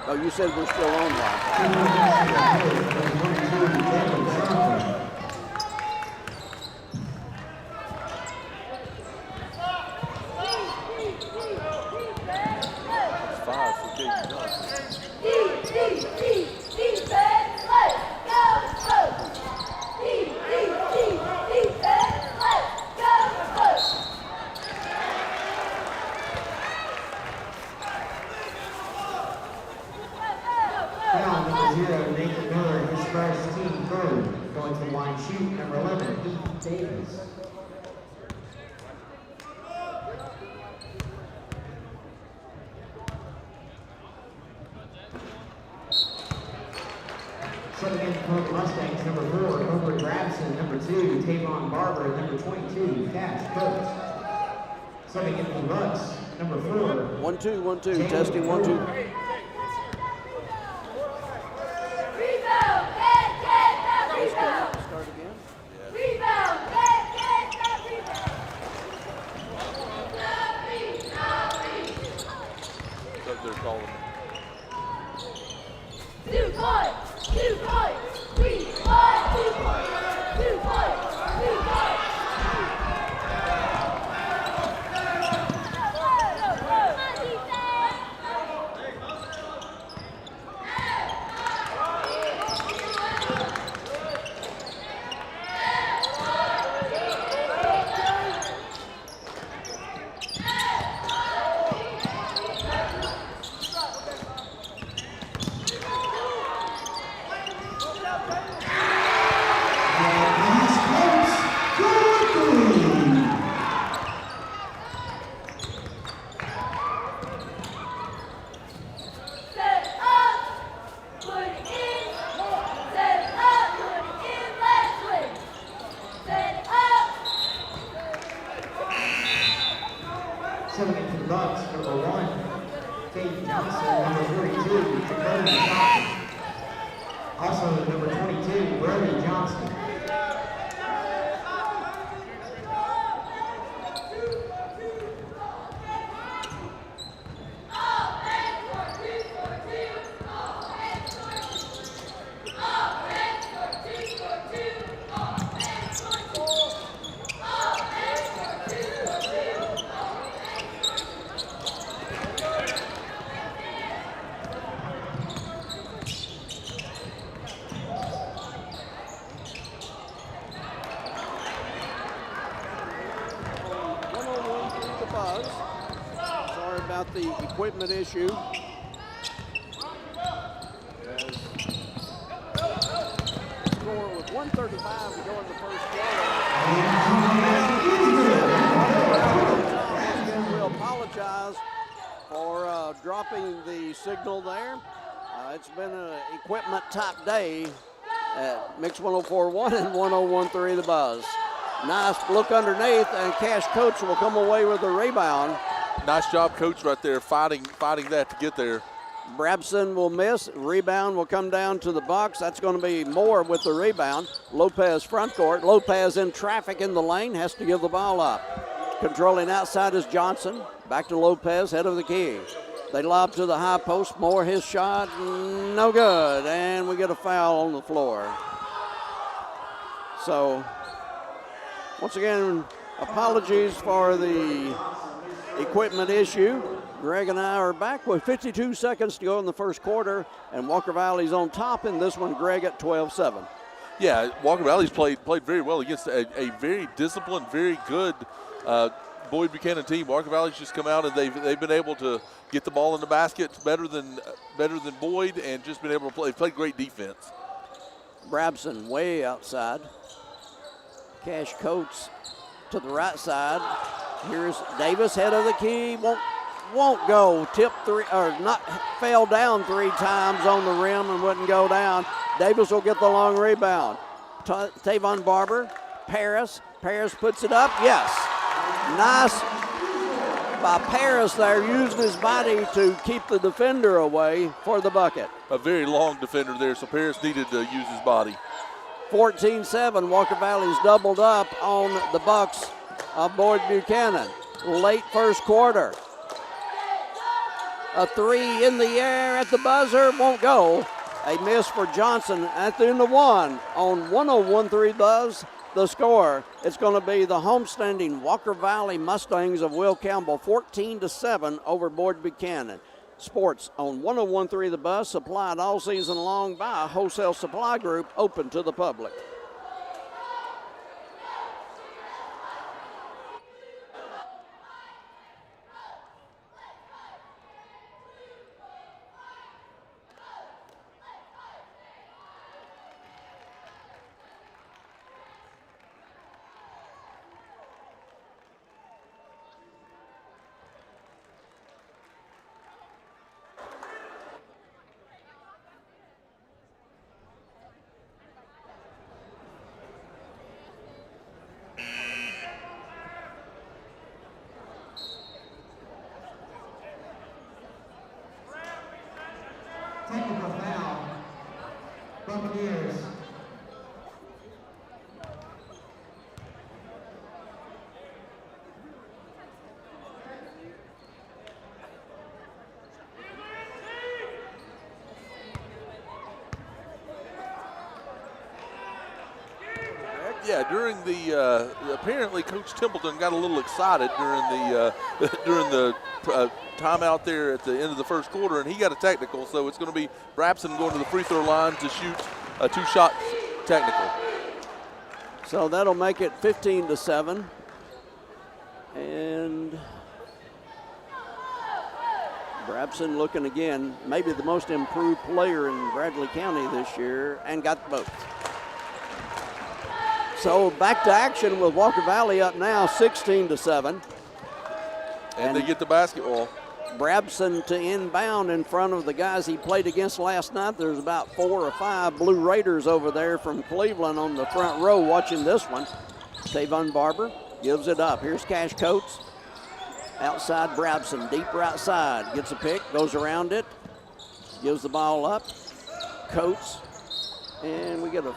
Oh, you said we're still on Wi-Fi. It's 5 for J.D. Johnson. Foul number 0, Nathan Miller, his first team third. Going to the line, shoot number 11, Heath Davis. Setting in for the Mustangs, number 4, Homer Grabson, number 2, Tavon Barber, number 22, Cash Coates. Setting in for the Bucks, number 4. 1-2, 1-2, testing 1-2. Start again. Rebound! Up there calling. 2 points! 2 points! 3 points! 2 points! 2 points! 2 points! Subbing into the Bucks, number 1, Kate Johnson, number 42, Dakota Johnson. Also, number 22, Brody Johnson. The equipment issue. Score with 1:35 to go in the first quarter. We apologize for dropping the signal there. It's been an equipment top day at Mix 104.1 and 101.3 The Buzz. Nice look underneath, and Cash Coach will come away with the rebound. Nice job, Coach, right there, fighting that to get there. Brabson will miss. Rebound will come down to the Bucks. That's going to be Moore with the rebound. Lopez front court. Lopez in traffic in the lane, has to give the ball up. Controlling outside is Johnson. Back to Lopez, head of the key. They lob to the high post. Moore, his shot, no good. And we get a foul on the floor. So, once again, apologies for the equipment issue. Greg and I are back with 52 seconds to go in the first quarter, and Walker Valley's on top in this one. Greg at 12-7. Yeah, Walker Valley's played very well against a very disciplined, very good Boyd Buchanan team. Walker Valley's just come out and they've been able to get the ball in the basket better than Boyd, and just been able to play. Played great defense. Brabson way outside. Cash Coates to the right side. Here's Davis, head of the key, won't go. Tip three, or not, fell down 3 times on the rim and wouldn't go down. Davis will get the long rebound. Tavon Barber, Paris puts it up, yes. Nice by Paris there, using his body to keep the defender away for the bucket. A very long defender there, so Paris needed to use his body. 14-7, Walker Valley's doubled up on the Bucks of Boyd Buchanan. Late first quarter. A 3 in the air at the buzzer, won't go. A miss for Johnson at the end of 1 on 101.3 Buzz. The score, it's going to be the homestanding Walker Valley Mustangs of Will Campbell, 14-7 over Boyd Buchanan. Sports on 101.3 The Buzz, supplied all season long by a wholesale supply group open to the public. Technical foul. Buccaneers. Yeah, during the apparently Coach Templeton got a little excited during the timeout there at the end of the first quarter, and he got a technical. So it's going to be Brabson going to the free throw line to shoot a 2-shot technical. So that'll make it 15-7, and Brabson looking again, maybe the most improved player in Bradley County this year, and got both. So back to action with Walker Valley up now, 16-7. And they get the basketball. Brabson to inbound in front of the guys he played against last night. There's about 4 or 5 Blue Raiders over there from Cleveland on the front row watching this one. Tavon Barber gives it up. Here's Cash Coates. Outside Brabson, deep right side. Gets a pick, goes around it, gives the ball up. Coates, and we get a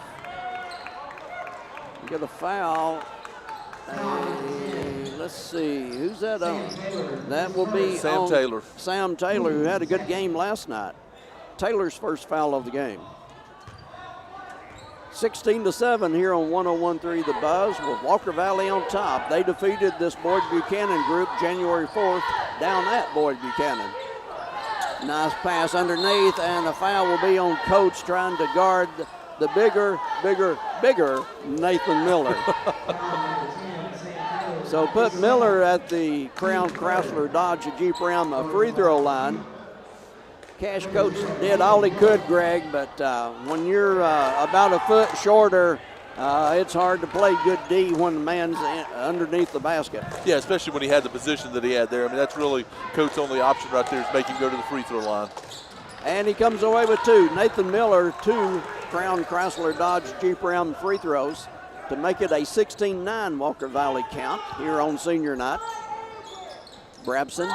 foul. Let's see, who's that on? That will be Sam Taylor. Sam Taylor, who had a good game last night. Taylor's first foul of the game. 16-7 here on 101.3 The Buzz with Walker Valley on top. They defeated this Boyd Buchanan group January 4th down at Boyd Buchanan. Nice pass underneath, and a foul will be on Coates trying to guard the bigger Nathan Miller. So put Miller at the Crown Chrysler Dodge Jeep Ram free throw line. Cash Coates did all he could, Greg, but when you're about a foot shorter, it's hard to play good D when the man's underneath the basket. Yeah, especially when he had the position that he had there. I mean, that's really Coates' only option right there is make him go to the free throw line. And he comes away with two. Nathan Miller, 2 Crown Chrysler Dodge Jeep Ram free throws to make it a 16-9 Walker Valley count here on senior night. Brabson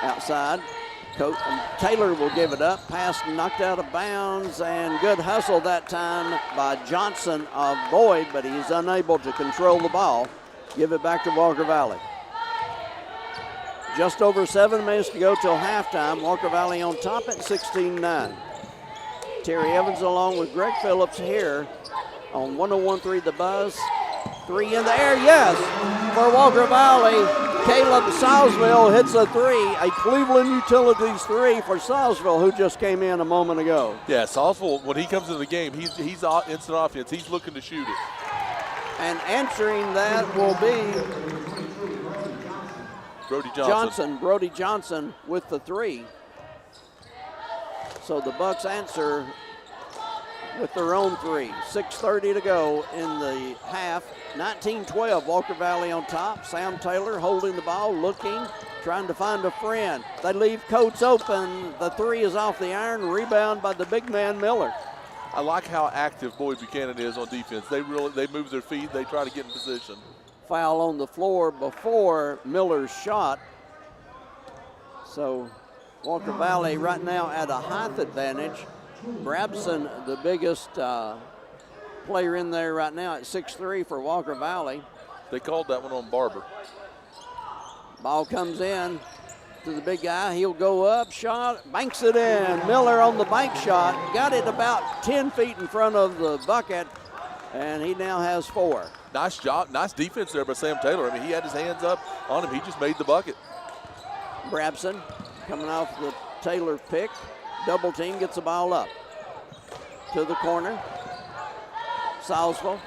outside. Taylor will give it up. Pass knocked out of bounds, and good hustle that time by Johnson of Boyd, but he's unable to control the ball. Give it back to Walker Valley. Just over 7 minutes to go till halftime. Walker Valley on top at 16-9. Terry Evans along with Greg Phillips here on 101.3 The Buzz. 3 in the air, yes, for Walker Valley. Caleb Salisville hits a 3, a Cleveland Utilities 3 for Salisville, who just came in a moment ago. Yeah, Salisville, when he comes into the game, he's instant offense. He's looking to shoot it. And answering that will be Brody Johnson with the 3. So the Bucks answer with their own 3. 6:30 to go in the half. 19-12, Walker Valley on top. Sam Taylor holding the ball, looking, trying to find a friend. They leave Coates open. The 3 is off the iron. Rebound by the big man, Miller. I like how active Boyd Buchanan is on defense. They move their feet. They try to get in position. Foul on the floor before Miller's shot. So Walker Valley right now at a height advantage. Brabson, the biggest player in there right now at 6'3" for Walker Valley. They called that one on Barber. Ball comes in to the big guy. He'll go up, shot, banks it in. Miller on the bank shot. Got it about 10 feet in front of the bucket, and he now has 4. Nice job. Nice defense there by Sam Taylor. I mean, he had his hands up on him. He just made the bucket. Brabson coming off the Taylor pick. Double team, gets the ball up to the corner. Salisville,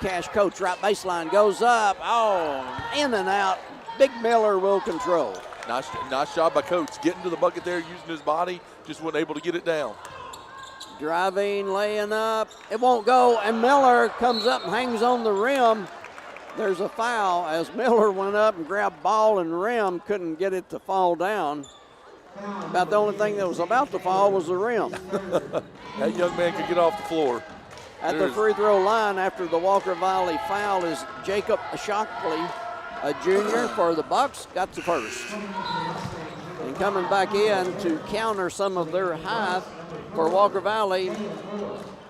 Cash Coates, right baseline, goes up. Oh, in and out. Big Miller will control. Nice job by Coates. Getting to the bucket there, using his body, just wasn't able to get it down. Driving, laying up. It won't go, and Miller comes up and hangs on the rim. There's a foul as Miller went up and grabbed ball and rim, couldn't get it to fall down. About the only thing that was about to fall was the rim. That young man could get off the floor. At the free throw line after the Walker Valley foul is Jacob Shockley, a junior for the Bucks, got the first. And coming back in to counter some of their height for Walker Valley,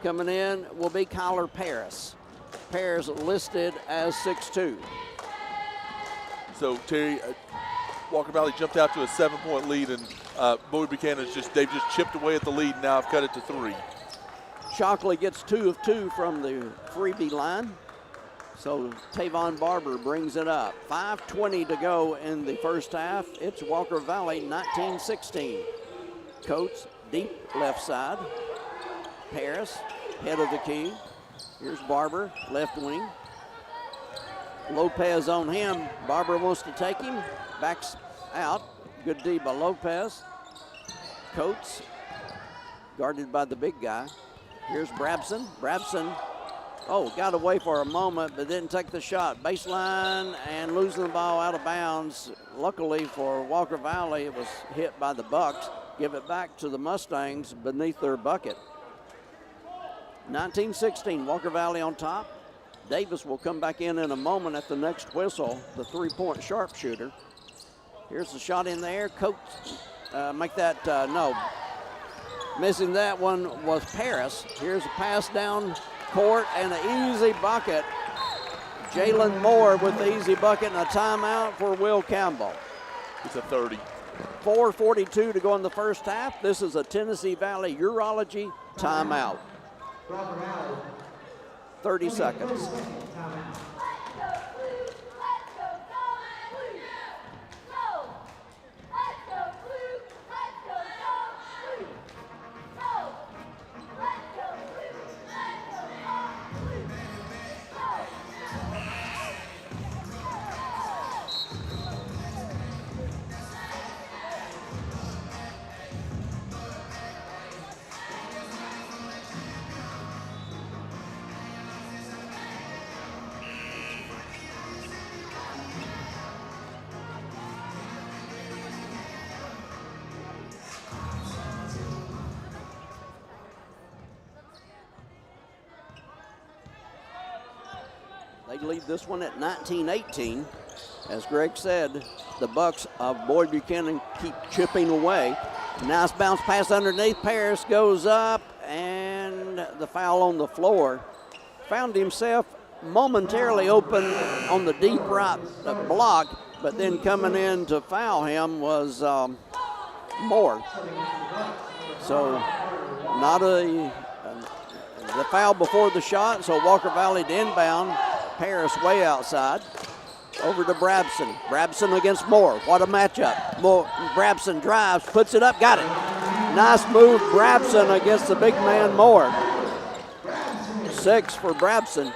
coming in will be Kyler Paris. Paris listed as 6'2". So Terry, Walker Valley jumped out to a 7-point lead, and Boyd Buchanan's they've just chipped away at the lead. Now have cut it to 3. Shockley gets 2 of 2 from the freebie line. So Tavon Barber brings it up. 5:20 to go in the first half. It's Walker Valley 19-16. Coates deep left side. Paris head of the key. Here's Barber left wing. Lopez on him. Barber wants to take him. Backs out. Good D by Lopez. Coates guarded by the big guy. Here's Brabson. Brabson, got away for a moment but didn't take the shot. Baseline and losing the ball out of bounds. Luckily for Walker Valley, it was hit by the Bucks. Give it back to the Mustangs beneath their bucket. 19-16, Walker Valley on top. Davis will come back in a moment at the next whistle, the 3-point sharpshooter. Here's the shot in the air. Coach, make that, no. Missing that one was Paris. Here's a pass down court and an easy bucket. Jalen Moore with the easy bucket and a timeout for Will Campbell. It's a 30. 4:42 to go in the first half. This is a Tennessee Valley Urology timeout. 30 seconds. They lead this one at 19-18. As Greg said, the Bucks of Boyd Buchanan keep chipping away. Nice bounce pass underneath. Paris goes up, and the foul on the floor. Found himself momentarily open on the deep right block, but then coming in to foul him was Moore. So not the foul before the shot, so Walker Valley to inbound. Paris way outside. Over to Brabson. Brabson against Moore. What a matchup. Moore, Brabson drives, puts it up, got it. Nice move, Brabson against the big man Moore. 6 for Brabson.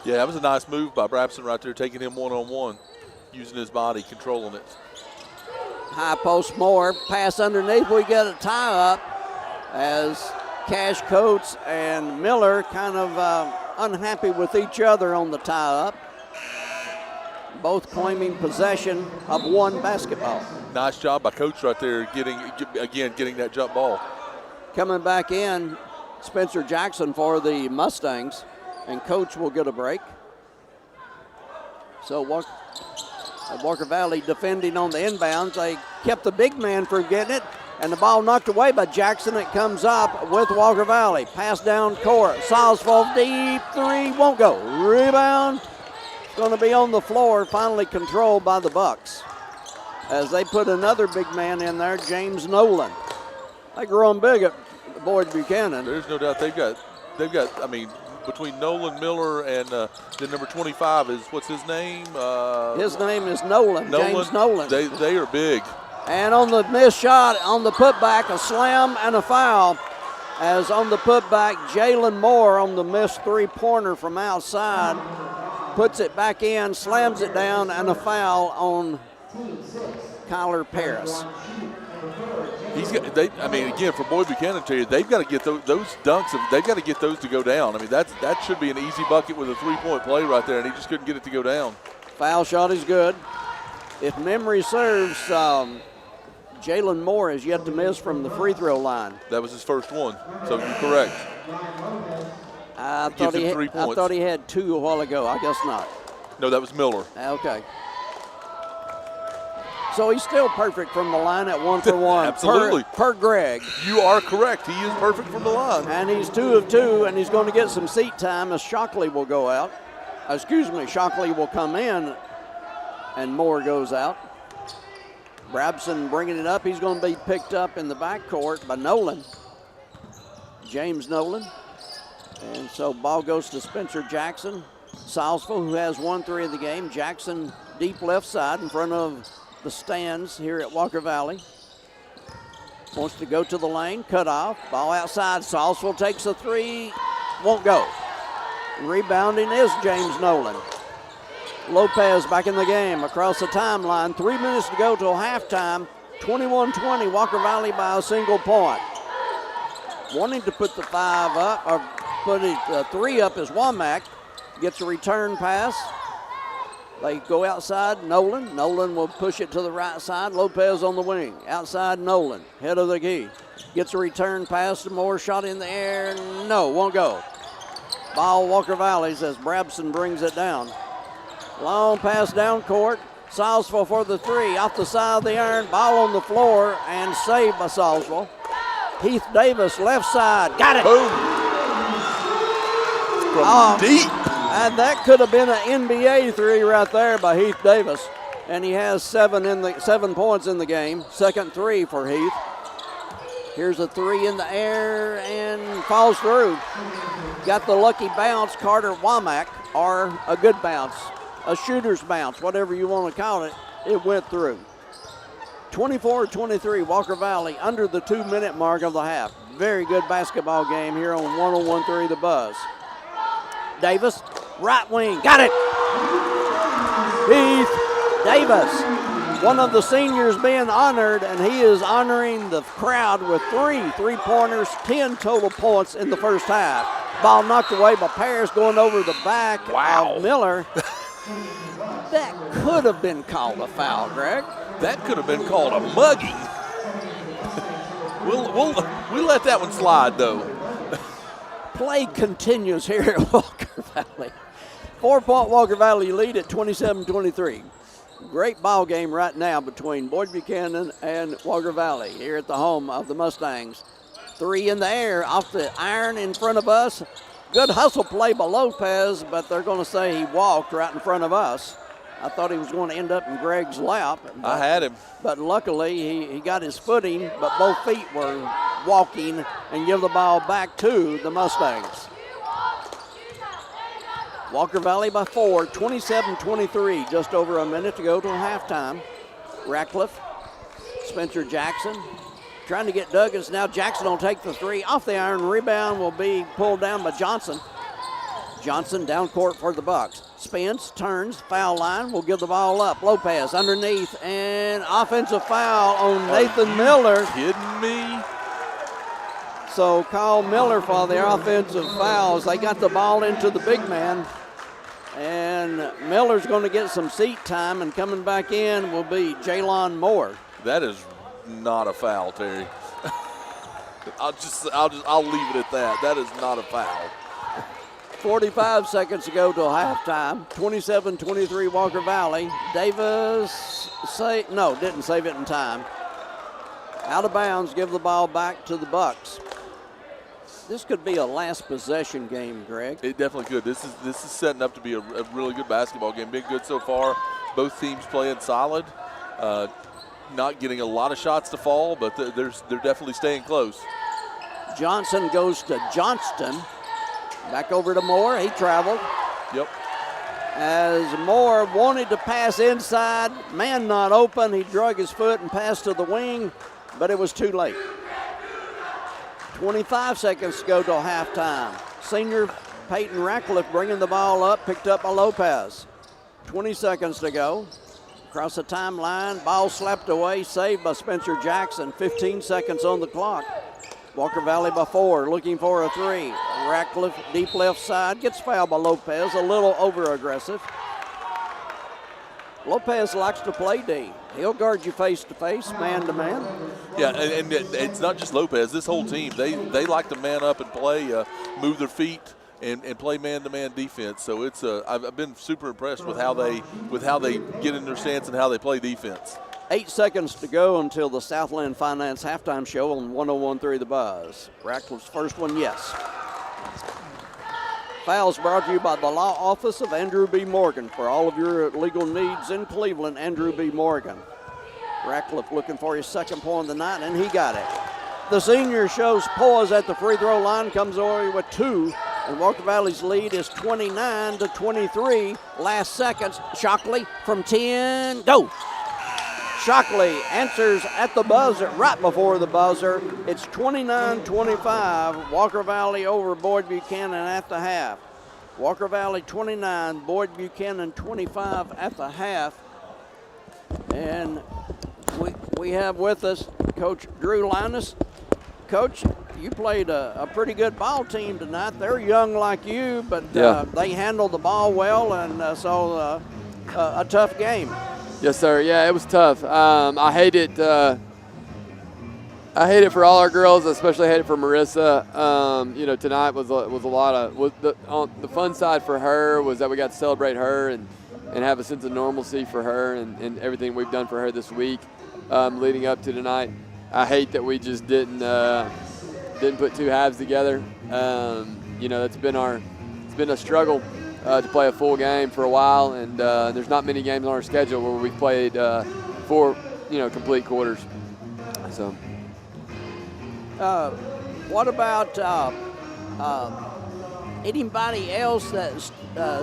Yeah, that was a nice move by Brabson right there, taking him one-on-one, using his body, controlling it. High post Moore. Pass underneath. We get a tie up as Cash Coates and Miller kind of unhappy with each other on the tie-up. Both claiming possession of one basketball. Nice job by Coach right there, getting that jump ball. Coming back in, Spencer Jackson for the Mustangs, and Coach will get a break. So Walker Valley defending on the inbounds. They kept the big man from getting it, and the ball knocked away by Jackson. It comes up with Walker Valley. Pass down court. Salzfeld deep three, won't go. Rebound. It's going to be on the floor, finally controlled by the Bucks. As they put another big man in there, James Nolan. They're growing big at Boyd Buchanan. There's no doubt they've got, I mean, between Nolan, Miller, and the number 25 is, what's his name? His name is Nolan, James Nolan. They are big. And on the missed shot, on the putback, a slam and a foul. As on the putback, Jalen Moore on the missed three-pointer from outside, puts it back in, slams it down, and a foul on Kyler Paris. Again, for Boyd Buchanan, tell you, they've got to get those dunks. They've got to get those to go down. I mean, that should be an easy bucket with a three-point play right there, and he just couldn't get it to go down. Foul shot is good. If memory serves, Jalen Moore has yet to miss from the free throw line. That was his first one, so you're correct. I thought he had 2 a while ago. I guess not. No, that was Miller. Okay. So he's still perfect from the line at 1 for 1. Absolutely. Per Greg. You are correct. He is perfect from the line. And he's 2 of 2, and he's going to get some seat time as Shockley will go out. Shockley will come in, and Moore goes out. Brabson bringing it up. He's going to be picked up in the backcourt by Nolan. James Nolan. And so ball goes to Spencer Jackson. Salzville, who has 1-3 of the game. Jackson deep left side in front of the stands here at Walker Valley. Wants to go to the lane, cut off. Ball outside. Salzville takes a 3. Won't go. Rebounding is James Nolan. Lopez back in the game across the timeline. 3 minutes to go till halftime. 21-20, Walker Valley by a single point. Wanting to put the 5 up, or put the 3 up is Womack. Gets a return pass. They go outside, Nolan. Nolan will push it to the right side. Lopez on the wing. Outside, Nolan, head of the key. Gets a return pass to Moore. Shot in the air. No, won't go. Ball Walker Valley's as Brabson brings it down. Long pass down court. Salzville for the three. Off the side of the iron. Ball on the floor and saved by Salzville. Heath Davis, left side. Got it. Boom. From deep. And that could have been an NBA three right there by Heath Davis. And he has 7 points in the game. Second three for Heath. Here's a three in the air and falls through. Got the lucky bounce, Carter Womack, or a good bounce, a shooter's bounce, whatever you want to call it. It went through. 24-23, Walker Valley under the 2-minute mark of the half. Very good basketball game here on 101.3 The Buzz. Davis, right wing, got it. Heath Davis, one of the seniors being honored, and he is honoring the crowd with 3 3-pointers, 10 total points in the first half. Ball knocked away by Paris going over the back of Miller. That could have been called a foul, Greg. That could have been called a mugging. We'll let that one slide, though. Play continues here at Walker Valley. 4-point Walker Valley lead at 27-23. Great ball game right now between Boyd Buchanan and Walker Valley here at the home of the Mustangs. 3 in the air off the iron in front of us. Good hustle play by Lopez, but they're going to say he walked right in front of us. I thought he was going to end up in Greg's lap. I had him. But luckily he got his footing, but both feet were walking and give the ball back to the Mustangs. Walker Valley by 4, 27-23, just over a minute to go to halftime. Ratcliffe, Spencer Jackson, trying to get Duggins. Now Jackson will take the three. Off the iron, rebound will be pulled down by Johnson. Johnson down court for the Bucks. Spins, turns, foul line, will give the ball up. Lopez underneath, and offensive foul on Nathan Miller. Kidding me? So call Miller for the offensive fouls. They got the ball into the big man. And Miller's going to get some seat time, and coming back in will be Jalon Moore. That is not a foul, Terry. I'll leave it at that. That is not a foul. 45 seconds to go till halftime. 27-23 Walker Valley. Davis didn't save it in time. Out of bounds, give the ball back to the Bucks. This could be a last possession game, Greg. It definitely could. This is setting up to be a really good basketball game. Been good so far. Both teams playing solid. Not getting a lot of shots to fall, but they're definitely staying close. Johnson goes to Johnston. Back over to Moore. He traveled. Yep. As Moore wanted to pass inside, man not open. He drug his foot and passed to the wing, but it was too late. 25 seconds to go till halftime. Senior Peyton Ratcliffe bringing the ball up, picked up by Lopez. 20 seconds to go. Across the timeline, ball slapped away, saved by Spencer Jackson. 15 seconds on the clock. Walker Valley by 4, looking for a three. Ratcliffe, deep left side, gets fouled by Lopez, a little over-aggressive. Lopez likes to play D. He'll guard you face-to-face, man-to-man. Yeah, and it's not just Lopez. This whole team, they like to man up and play, move their feet, and play man-to-man defense. So it's I've been super impressed with how they get in their stance and how they play defense. 8 seconds to go until the Southland Finance halftime show on 101.3 The Buzz. Ratcliffe's first one, yes. Fouls brought to you by the Law Office of Andrew B. Morgan. For all of your legal needs in Cleveland, Andrew B. Morgan. Ratcliffe looking for his second point of the night, and he got it. The senior shows poise at the free throw line, comes away with 2, and Walker Valley's lead is 29-23. Last seconds, Shockley from 10, go. Shockley answers at the buzzer, right before the buzzer. It's 29-25, Walker Valley over Boyd Buchanan at the half. Walker Valley 29, Boyd Buchanan 25 at the half. And we have with us Coach Drew Linus. Coach, you played a pretty good ball team tonight. They're young like you, but they handled the ball well, and so a tough game. Yes, sir. Yeah, it was tough. I hate it. I hate it for all our girls, especially hate it for Marissa. Tonight was a lot of. The fun side for her was that we got to celebrate her, and and have a sense of normalcy for her and everything we've done for her this week leading up to tonight. I hate that we just didn't put two halves together. It's been a struggle to play a full game for a while, and there's not many games on our schedule where we've played 4 complete quarters. So. What about anybody else that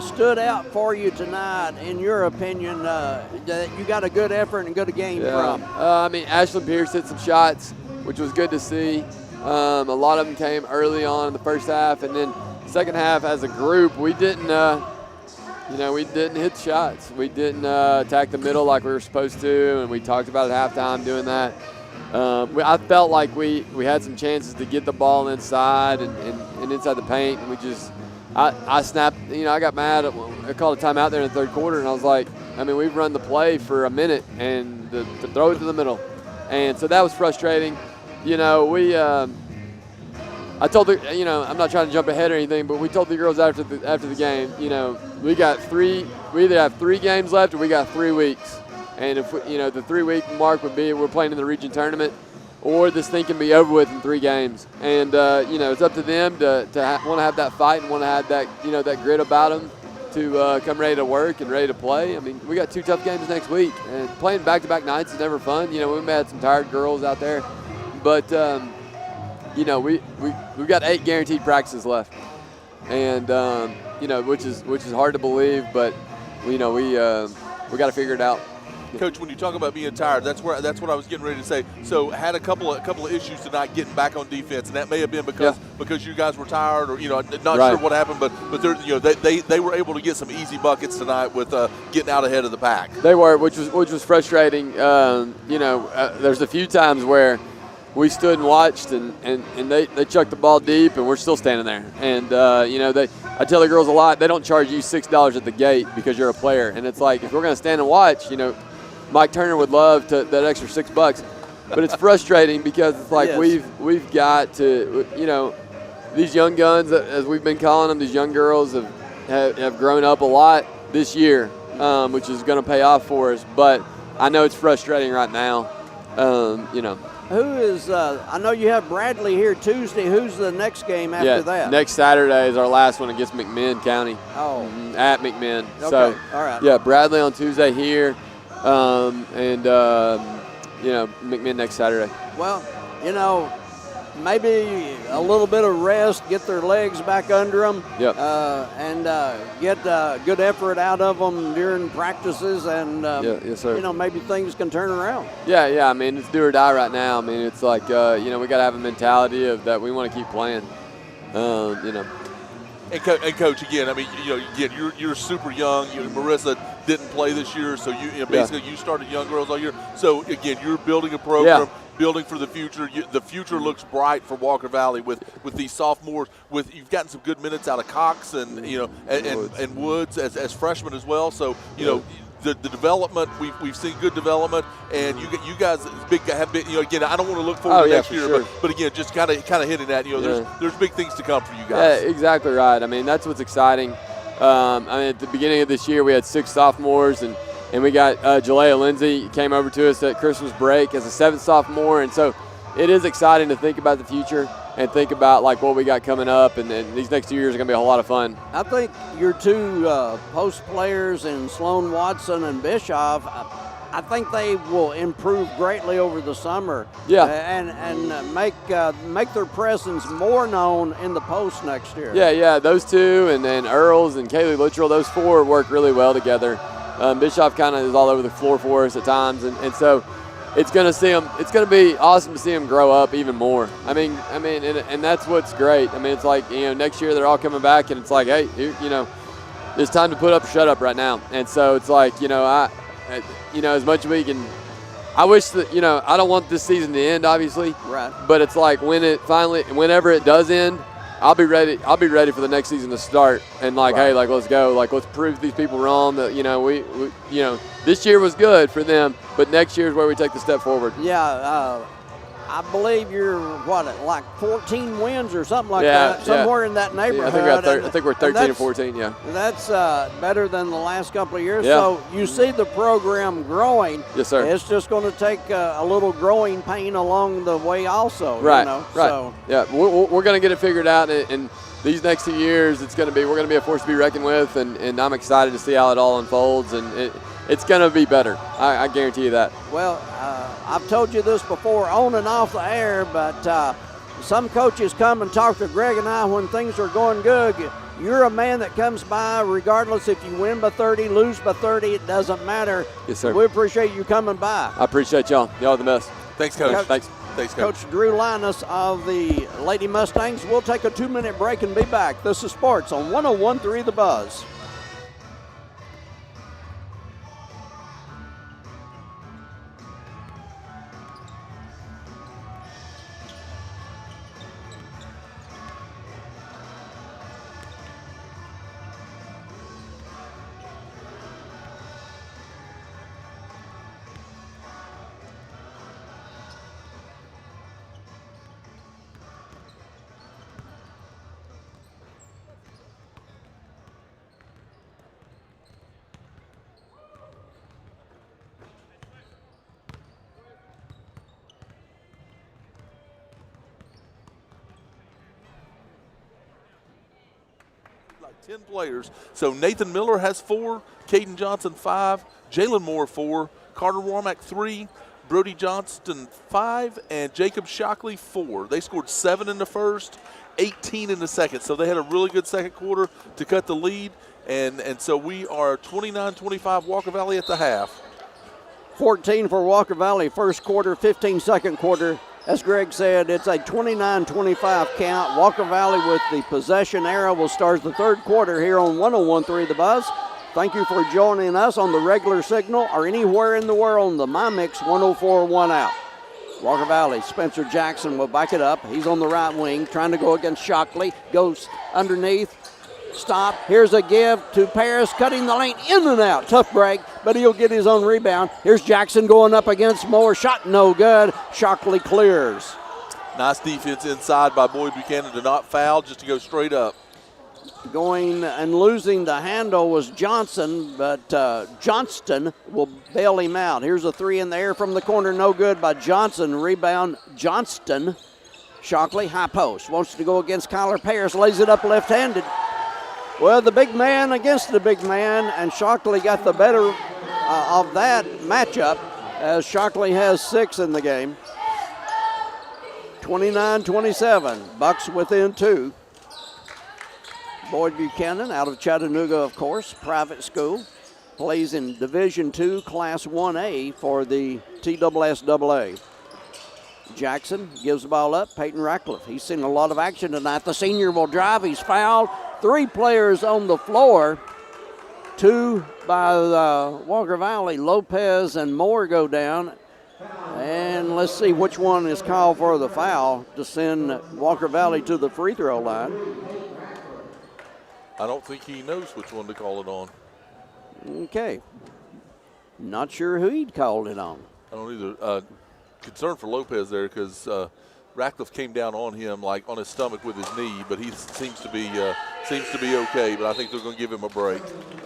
stood out for you tonight, in your opinion, that you got a good effort and good game from? Ashlyn Pierce hit some shots, which was good to see. A lot of them came early on in the first half, and then second half as a group, we didn't hit the shots. We didn't attack the middle like we were supposed to, and we talked about at halftime doing that. I felt like we had some chances to get the ball inside and inside the paint, and I snapped. I got mad. I called a timeout there in the third quarter, and I was like, we've run the play for a minute, and to throw it to the middle, and so that was frustrating. I told the, I'm not trying to jump ahead or anything, but we told the girls after the game, we either have 3 games left or we got 3 weeks. And if the 3-week mark would be we're playing in the region tournament, or this thing can be over with in 3 games. And it's up to them to want to have that fight and want to have that that grit about them to come ready to work and ready to play. we got 2 tough games next week, and playing back-to-back nights is never fun. We've had some tired girls out there, but we've got 8 guaranteed practices left, and which is hard to believe, but we got to figure it out. Coach, when you talk about being tired, that's what I was getting ready to say. So had a couple of issues tonight getting back on defense, and that may have been because you guys were tired, or not right. sure what happened, but they were able to get some easy buckets tonight with getting out ahead of the pack. They were, which was frustrating. There's a few times where we stood and watched, and they chucked the ball deep, and we're still standing there. And I tell the girls a lot, they don't charge you $6 at the gate because you're a player, and it's like if we're going to stand and watch, Mike Turner would love that extra $6, but it's frustrating because it's like yes. we've got to these young guns, as we've been calling them, these young girls have grown up a lot this year, which is going to pay off for us. But I know it's frustrating right now. Who is? I know you have Bradley here Tuesday. Who's the next game after that? Next Saturday is our last one against McMinn County. Oh, at McMinn. Okay. So all right. Yeah, Bradley on Tuesday here. McMinn next Saturday. Well, maybe a little bit of rest, get their legs back under them, yep. And get good effort out of them during practices, and yes, sir. Maybe things can turn around. Yeah. It's do or die right now. It's like we got to have a mentality of that we want to keep playing. And Coach, again, you're super young. Marissa didn't play this year, so basically you started young girls all year. So again, you're building a program, building for the future. The future looks bright for Walker Valley with these sophomores. You've gotten some good minutes out of Cox and and Woods as freshmen as well. So The development, we've seen good development, and you guys have been, again, I don't want to look forward to next year, sure. but again, just kind of hitting that, there's big things to come for you Yeah, guys. exactly right. That's what's exciting. At the beginning of this year, we had 6 sophomores, and we got Jalea Lindsay came over to us at Christmas break as a 7th sophomore, and so it is exciting to think about the future and think about like what we got coming up, and these next 2 years are going to be a whole lot of fun. I think your 2 post players in Sloan Watson and Bischoff, I think they will improve greatly over the summer. Yeah. And make their presence more known in the post next year. Yeah, those 2, and then Earls and Kaylee Littrell, those 4 work really well together. Bischoff kind of is all over the floor for us at times, and so it's going to be awesome to see them grow up even more. And that's what's great. It's like, next year they're all coming back, and it's like, hey, it's time to put up or shut up right now. And so it's like, as much as we can, I wish that, I don't want this season to end, obviously. Right. But it's like whenever it does end, I'll be ready for the next season to start, and right. Hey, let's go, let's prove these people wrong that we this year was good for them, but next year is where we take the step forward. Yeah, I believe you're, like 14 wins or something like Yeah, that, somewhere yeah. in that Yeah, neighborhood. I think we're 13 and 14, yeah. That's better than the last couple of years. Yeah. So you see the program growing. Yes, sir. It's just going to take a little growing pain along the way also. Right, You know? right. So, Yeah, we're going to get it figured out, and these next 2 years, we're going to be a force to be reckoned with, and I'm excited to see how it all unfolds, and it's going to be better. I guarantee you that. well, I've told you this before on and off the air, but some coaches come and talk to Greg and I when things are going good. You're a man that comes by regardless if you win by 30, lose by 30, it doesn't matter. Yes, sir. We appreciate you coming by. I appreciate y'all. Y'all are the best. Thanks, Coach. Thanks. Thanks, Coach. Coach Drew Linus of the Lady Mustangs. We'll take a 2-minute break and be back. This is Sports on 101.3 The Buzz. Like 10 players. So Nathan Miller has 4, Caden Johnson 5, Jalen Moore 4, Carter Warmack 3, Brody Johnston 5, and Jacob Shockley 4. They scored 7 in the first, 18 in the second. So they had a really good second quarter to cut the lead. And so we are 29-25 Walker Valley at the half. 14 for Walker Valley first quarter, 15 second quarter. As Greg said, it's a 29-25 count. Walker Valley with the possession arrow will start the third quarter here on 101.3 The Buzz. Thank you for joining us on the regular signal or anywhere in the world on the MyMix 104.1 out. Walker Valley, Spencer Jackson will back it up. He's on the right wing, trying to go against Shockley. Goes underneath. Stop. Here's a give to Paris, cutting the lane in and out. Tough break, but he'll get his own rebound. Here's Jackson going up against Moore. Shot no good. Shockley clears. Nice defense inside by Boyd Buchanan to not foul, just to go straight up. Going and losing the handle was Johnson, but Johnston will bail him out. Here's a 3 in the air from the corner. No good by Johnson. Rebound Johnston. Shockley, high post. Wants to go against Kyler Paris. Lays it up left-handed. Well, the big man against the big man, and Shockley got the better of that matchup as Shockley has 6 in the game. 29-27, Bucks within 2. Boyd Buchanan out of Chattanooga, of course, private school, plays in Division II, Class 1A for the TSSAA. Jackson gives the ball up. Peyton Ratcliffe, he's seen a lot of action tonight. The senior will drive. He's fouled. 3 players on the floor. 2 by Walker Valley. Lopez and Moore go down. And let's see which one is called for the foul to send Walker Valley to the free throw line. I don't think he knows which one to call it on. Okay. Not sure who he'd called it on. I don't either. Concerned for Lopez there because Ratcliffe came down on him like on his stomach with his knee, but he seems to be okay. But I think they're going to give him a break.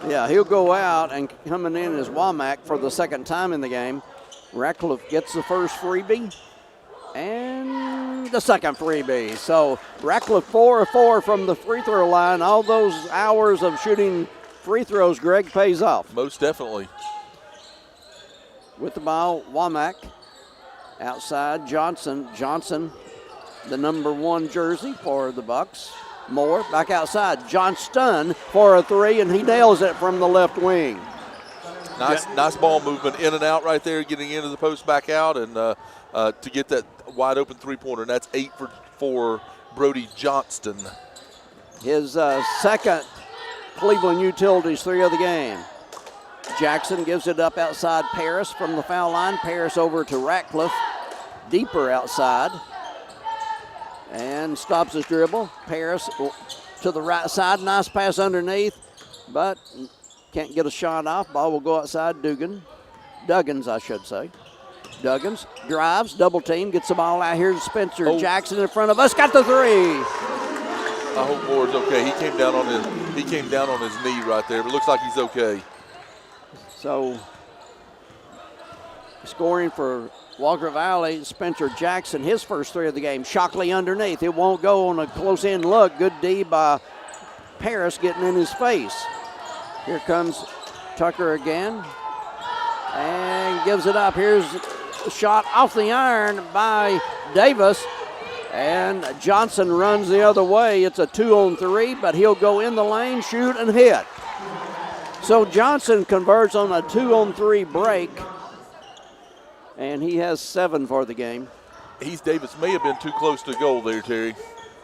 Yeah, he'll go out, and coming in is Womack for the second time in the game. Ratcliffe gets the first freebie and the second freebie. So Ratcliffe 4 of 4 from the free throw line. All those hours of shooting free throws, Greg, pays off. Most definitely. With the ball, Womack. Outside, Johnson, the number 1 jersey for the Bucks. Moore back outside. Johnston for a 3, and he nails it from the left wing. Nice ball movement in and out right there, getting into the post, back out, and to get that wide open 3-pointer. And that's 8 for Brody Johnston. His second Cleveland Utilities 3 of the game. Jackson gives it up outside Paris from the foul line. Paris over to Ratcliffe, deeper outside, and stops his dribble. Paris to the right side, nice pass underneath, but can't get a shot off. Ball will go outside Duggins, I should say. Duggins drives, double team, gets the ball out. Here's Spencer Oh. Jackson in front of us. Got the three. I hope Moore's okay. He came down on his knee right there, but it looks like he's okay. So scoring for Walker Valley, Spencer Jackson, his first three of the game. Shockley underneath. It won't go on a close in look. Good D by Paris getting in his face. Here comes Tucker again and gives it up. Here's a shot off the iron by Davis, and Johnson runs the other way. It's a 2-on-3, but he'll go in the lane, shoot, and hit. So Johnson converts on a 2-on-3 break, and he has 7 for the game. Davis may have been too close to goal there, Terry.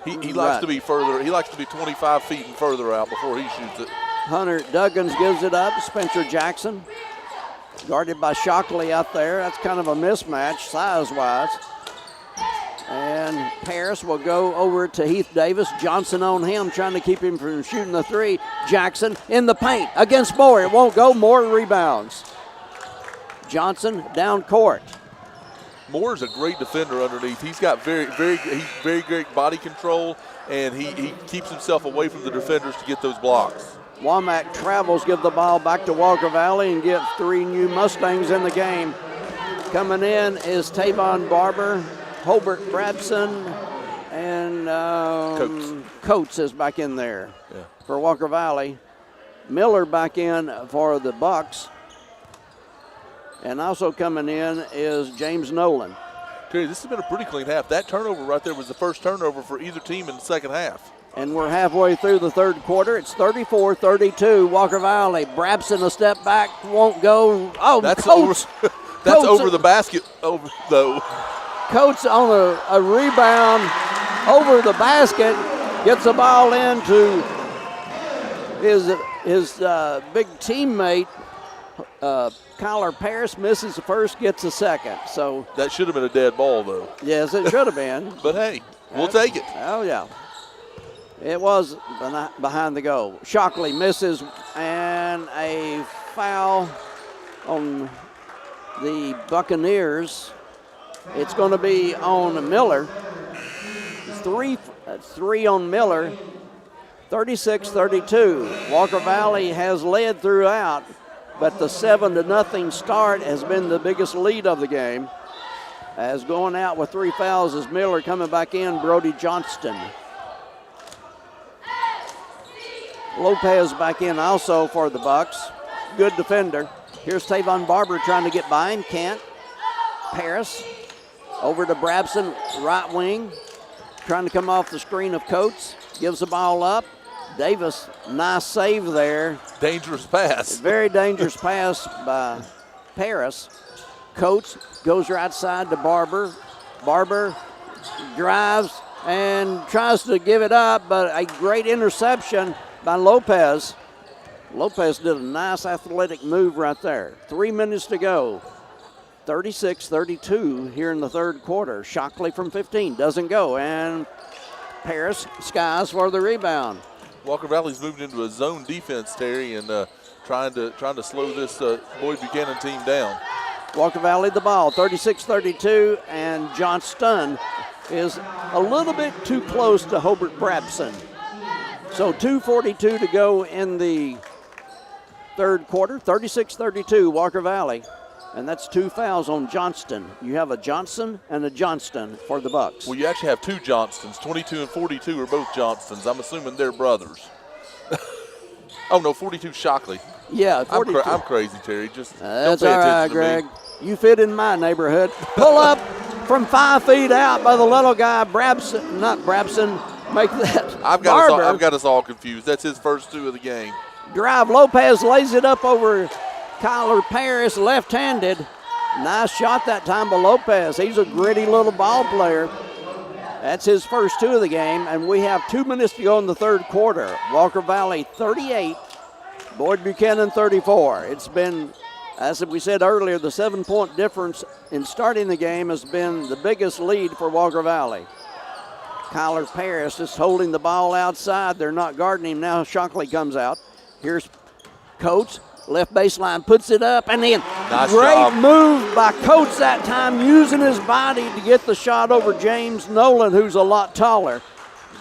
He likes to be further. He likes to be 25 feet and further out before he shoots it. Hunter Duggins gives it up. Spencer Jackson, guarded by Shockley out there. That's kind of a mismatch size-wise. And Paris will go over to Heath Davis. Johnson on him, trying to keep him from shooting the three. Jackson in the paint against Moore. It won't go. Moore rebounds. Johnson down court. Moore's a great defender underneath. He's got very great body control, and he keeps himself away from the defenders to get those blocks. Womack Travels give the ball back to Walker Valley and get 3 new Mustangs in the game. Coming in is Tavon Barber, Hobart Brabson, and Coates is back in there for Walker Valley. Miller back in for the Bucks. And also coming in is James Nolan. Terry, this has been a pretty clean half. That turnover right there was the first turnover for either team in the second half. And we're halfway through the third quarter. It's 34-32, Walker Valley. Brabson a step back, won't go. Oh, that's Coates. over. That's over the basket, though. Coates on a rebound over the basket, gets the ball into his big teammate. Kyler Paris misses the first, gets the second. So that should have been a dead ball, though. Yes, it should have been. But hey, we'll take it. Oh yeah, it was behind the goal. Shockley misses, and a foul on the Buccaneers. It's going to be on Miller. Three on Miller. 36-32. Walker Valley has led throughout, but the 7-0 start has been the biggest lead of the game. As going out with 3 fouls is Miller. Coming back in, Brody Johnston. Lopez back in also for the Bucks. Good defender. Here's Tavon Barber trying to get by him. Can't. Paris over to Brabson, right wing. Trying to come off the screen of Coates. Gives the ball up. Davis, nice save there. Dangerous pass. Very dangerous pass by Paris. Coates goes right side to Barber. Barber drives and tries to give it up, but a great interception by Lopez. Lopez did a nice athletic move right there. 3 minutes to go. 36-32 here in the third quarter. Shockley from 15 doesn't go, and Paris skies for the rebound. Walker Valley's moved into a zone defense, Terry, and trying to slow this Boyd Buchanan team down. Walker Valley the ball, 36-32, and Johnston is a little bit too close to Hobart Brabson. So 2:42 to go in the third quarter, 36-32, Walker Valley. And that's 2 fouls on Johnston. You have a Johnson and a Johnston for the Bucks. Well, you actually have 2 Johnstons. 22 and 42 are both Johnstons. I'm assuming they're brothers. Oh, no, 42 Shockley. Yeah, 42. I'm crazy, Terry. Just that's don't pay all right, attention Greg. to me. You fit in my neighborhood. Pull up from 5 feet out by the little guy, Brabson. Not Brabson. Make that. I've got us all confused. That's his first 2 of the game. Drive. Lopez lays it up over Kyler Paris, left-handed. Nice shot that time by Lopez. He's a gritty little ball player. That's his first 2 of the game, and we have 2 minutes to go in the third quarter. Walker Valley 38, Boyd Buchanan 34. It's been, as we said earlier, the 7-point difference in starting the game has been the biggest lead for Walker Valley. Kyler Paris is holding the ball outside. They're not guarding him now. Shockley comes out. Here's Coates. Left baseline, puts it up, and then Nice great job. move by Coates that time, using his body to get the shot over James Nolan, who's a lot taller.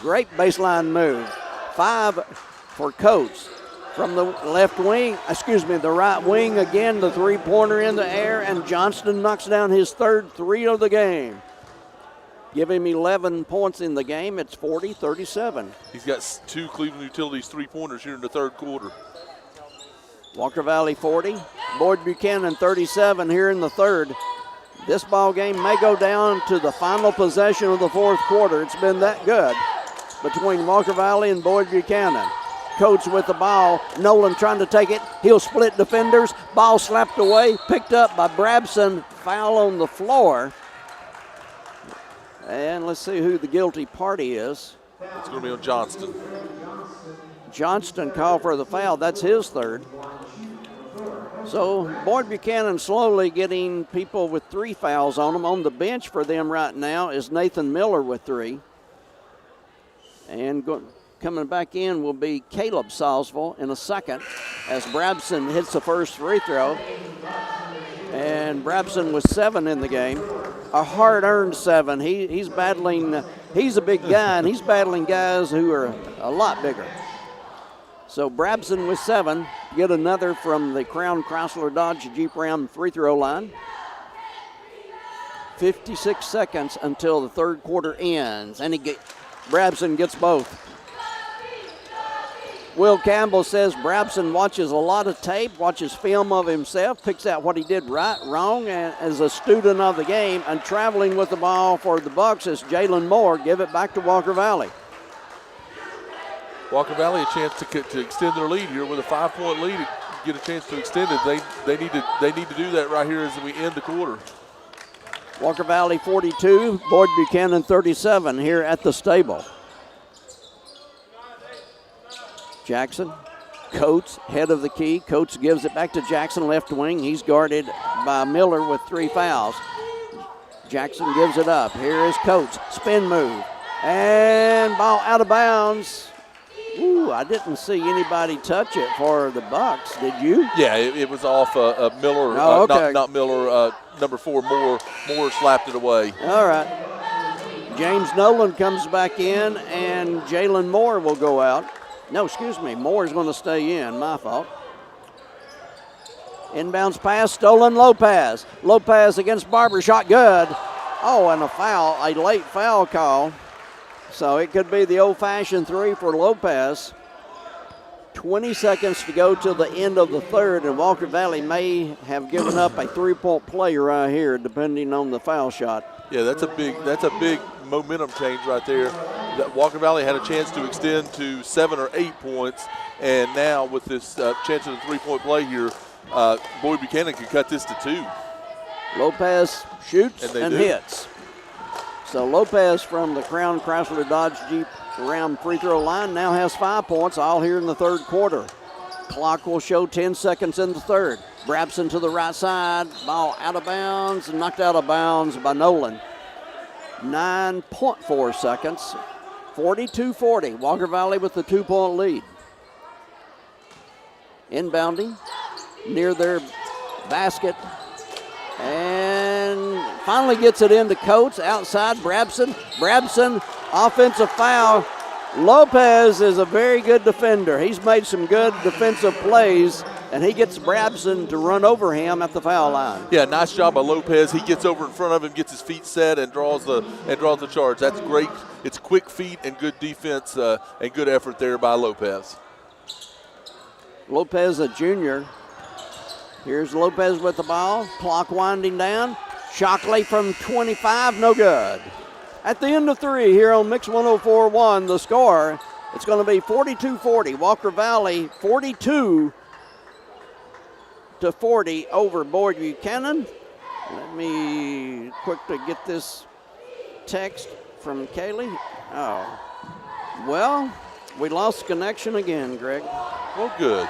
Great baseline move. 5 for Coates. From the left wing, the right wing again, the three-pointer in the air, and Johnston knocks down his third 3 of the game. Give him 11 points in the game. It's 40-37. He's got 2 Cleveland Utilities three-pointers here in the third quarter. Walker Valley 40, Boyd Buchanan 37 here in the third. This ball game may go down to the final possession of the fourth quarter. It's been that good between Walker Valley and Boyd Buchanan. Coates with the ball. Nolan trying to take it. He'll split defenders. Ball slapped away, picked up by Brabson. Foul on the floor. And let's see who the guilty party is. It's going to be on Johnston. Johnston called for the foul. That's his third. So Boyd Buchanan slowly getting people with 3 fouls on them. On the bench for them right now is Nathan Miller with 3. And coming back in will be Caleb Salzville in a second as Brabson hits the first free throw. And Brabson with 7 in the game. A hard-earned 7. He's battling, he's a big guy, and he's battling guys who are a lot bigger. So Brabson with 7, get another from the Crown Chrysler Dodge Jeep Ram free throw line. 56 seconds until the third quarter ends, and Brabson gets both. Will Campbell says Brabson watches a lot of tape, watches film of himself, picks out what he did right, wrong, and as a student of the game, and traveling with the ball for the Bucks is Jalen Moore. Give it back to Walker Valley. Walker Valley a chance to extend their lead here with a 5-point lead. Get a chance to extend it. They need to do that right here as we end the quarter. Walker Valley 42, Boyd Buchanan 37 here at the stable. Jackson, Coates, head of the key. Coates gives it back to Jackson, left wing. He's guarded by Miller with 3 fouls. Jackson gives it up. Here is Coates, spin move, and ball out of bounds. Ooh, I didn't see anybody touch it for the Bucks. Did you? Yeah, it was off Miller. Oh, okay. Not Miller. Number 4, Moore. Moore slapped it away. All right. James Nolan comes back in, and Jalen Moore will go out. No, excuse me. Moore's going to stay in. My fault. Inbounds pass, stolen Lopez. Lopez against Barber. Shot good. Oh, and a late foul call. So it could be the old-fashioned 3 for Lopez. 20 seconds to go till the end of the third, and Walker Valley may have given up a 3-point play right here, depending on the foul shot. Yeah, that's a big momentum change right there. That Walker Valley had a chance to extend to 7 or 8 points, and now with this chance of a 3-point play here, Boyd Buchanan can cut this to 2. Lopez shoots and do. hits. So Lopez from the Crown Chrysler Dodge Jeep Ram free throw line now has 5 points, all here in the third quarter. Clock will show 10 seconds in the third. Brabson to the right side, ball out of bounds, knocked out of bounds by Nolan. 9.4 seconds, 42-40. Walker Valley with the 2-point lead. Inbounding near their basket. And finally gets it into Coates, outside Brabson. Brabson, offensive foul. Lopez is a very good defender. He's made some good defensive plays, and he gets Brabson to run over him at the foul line. Yeah, nice job by Lopez. He gets over in front of him, gets his feet set, and draws the charge. That's great. It's quick feet and good defense and good effort there by Lopez. Lopez, a junior. Here's Lopez with the ball. Clock winding down. Shockley from 25, no good. At the end of 3 here on Mix 104.1, the score, it's going to be 42-40. Walker Valley 42-40 over Boyd Buchanan. Let me quickly get this text from Kaylee. Oh, well, we lost connection again, Greg. Well, good.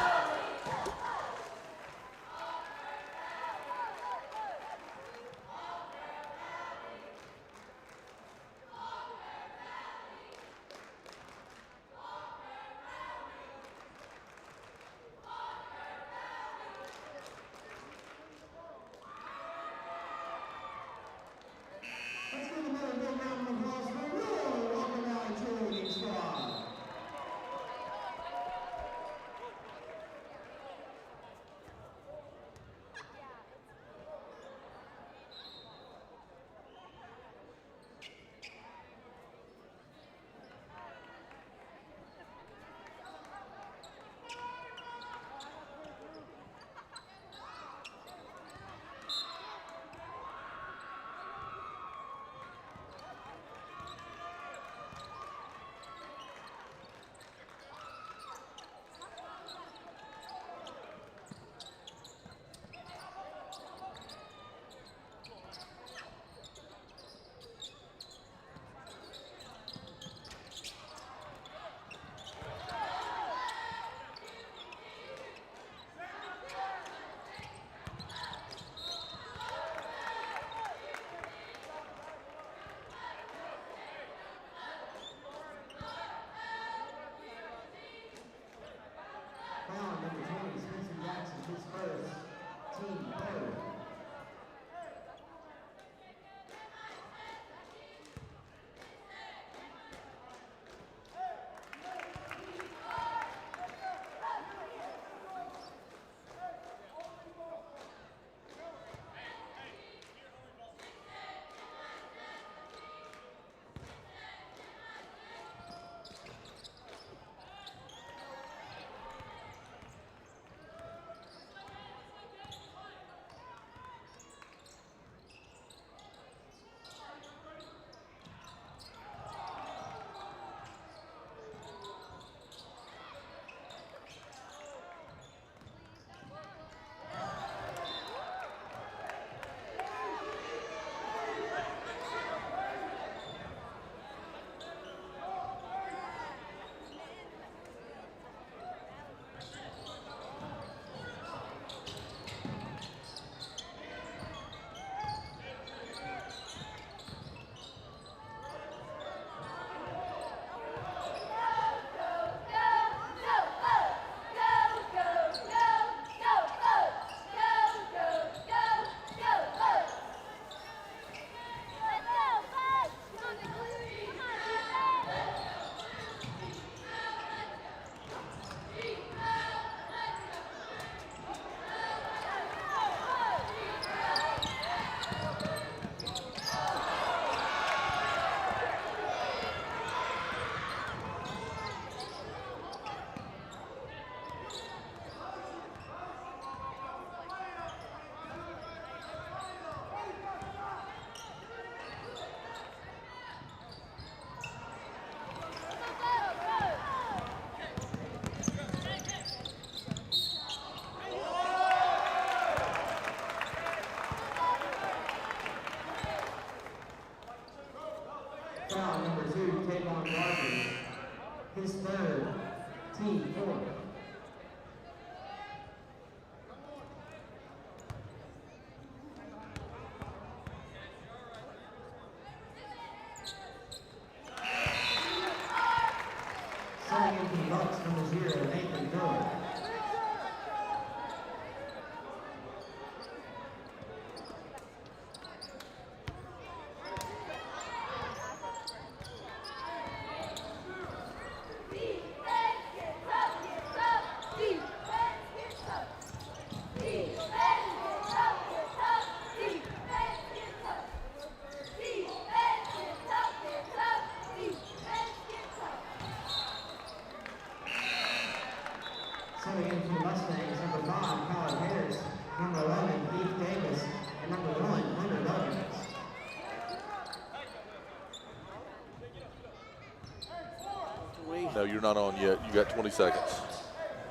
you're not on yet. You got 20 seconds.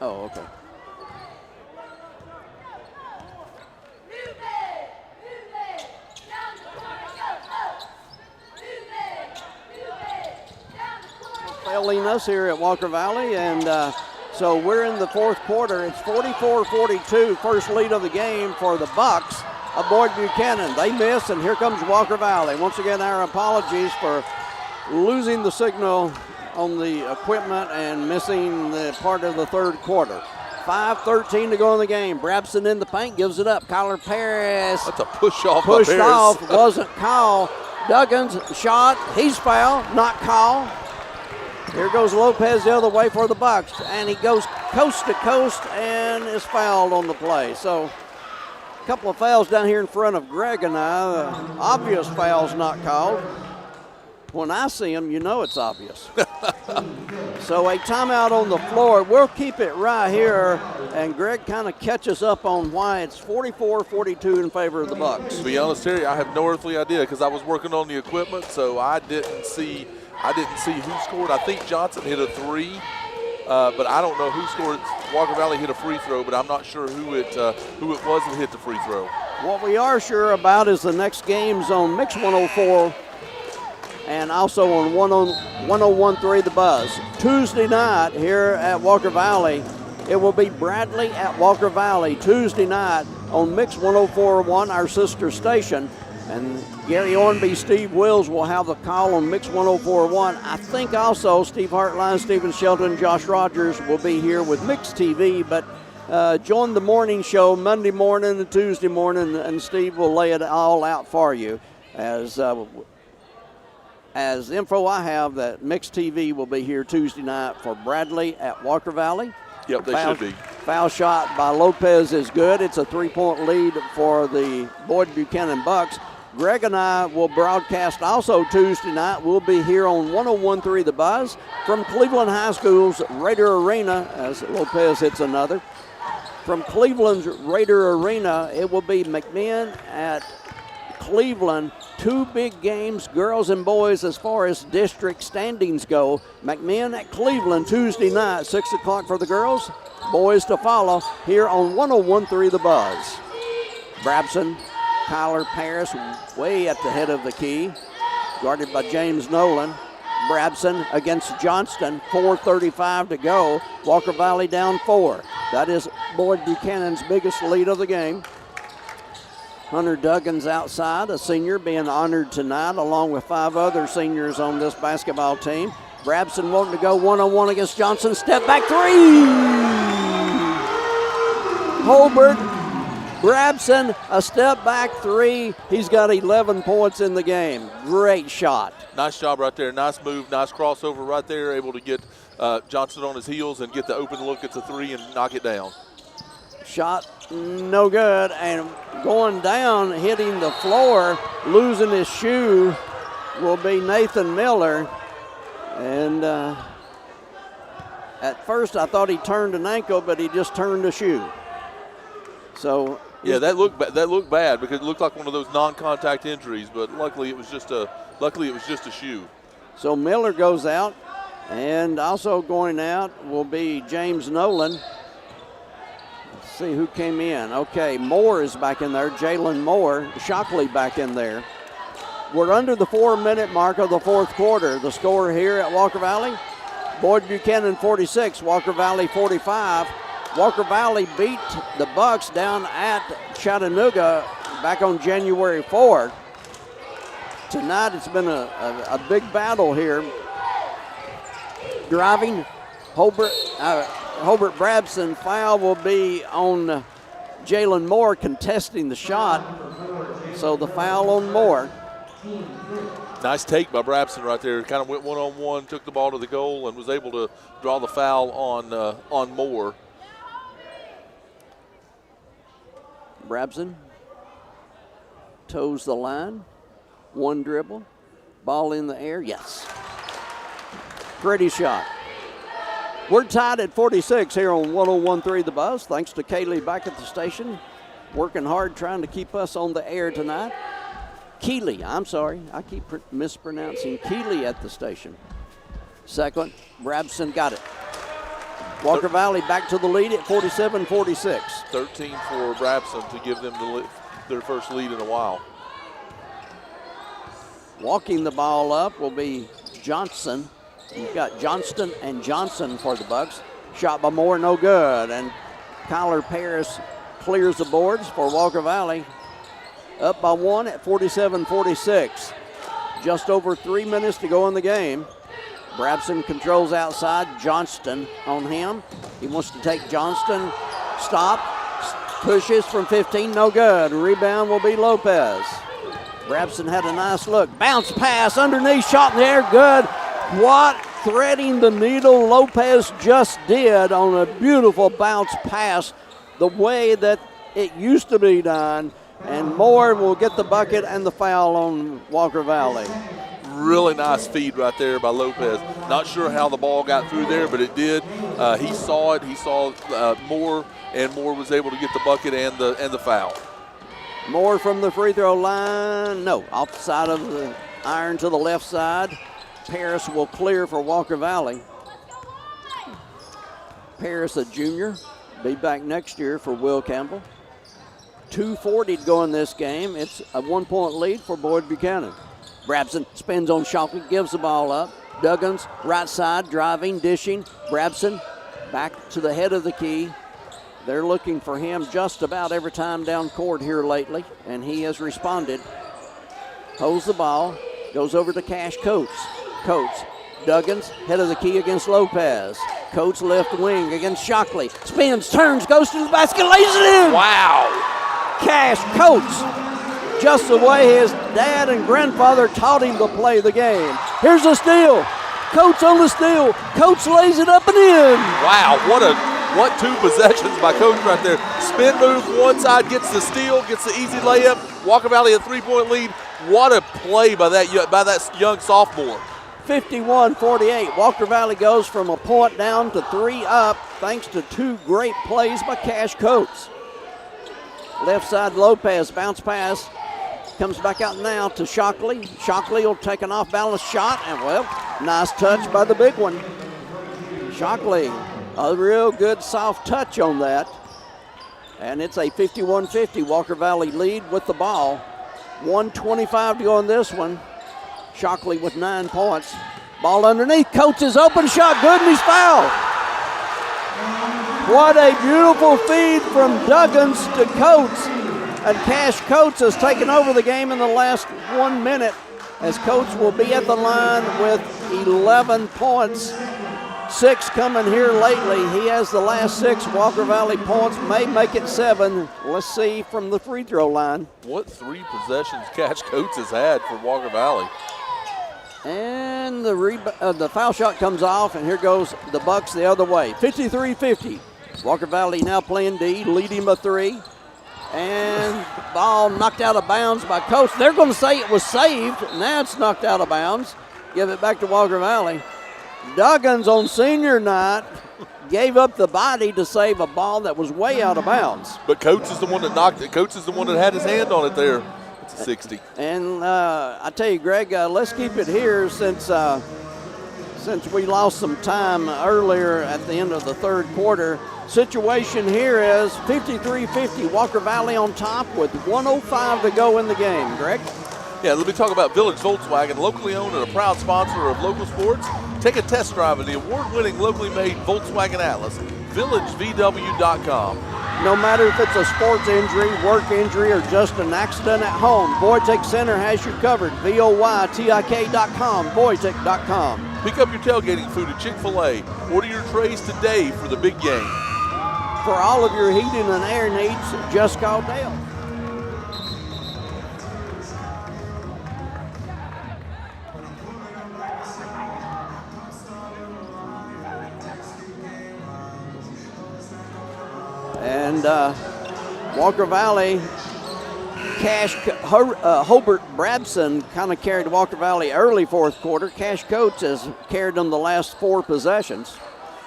Oh, okay. Failing us here at Walker Valley, and so we're in the fourth quarter. It's 44-42, first lead of the game for the Bucks of Boyd Buchanan. They miss, and here comes Walker Valley. Once again, our apologies for losing the signal on the equipment and missing the part of the third quarter. 5:13 to go in the game. Brabson in the paint, gives it up. Kyler Paris. That's a push off. Pushed off, wasn't called. Duggins shot, he's fouled, not called. Here goes Lopez the other way for the Bucks, and he goes coast to coast and is fouled on the play. So a couple of fouls down here in front of Greg and I. Obvious fouls not called. When I see them, you know it's obvious. So a timeout on the floor. We'll keep it right here, and Greg kind of catches up on why it's 44-42 in favor of the Bucks. To be honest, Terry, I have no earthly idea because I was working on the equipment, so I didn't see who scored. I think Johnson hit a three, but I don't know who scored. Walker Valley hit a free throw, but I'm not sure who it was that hit the free throw. What we are sure about is the next game's on Mix 104 and also on 101.3 The Buzz. Tuesday night here at Walker Valley, it will be Bradley at Walker Valley Tuesday night on Mix 104.1, our sister station. And Gary Ornby, Steve Wills will have the call on Mix 104.1. I think also Steve Hartline, Stephen Shelton, Josh Rogers will be here with Mix TV, but join the morning show Monday morning and Tuesday morning, and Steve will lay it all out for you. As info I have that Mix TV will be here Tuesday night for Bradley at Walker Valley. Yep, they should be. Foul shot by Lopez is good. It's a 3-point lead for the Boyd Buchanan Bucks. Greg and I will broadcast also Tuesday night. We'll be here on 101.3 The Buzz from Cleveland High School's Raider Arena as Lopez hits another. From Cleveland's Raider Arena, it will be McMinn at Cleveland. Two big games, girls and boys, as far as district standings go. McMinn at Cleveland Tuesday night, 6 o'clock for the girls. Boys to follow here on 101.3 The Buzz. Brabson, Kyler Paris way at the head of the key, guarded by James Nolan. Brabson against Johnston, 4:35 to go. Walker Valley down 4. That is Boyd Buchanan's biggest lead of the game. Hunter Duggins outside, a senior being honored tonight, along with 5 other seniors on this basketball team. Brabson wanting to go one-on-one against Johnson. Step back three! Holbert, Brabson, a step back three. He's got 11 points in the game. Great shot. Nice job right there. Nice move, nice crossover right there. Able to get Johnson on his heels and get the open look at the three and knock it down. Shot no good, and going down, hitting the floor, losing his shoe will be Nathan Miller. And at first I thought he turned an ankle, but he just turned a shoe. So yeah, that looked bad because it looked like one of those non-contact injuries, but luckily it was just a shoe. So Miller goes out, and also going out will be James Nolan. See who came in. Okay, Moore is back in there. Jalen Moore, Shockley back in there. We're under the 4-minute mark of the fourth quarter. The score here at Walker Valley, Boyd Buchanan 46, Walker Valley 45. Walker Valley beat the Bucks down at Chattanooga back on January 4th. Tonight it's been a big battle here. Driving, Hobart Brabson. Foul will be on Jalen Moore contesting the shot. So the foul on Moore. Nice take by Brabson right there. Kind of went one-on-one, took the ball to the goal, and was able to draw the foul on Moore. Brabson toes the line. One dribble. Ball in the air. Yes. Pretty shot. We're tied at 46 here on 101.3 The Buzz. Thanks to Kaylee back at the station, working hard trying to keep us on the air tonight. Keeley, I'm sorry. I keep mispronouncing Keeley at the station. Second, Brabson got it. Walker Valley back to the lead at 47-46. 13 for Brabson to give them their first lead in a while. Walking the ball up will be Johnson. You've got Johnston and Johnson for the Bucks. Shot by Moore, no good. And Kyler Paris clears the boards for Walker Valley. Up by 1 at 47-46. Just over 3 minutes to go in the game. Brabson controls outside. Johnston on him. He wants to take Johnston. Stop. Pushes from 15, no good. Rebound will be Lopez. Brabson had a nice look. Bounce pass underneath, shot in the air, good. What threading the needle Lopez just did on a beautiful bounce pass, the way that it used to be done. And Moore will get the bucket and the foul on Walker Valley. Really nice feed right there by Lopez. Not sure how the ball got through there, but it did. He saw it. He saw Moore, and Moore was able to get the bucket and the foul. Moore from the free throw line. No, off the side of the iron to the left side. Paris will clear for Walker Valley. Paris, a junior, be back next year for Will Campbell. 2:40 to go in this game. It's a 1-point lead for Boyd Buchanan. Brabson spins on Shockley, gives the ball up. Duggins, right side, driving, dishing. Brabson back to the head of the key. They're looking for him just about every time down court here lately, and he has responded. Holds the ball, goes over to Cash Coates. Coates, Duggins, head of the key against Lopez. Coates left wing against Shockley. Spins, turns, goes to the basket, lays it in. Wow. Cash Coates, just the way his dad and grandfather taught him to play the game. Here's a steal. Coates on the steal. Coates lays it up and in. Wow, what two possessions by Coates right there. Spin move, one side gets the steal, gets the easy layup. Walker Valley a 3-point lead. What a play by that young sophomore. 51-48. Walker Valley goes from a point down to 3 up thanks to 2 great plays by Cash Coates. Left side Lopez, bounce pass. Comes back out now to Shockley. Shockley will take an off-balance shot, and well, nice touch by the big one. Shockley, a real good soft touch on that. And it's a 51-50 Walker Valley lead with the ball. 1:25 to go on this one. Shockley with 9 points. Ball underneath, Coates is open, shot good, and he's fouled. What a beautiful feed from Duggins to Coates. And Cash Coates has taken over the game in the last 1 minute, as Coates will be at the line with 11 points. 6 coming here lately. He has the last 6 Walker Valley points, may make it 7. Let's see from the free throw line. What 3 possessions Cash Coates has had for Walker Valley. And the foul shot comes off, and here goes the Bucks the other way. 53-50. Walker Valley now playing D, leading by 3. And ball knocked out of bounds by Coates. They're going to say it was saved. Now it's knocked out of bounds. Give it back to Walker Valley. Duggins on senior night gave up the body to save a ball that was way out of bounds. But Coates is the one that knocked it. Coates is the one that had his hand on it there. It's a 60. And I tell you, Greg, let's keep it here since we lost some time earlier at the end of the third quarter. Situation here is 53-50, Walker Valley on top with 1:05 to go in the game. Greg? Yeah, let me talk about Village Volkswagen, locally owned and a proud sponsor of local sports. Take a test drive of the award-winning, locally made Volkswagen Atlas, villagevw.com. No matter if it's a sports injury, work injury, or just an accident at home, Voytech Center has you covered. VOYTIK.com, Voytech.com. Pick up your tailgating food at Chick-fil-A. Order your trays today for the big game. For all of your heating and air needs, just call Dale. And Walker Valley, Hobart Brabson kind of carried Walker Valley early fourth quarter. Cash Coates has carried them the last 4 possessions.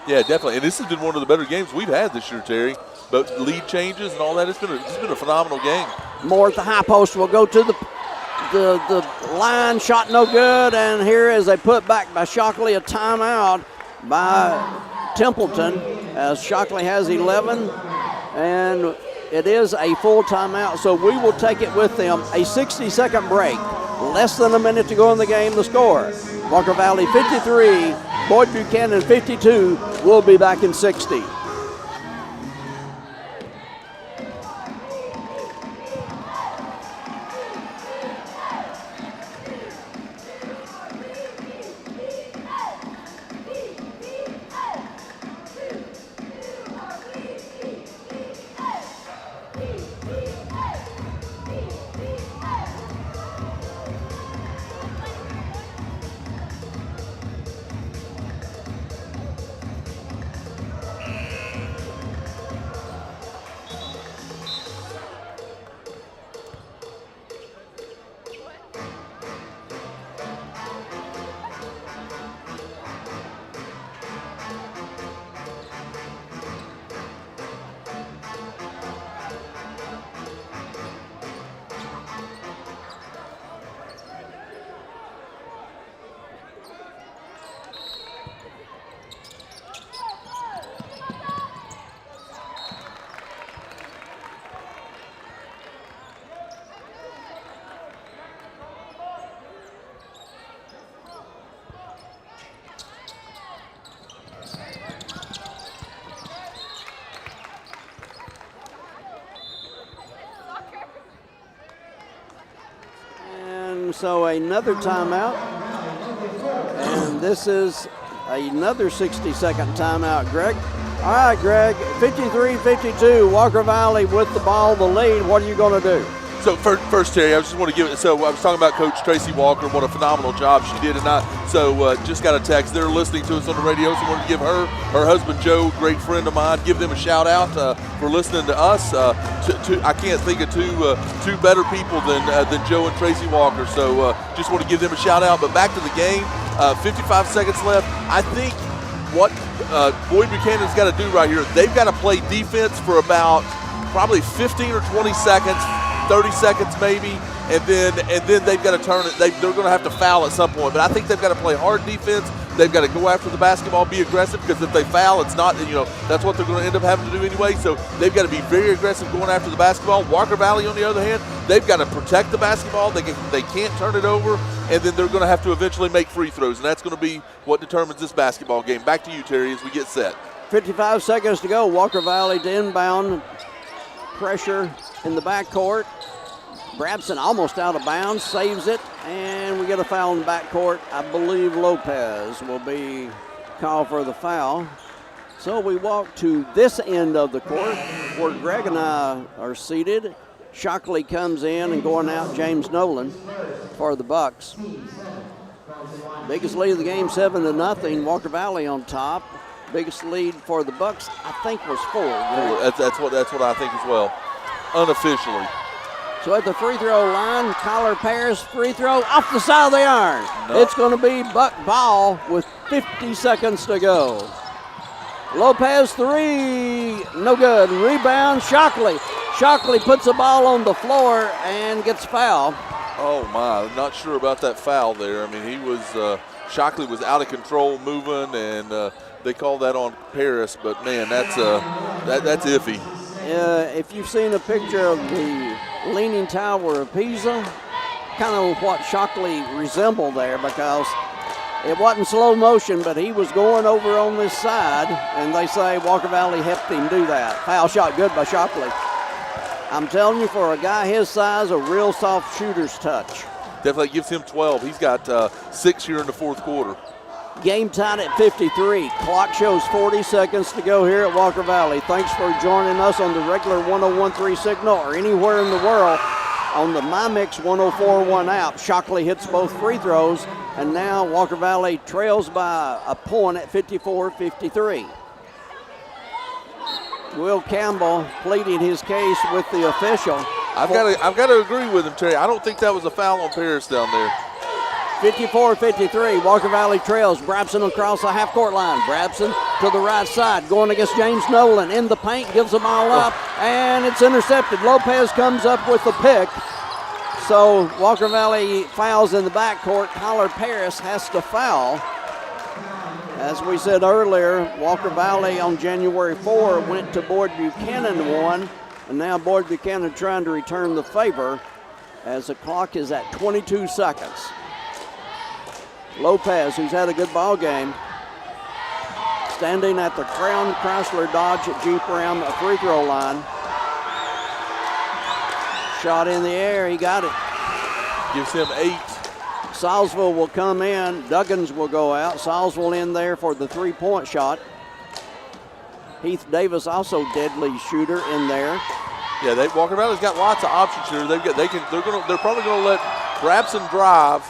Yeah, definitely. And this has been one of the better games we've had this year, Terry. But lead changes and all that, it's been a phenomenal game. Moore at the high post will go to the line, shot no good, and here is a putback by Shockley, a timeout by Templeton, as Shockley has 11, and it is a full timeout, so we will take it with them. A 60-second break, less than a minute to go in the game. The score, Walker Valley 53, Boyd Buchanan 52. We'll be back in 60. So another timeout, and this is another 60-second timeout, Greg. All right, Greg, 53-52, Walker Valley with the ball, the lead. What are you going to do? So first, Terry, I just want to give it. So I was talking about Coach Tracy Walker, what a phenomenal job she did tonight. So just got a text. They're listening to us on the radio, so I wanted to give her husband Joe, great friend of mine, give them a shout out for listening to us. I can't think of two better people than Joe and Tracy Walker. So just want to give them a shout out. But back to the game, 55 seconds left. I think what Boyd Buchanan's got to do right here, they've got to play defense for about probably 15 or 20 seconds. 30 seconds maybe, and then they've got to turn it. They're going to have to foul at some point. But I think they've got to play hard defense. They've got to go after the basketball, be aggressive, because if they foul, it's not, that's what they're going to end up having to do anyway. So they've got to be very aggressive going after the basketball. Walker Valley, on the other hand, they've got to protect the basketball. They can't turn it over, and then they're going to have to eventually make free throws, and that's going to be what determines this basketball game. Back to you, Terry, as we get set. 55 seconds to go. Walker Valley to inbound. Pressure in the backcourt. Brabson almost out of bounds, saves it, and we get a foul in the backcourt. I believe Lopez will be called for the foul. So we walk to this end of the court where Greg and I are seated. Shockley comes in, and going out, James Nolan for the Bucks. Biggest lead of the game, 7-0. Walker Valley on top. Biggest lead for the Bucks, I think, was 4. That's what I think as well, unofficially. So at the free throw line, Kyler Paris free throw off the side of the iron. No. It's going to be Buck ball with 50 seconds to go. Lopez 3, no good. Rebound, Shockley. Shockley puts the ball on the floor and gets fouled. Oh my, I'm not sure about that foul there. I mean, Shockley was out of control moving, and they called that on Paris, but man, that's iffy. If you've seen a picture of the Leaning Tower of Pisa, kind of what Shockley resembled there, because it wasn't slow motion, but he was going over on this side, and they say Walker Valley helped him do that. Foul shot good by Shockley. I'm telling you, for a guy his size, a real soft shooter's touch. Definitely gives him 12. He's got 6 here in the fourth quarter. Game tied at 53. Clock shows 40 seconds to go here at Walker Valley. Thanks for joining us on the regular 101.3 signal or anywhere in the world on the MyMix 104.1 app. Shockley hits both free throws, and now Walker Valley trails by a point at 54-53. Will Campbell pleading his case with the official. I've got to agree with him, Terry. I don't think that was a foul on Paris down there. 54-53, Walker Valley trails. Brabson across the half-court line. Brabson to the right side, going against James Nolan. In the paint, gives the ball up, and it's intercepted. Lopez comes up with the pick. So Walker Valley fouls in the backcourt. Tyler Paris has to foul. As we said earlier, Walker Valley on January 4 went to Boyd Buchanan 1, and now Boyd Buchanan trying to return the favor as the clock is at 22 seconds. Lopez, who's had a good ball game, standing at the Crown Chrysler Dodge Jeep Ram free throw line. Shot in the air, he got it. Gives him 8. Salzville will come in, Duggins will go out. Salzville in there for the three-point shot. Heath Davis also deadly shooter in there. Yeah, Walker Valley's got lots of options here. They're probably gonna let Brabson drive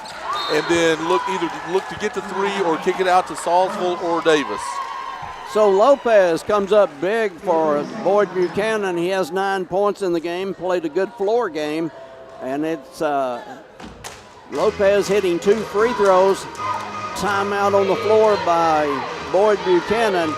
and then either look to get to 3 or kick it out to Salzville or Davis. So Lopez comes up big for Boyd Buchanan. He has 9 points in the game, played a good floor game, and it's Lopez hitting 2 free throws. Timeout on the floor by Boyd Buchanan.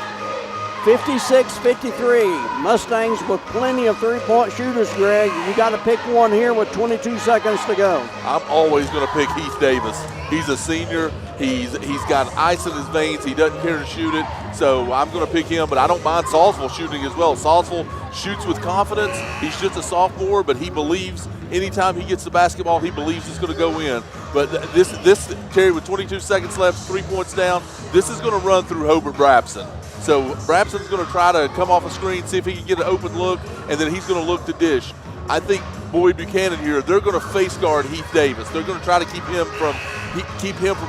56-53. Mustangs with plenty of three-point shooters, Greg. You got to pick one here with 22 seconds to go. I'm always going to pick Heath Davis. He's a senior. He's got ice in his veins. He doesn't care to shoot it. So I'm going to pick him, but I don't mind Salzville shooting as well. Salzville shoots with confidence. He's just a sophomore, but he believes anytime he gets the basketball, he believes it's going to go in. But this Terry, with 22 seconds left, 3 points down, this is going to run through Hobart Brabson. So Brabson's going to try to come off a screen, see if he can get an open look, and then he's going to look to dish. I think Boyd Buchanan here, they're going to face guard Heath Davis. They're going to try to keep him from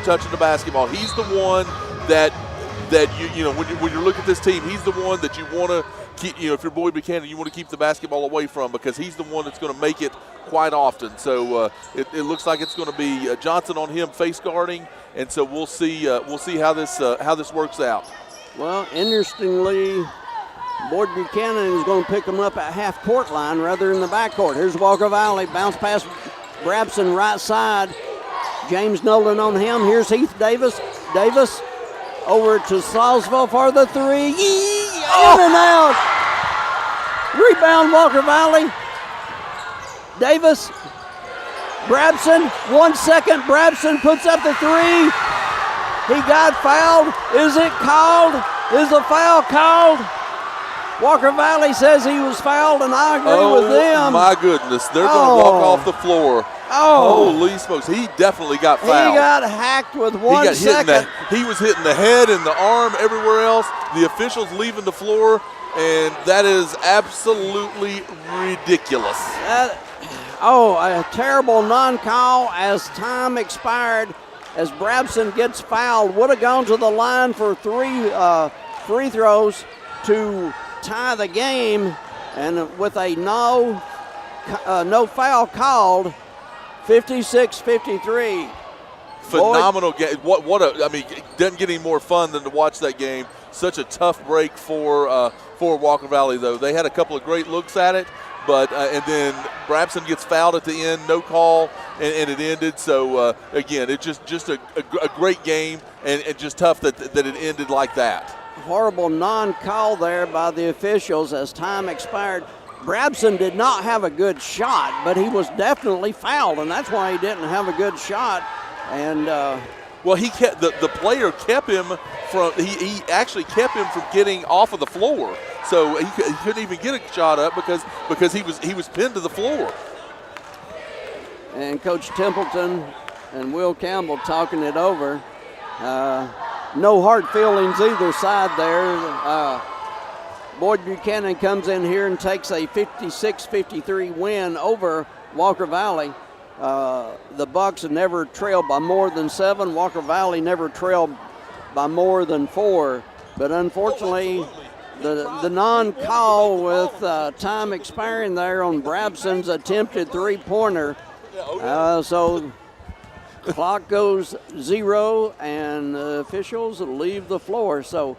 touching the basketball. He's the one that you know when you look at this team, he's the one that you want to keep. You know, if you're Boyd Buchanan, you want to keep the basketball away from because he's the one that's going to make it quite often. So it looks like it's going to be Johnson on him face guarding, and so we'll see how this works out. Well, interestingly, Boyd Buchanan is going to pick them up at half-court line rather than the backcourt. Here's Walker Valley, bounce pass Brabson right side. James Nolan on him. Here's Heath Davis. Davis over to Salzville for the 3. In and out. Rebound Walker Valley. Davis. Brabson, 1 second. Brabson puts up the 3. He got fouled. Is it called? Is the foul called? Walker Valley says he was fouled, and I agree with them. Oh, my goodness. They're going to walk off the floor. Oh. Holy smokes. He definitely got fouled. He got hacked with 1 second. He was hitting the head and the arm, everywhere else. The officials leaving the floor, and that is absolutely ridiculous. A terrible non-call as time expired. As Brabson gets fouled, would have gone to the line for 3 free throws to tie the game, and with a no foul called, 56-53. Phenomenal game. It doesn't get any more fun than to watch that game. Such a tough break for Walker Valley, though. They had a couple of great looks at it, but and then Brabson gets fouled at the end, no call, and it ended. So again, it's just a great game, and just tough that it ended like that. Horrible non-call there by the officials as time expired. Brabson did not have a good shot, but he was definitely fouled, and that's why he didn't have a good shot. And well, he kept the player kept him from. He actually kept him from getting off of the floor, so he couldn't even get a shot up because he was pinned to the floor. And Coach Templeton and Will Campbell talking it over. No hard feelings either side there. Boyd Buchanan comes in here and takes a 56-53 win over Walker Valley. The Bucks have never trailed by more than 7. Walker Valley never trailed by more than 4. But unfortunately, the non-call with time expiring there on Brabson's attempted three-pointer. So clock goes 0 and the officials leave the floor. So